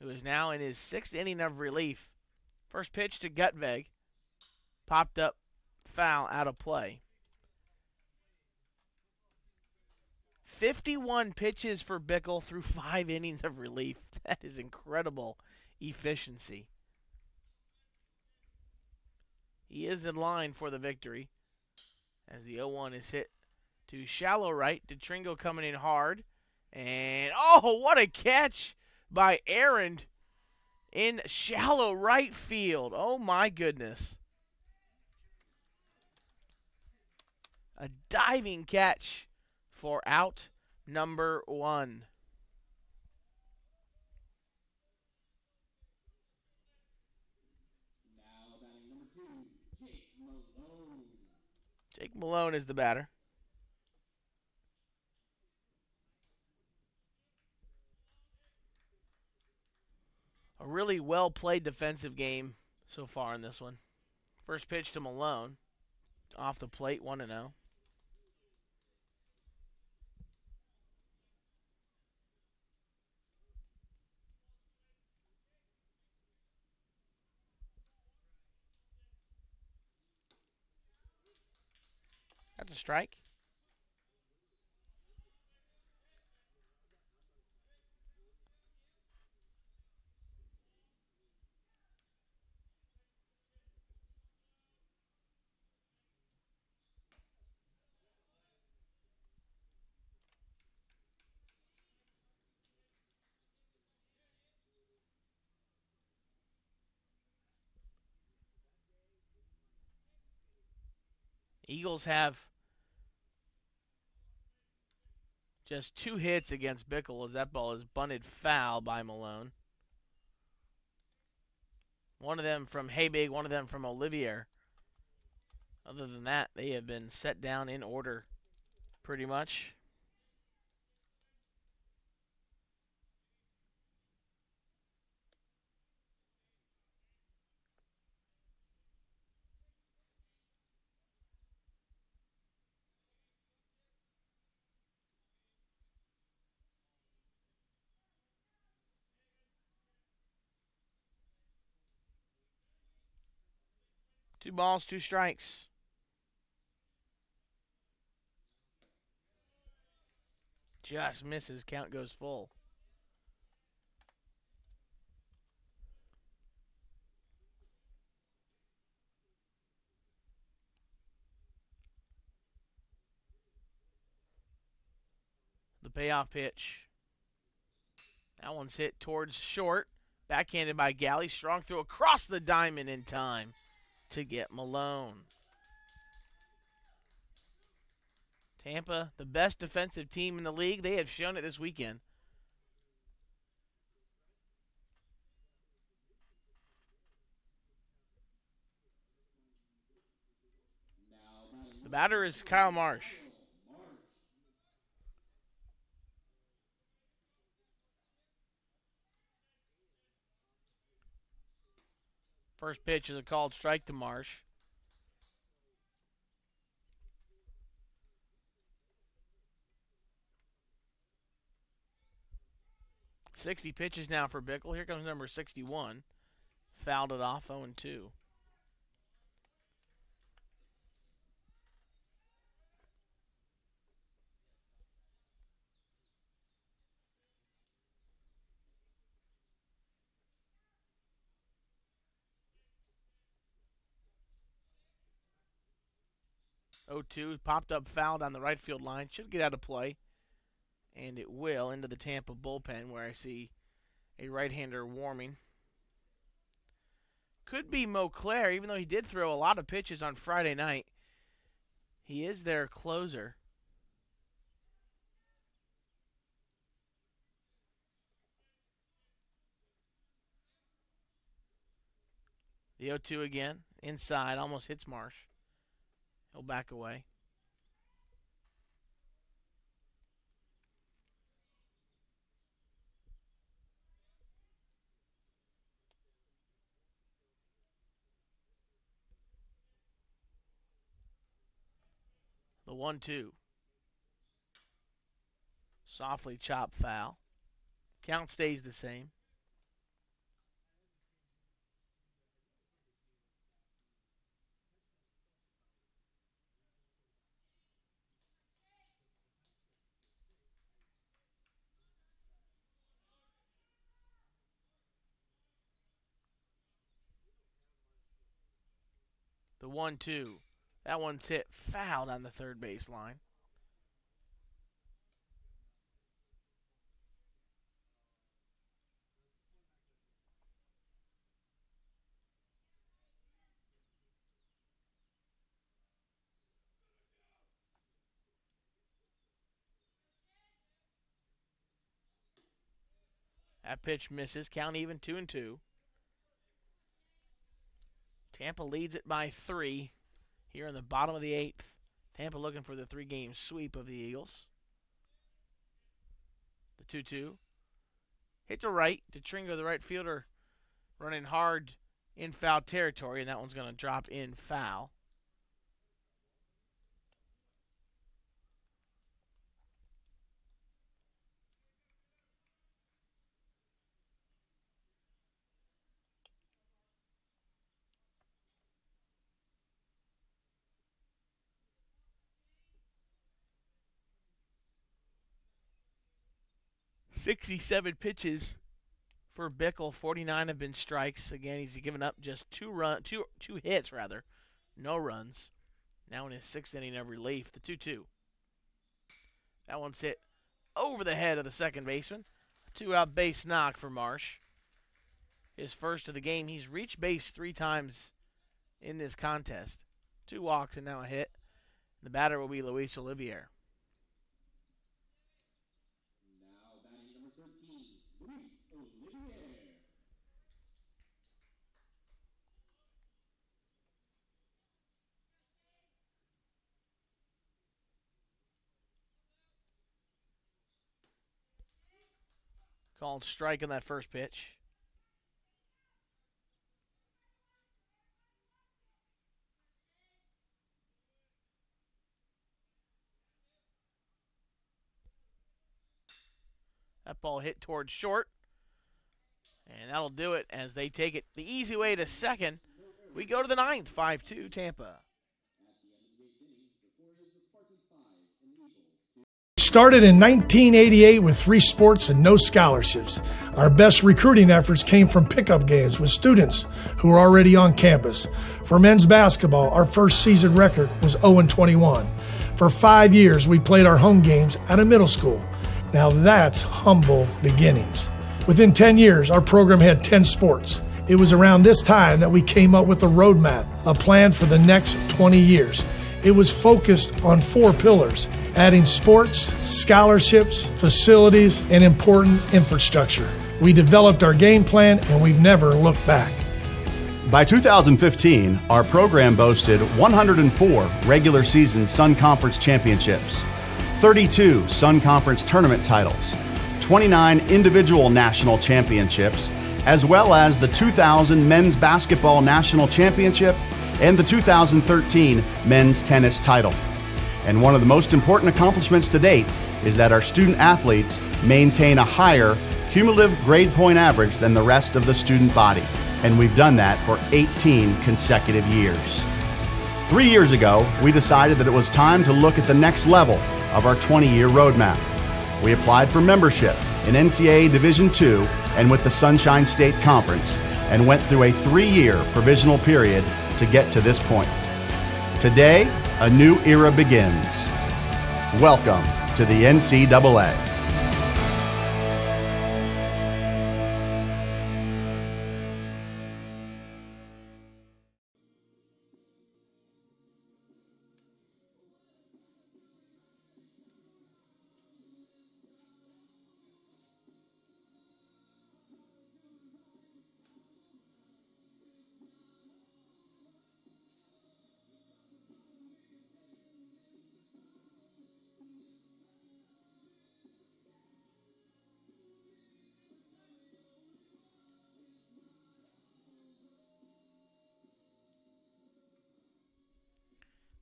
Speaker 1: who is now in his 6th inning of relief. First pitch to Gutvig. Popped up, foul, out of play. 51 pitches for Bickle through 5 innings of relief. That is incredible efficiency. He is in line for the victory as the 0-1 is hit to shallow right. DeTringo coming in hard. And, oh, what a catch by Aaron in shallow right field. Oh, my goodness. A diving catch for out number 1.
Speaker 2: Now batting number 2, Jake Malone.
Speaker 1: Jake Malone is the batter. A really well-played defensive game so far in this one. First pitch to Malone. Off the plate, 1-0. That's a strike. Eagles have just 2 hits against Bickle as that ball is bunted foul by Malone. One of them from Habig, one of them from Olivier. Other than that, they have been set down in order pretty much. Two balls, 2 strikes. Just misses. Count goes full. The payoff pitch. That one's hit towards short. Backhanded by Galley. Strong throw across the diamond in time to get Malone. Tampa, the best defensive team in the league. They have shown it this weekend. The batter is Kyle Marsh. First pitch is a called strike to Marsh. .60 pitches now for Bickle. Here comes number 61. Fouled it off, 0-2. Popped up foul down the right field line. Should get out of play. And it will into the Tampa bullpen where I see a right-hander warming. Could be Mauclair, even though he did throw a lot of pitches on Friday night. He is their closer. The 0-2 again. Inside, almost hits Marsh. He'll back away. The 1-2. Softly chopped foul. Count stays the same. The 1-2. That one's hit fouled on the third baseline. That pitch misses. Count even 2-2. Tampa leads it by 3 here in the bottom of the 8th. Tampa looking for the 3-game sweep of the Eagles. The 2-2. Hit to right. DeTringo, the right fielder, running hard in foul territory, and that one's going to drop in foul. "67 pitches for Bickle. 49 have been strikes. Again, he's given up just two hits, rather. No runs. Now in his 6th inning of relief, the 2-2. That one's hit over the head of the second baseman. A 2-out base knock for Marsh. His first of the game. He's reached base 3 times in this contest. 2 walks and now a hit. The batter will be Luis Olivier.
Speaker 2: Now batting number 13, Luis Olivier.
Speaker 1: Called strike on that first pitch. That ball hit towards short. And that'll do it as they take it the easy way to second. We go to the 9th, 5-2 Tampa.
Speaker 2: At the end of the 8th inning, the score is the Spartans 5 and the Eagles 2.
Speaker 3: Started in 1988 with 3 sports and no scholarships. Our best recruiting efforts came from pickup games with students who were already on campus. For men's basketball, our first season record was 0-21. For 5 years, we played our home games at a middle school. Now that's humble beginnings. Within 10 years, our program had 10 sports. It was around this time that we came up with a roadmap, a plan for the next 20 years. It was focused on 4 pillars: adding sports, scholarships, facilities, and important infrastructure. We developed our game plan and we've never looked back.
Speaker 4: By 2015, our program boasted 104 regular season Sun Conference championships, 32 Sun Conference tournament titles, 29 individual national championships, as well as the 2000 Men's Basketball National Championship and the 2013 Men's Tennis title. And one of the most important accomplishments to date is that our student athletes maintain a higher cumulative grade point average than the rest of the student body. And we've done that for 18 consecutive years. 3 years ago, we decided that it was time to look at the next level of our 20-year roadmap. We applied for membership in NCAA Division II and with the Sunshine State Conference and went through a 3-year provisional period to get to this point. Today, a new era begins. Welcome to the NCAA.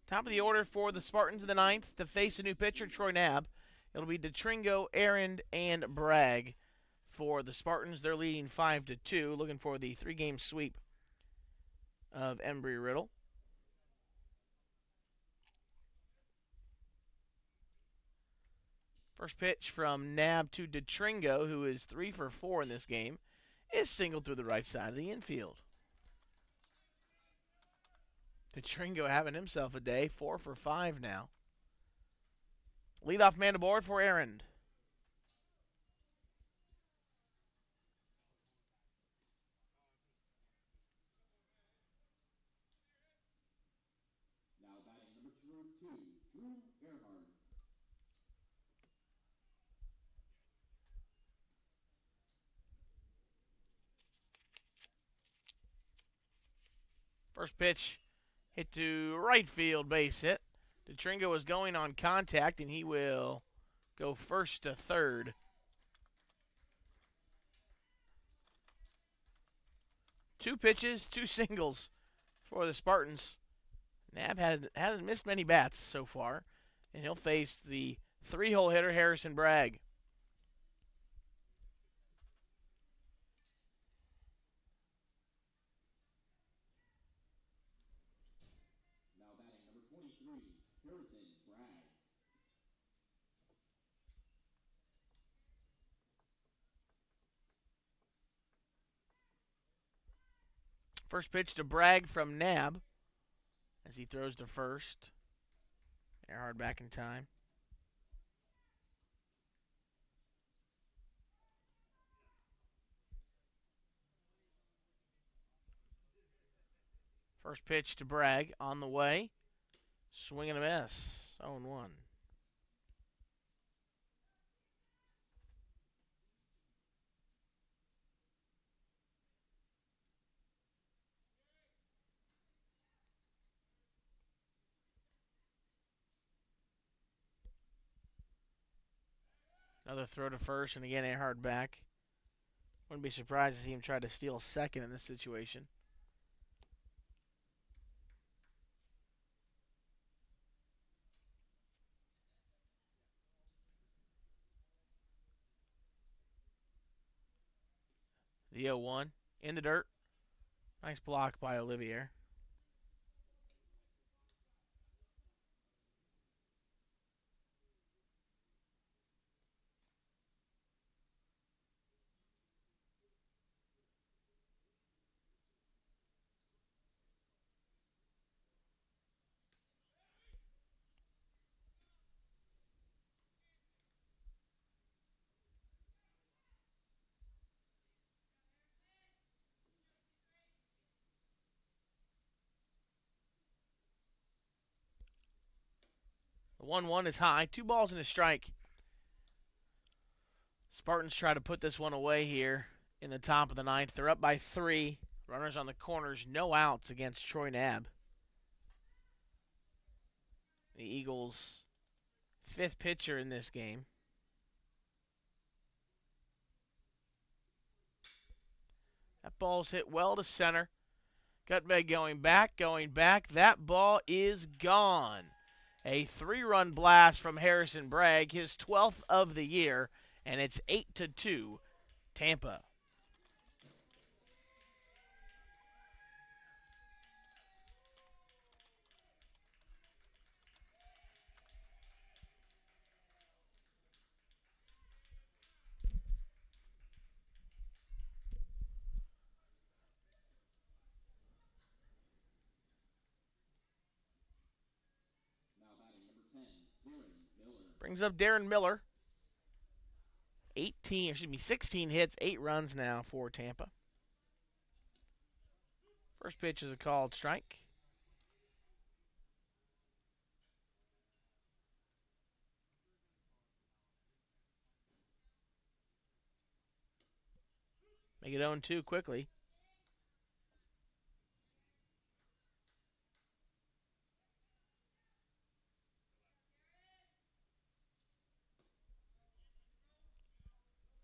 Speaker 1: Top of the order for the Spartans in the 9th to face a new pitcher, Troy Knapp. It'll be DeTringo, Aaron, and Bragg for the Spartans. They're leading 5-2, looking for the 3-game sweep of Embry Riddle. First pitch from Nab to DeTringo, who is 3 for 4 in this game, is singled through the right side of the infield. DeTringo having himself a day, 4 for 5 now. Leadoff man aboard for Aaron.
Speaker 2: Now batting number 2, Drew Earhart.
Speaker 1: First pitch hit to right field, base hit. DeTringo is going on contact, and he will go first to third. Two pitches, 2 singles for the Spartans. Nab hasn't missed many bats so far, and he'll face the 3-hole hitter Harrison Bragg.
Speaker 2: Now batting number 23, Harrison Bragg.
Speaker 1: First pitch to Bragg from Nab as he throws to first. Earhart back in time. First pitch to Bragg on the way. Swing and a miss. 0-1. Another throw to first, and again Earhart back. Wouldn't be surprised to see him try to steal second in this situation. The 0-1 in the dirt. Nice block by Olivier. The 1-1 is high. 2 balls and a strike. Spartans try to put this one away here in the top of the 9th. They're up by 3. Runners on the corners. No outs against Troy Nab. The Eagles' 5th pitcher in this game. That ball's hit well to center. Gutbeg going back. That ball is gone. A 3-run blast from Harrison Bragg, his 12th of the year, and it's 8-2, Tampa. Brings up Darren Miller. 16 hits, 8 runs now for Tampa. First pitch is a called strike. Make it 0-2 quickly.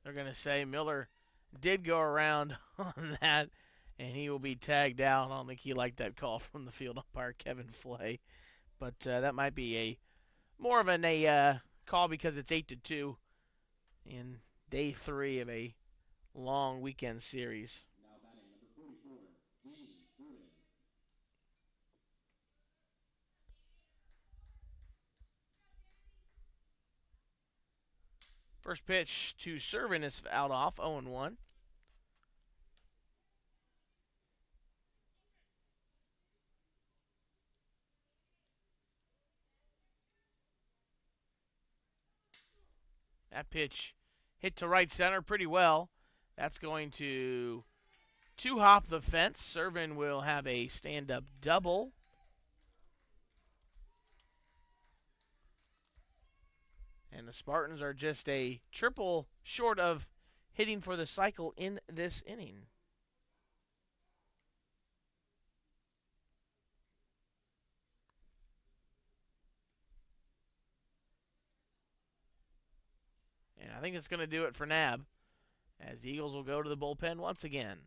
Speaker 1: They're going to say Miller did go around on that, and he will be tagged out. I don't think he liked that call from the field umpire, Kevin Flay. But that might be more of a call because it's 8-2 in day 3 of a long weekend series.
Speaker 2: Now batting number 44, Dean Surden.
Speaker 1: First pitch to Servin is out off, 0-1. That pitch hit to right center pretty well. That's going to two-hop the fence. Servin will have a stand-up double. And the Spartans are just a triple short of hitting for the cycle in this inning. And I think it's going to do it for Nab, as the Eagles will go to the bullpen once again.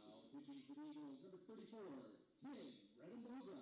Speaker 2: Now pitching for the Eagles, number 34, Tim Redemosa.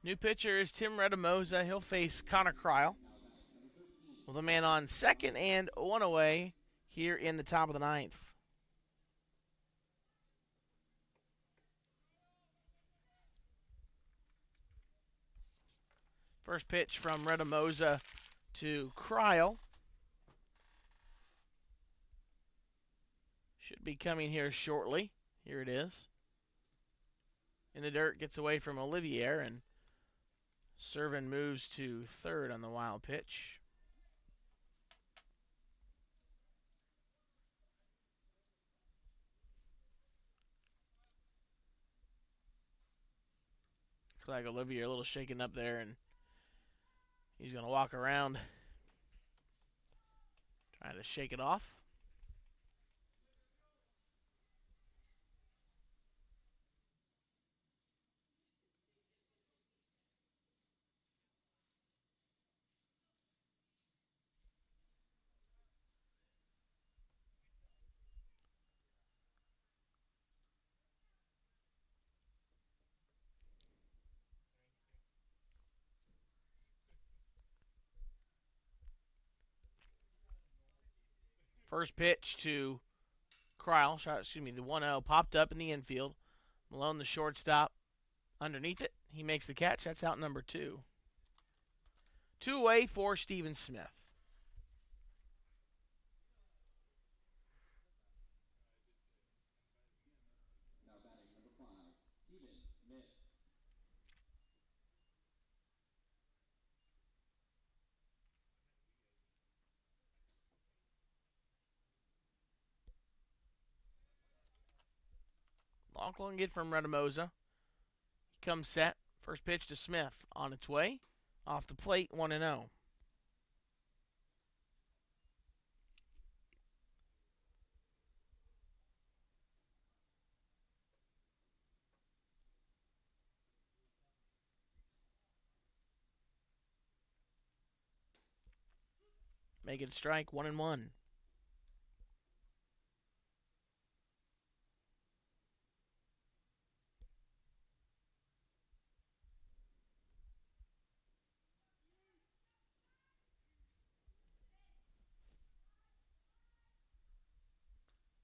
Speaker 1: New pitcher is Tim Redemosa. He'll face Connor Kryl, with a man on second and one away here in the top of the ninth. First pitch from Redemosa to Kryl. Should be coming here shortly. Here it is. In the dirt, gets away from Olivier, and Servin moves to third on the wild pitch. like Olivier a little shaken up there, and he's going to walk around trying to shake it off. First pitch to Kryle, the 1-0, popped up in the infield. Malone, the shortstop, underneath it. He makes the catch. That's out number 2. 2 away for Steven Smith.
Speaker 2: Now batting number 5, Steven Smith.
Speaker 1: Long clone get from Redamosa. He comes set. First pitch to Smith. On its way. Off the plate, 1-0. Make it a strike, 1-1.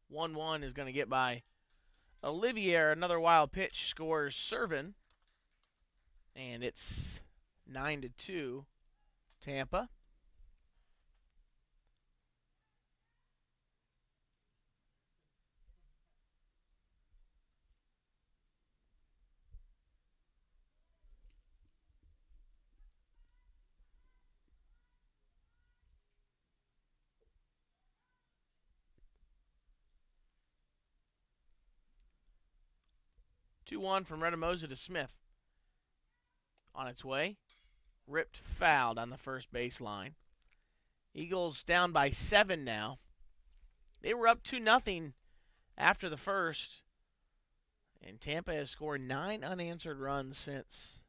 Speaker 1: One is going to get by Olivier. Another wild pitch scores Servin. And it's 9-2 Tampa. Two one from Redamosa to Smith. On its way. Ripped foul down the first baseline. Eagles down by 7 now. They were up 2-0 after the first. And Tampa has scored 9 unanswered runs since.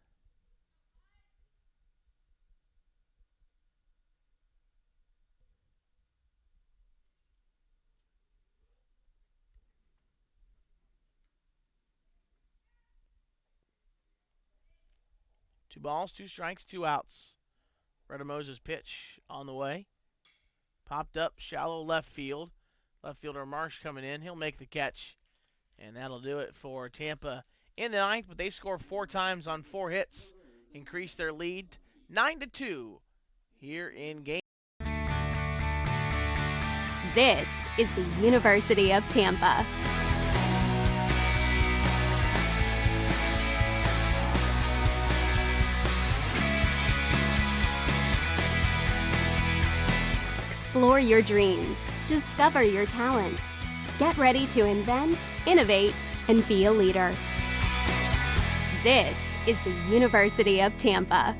Speaker 1: Two balls, 2 strikes, 2 outs. Redamosa's pitch on the way. Popped up, shallow left field. Left fielder Marsh coming in. He'll make the catch. And that'll do it for Tampa in the 9th. But they score 4 times on 4 hits. Increase their lead 9-2 here in game.
Speaker 5: This is the University of Tampa. Explore your dreams. Discover your talents. Get ready to invent, innovate, and be a leader. This is the University of Tampa.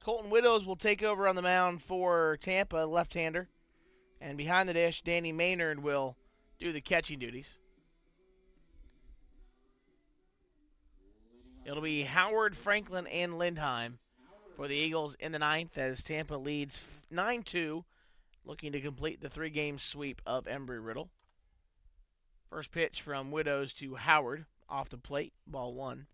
Speaker 1: Colton Widows will take over on the mound for Tampa, left-hander. And behind the dish, Danny Maynard will do the catching duties. It'll be Howard, Franklin, and Lindheim for the Eagles in the ninth as Tampa leads 9-2, looking to complete the three-game sweep of Embry Riddle. First pitch from Widows to Howard, off the plate, ball one.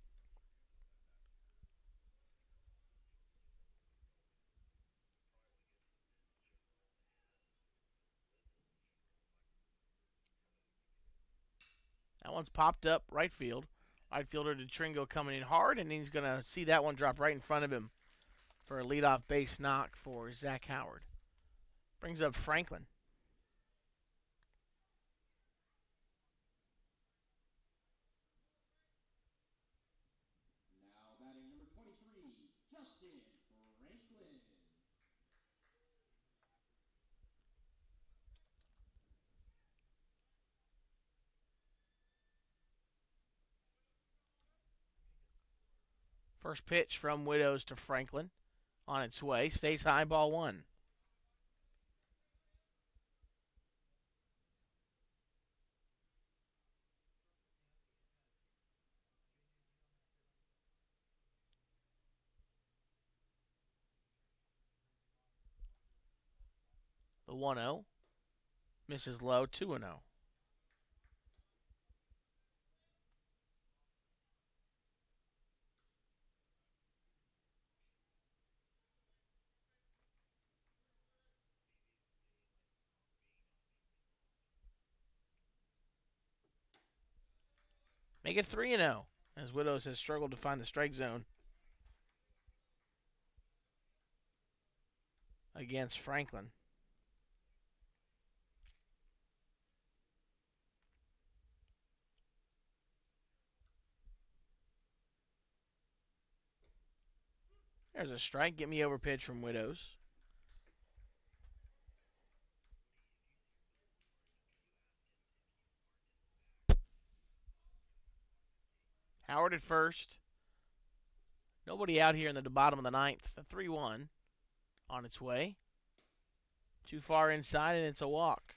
Speaker 1: That one's popped up right field. Right fielder DeTringo coming in hard, and he's going to see that one drop right in front of him for a leadoff base knock for Zach Howard. Brings up Franklin.
Speaker 2: Now batting number 23, Justin Franklin.
Speaker 1: First pitch from Widows to Franklin. On its way. Stays high, ball one. The 1-0. Misses low, 2-0. Make it 3-0, as Widows has struggled to find the strike zone against Franklin. There's a strike. Get me over pitch from Widows. Howard at first. Nobody out here in the bottom of the ninth. The 3-1 on its way. Too far inside, and it's a walk.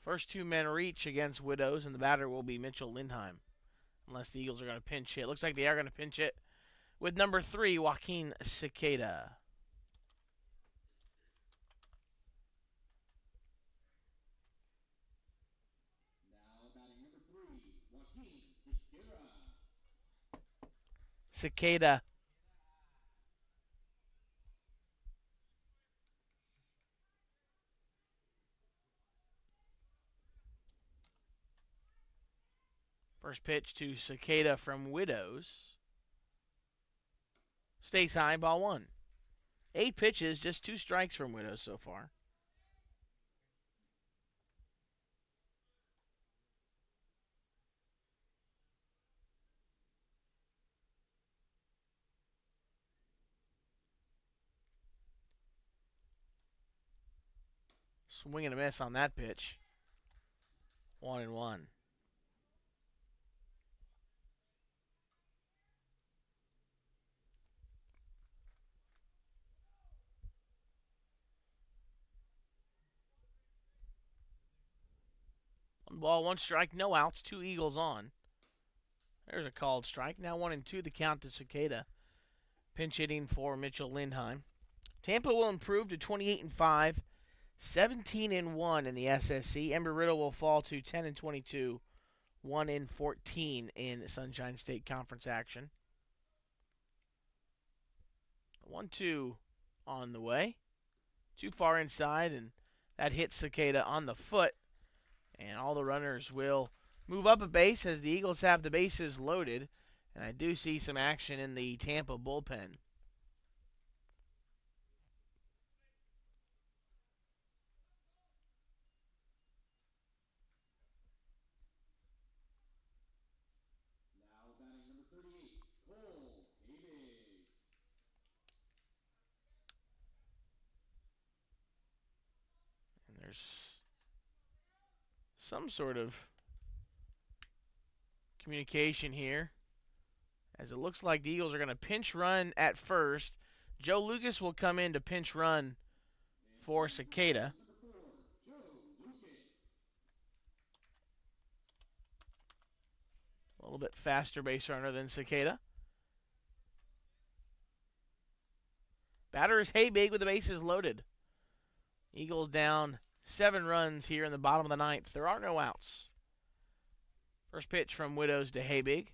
Speaker 1: First two men reach against Widows, and the batter will be Mitchell Lindheim. Unless the Eagles are going to pinch hit. Looks like they are going to pinch it with number 3, Joaquin Cicada.
Speaker 2: Now batting number 3, Joaquin Cicada.
Speaker 1: Cicada. First pitch to Cicada from Widows. Stays high, ball one. 8 pitches, just 2 strikes from Widows so far. Swing and a miss on that pitch. 1-1. One ball, 1 strike, no outs, 2 Eagles on. There's a called strike. Now 1-2, the count to Cicada. Pinch hitting for Mitchell Lindheim. Tampa will improve to 28-5, 17-1 in the SSC. Embry Riddle will fall to 10-22, 1-14 in Sunshine State Conference action. 1-2 on the way. Too far inside, and that hits Cicada on the foot. And all the runners will move up a base as the Eagles have the bases loaded. And I do see some action in the Tampa bullpen.
Speaker 2: Now batting number 38, Cole Habig.
Speaker 1: And there's some sort of communication here, as it looks like the Eagles are going to pinch run at first. Joe Lucas will come in to pinch run for Cicada. A little bit faster base runner than Cicada. Batter is Habig with the bases loaded. Eagles down 7 runs here in the bottom of the 9th. There are no outs. First pitch from Widows to Habig.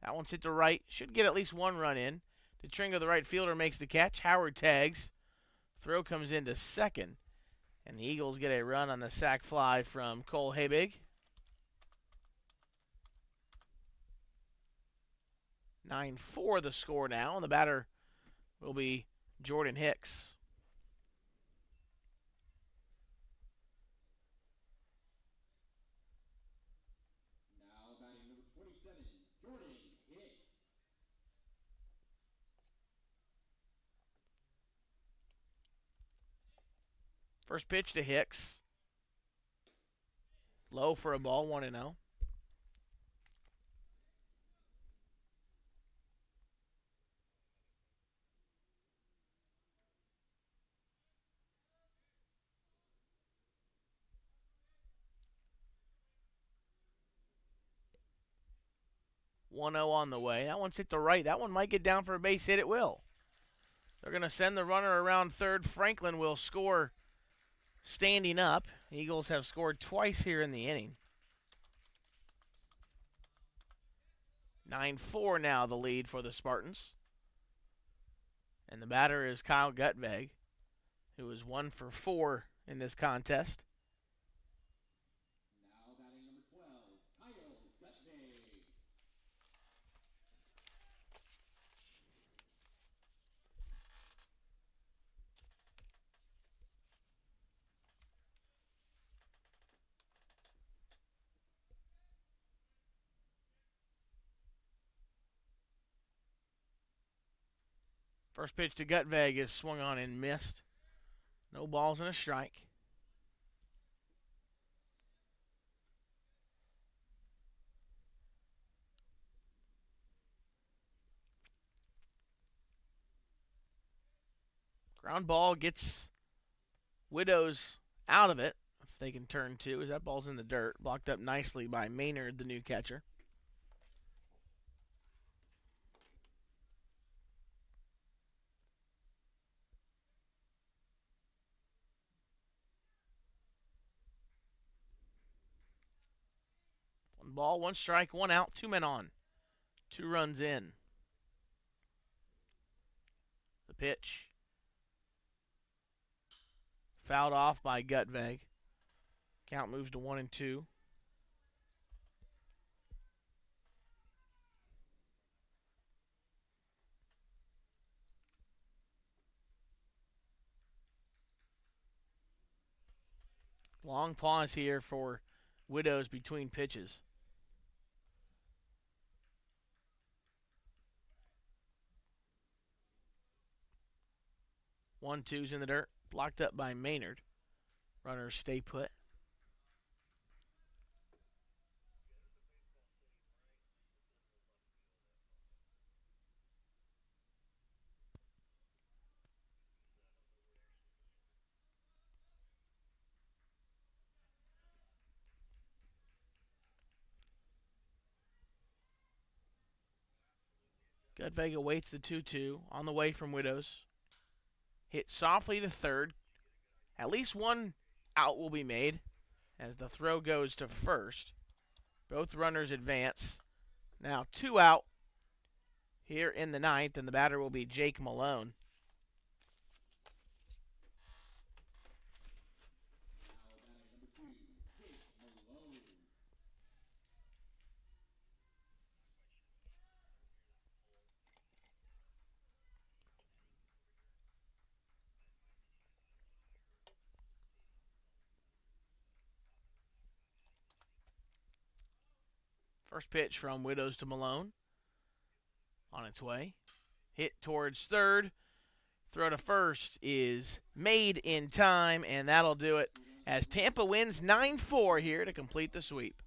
Speaker 1: That one's hit to right. Should get at least 1 run in. DeTringo, the right fielder, makes the catch. Howard tags. Throw comes into second. And the Eagles get a run on the sac fly from Cole Habig. 9-4 the score now, and the batter will be Jordan Hicks.
Speaker 2: Now batting number 27, Jordan Hicks.
Speaker 1: First pitch to Hicks. Low for a ball, 1-0. On the way. That one's hit to right. That one might get down for a base hit. It will. They're going to send the runner around third. Franklin will score standing up. Eagles have scored twice here in the inning. 9-4 now the lead for the Spartans. And the batter is Kyle Gutveg, who is 1 for 4 in this contest.
Speaker 2: Now batting number 12, Kyle Gutveg.
Speaker 1: First pitch to Gutveg is swung on and missed. No balls and a strike. Ground ball gets Widows out of it, if they can turn 2, as that ball's in the dirt. Blocked up nicely by Maynard, the new catcher. Ball, 1 strike, 1 out, 2 men on. 2 runs in. The pitch. Fouled off by Gutveg. Count moves to 1-2. Long pause here for Widows between pitches. 1-2's in the dirt. Blocked up by Maynard. Runners stay put. Gutveg awaits the 2-2 on the way from Widows. Hit softly to third. At least 1 out will be made as the throw goes to first. Both runners advance. Now 2 out here in the 9th, and the batter will be Jake Malone.
Speaker 2: Now batting number 2, Jake Malone.
Speaker 1: First pitch from Widows to Malone. On its way. Hit towards third. Throw to first is made in time, and that'll do it as Tampa wins 9-4 here to complete the sweep.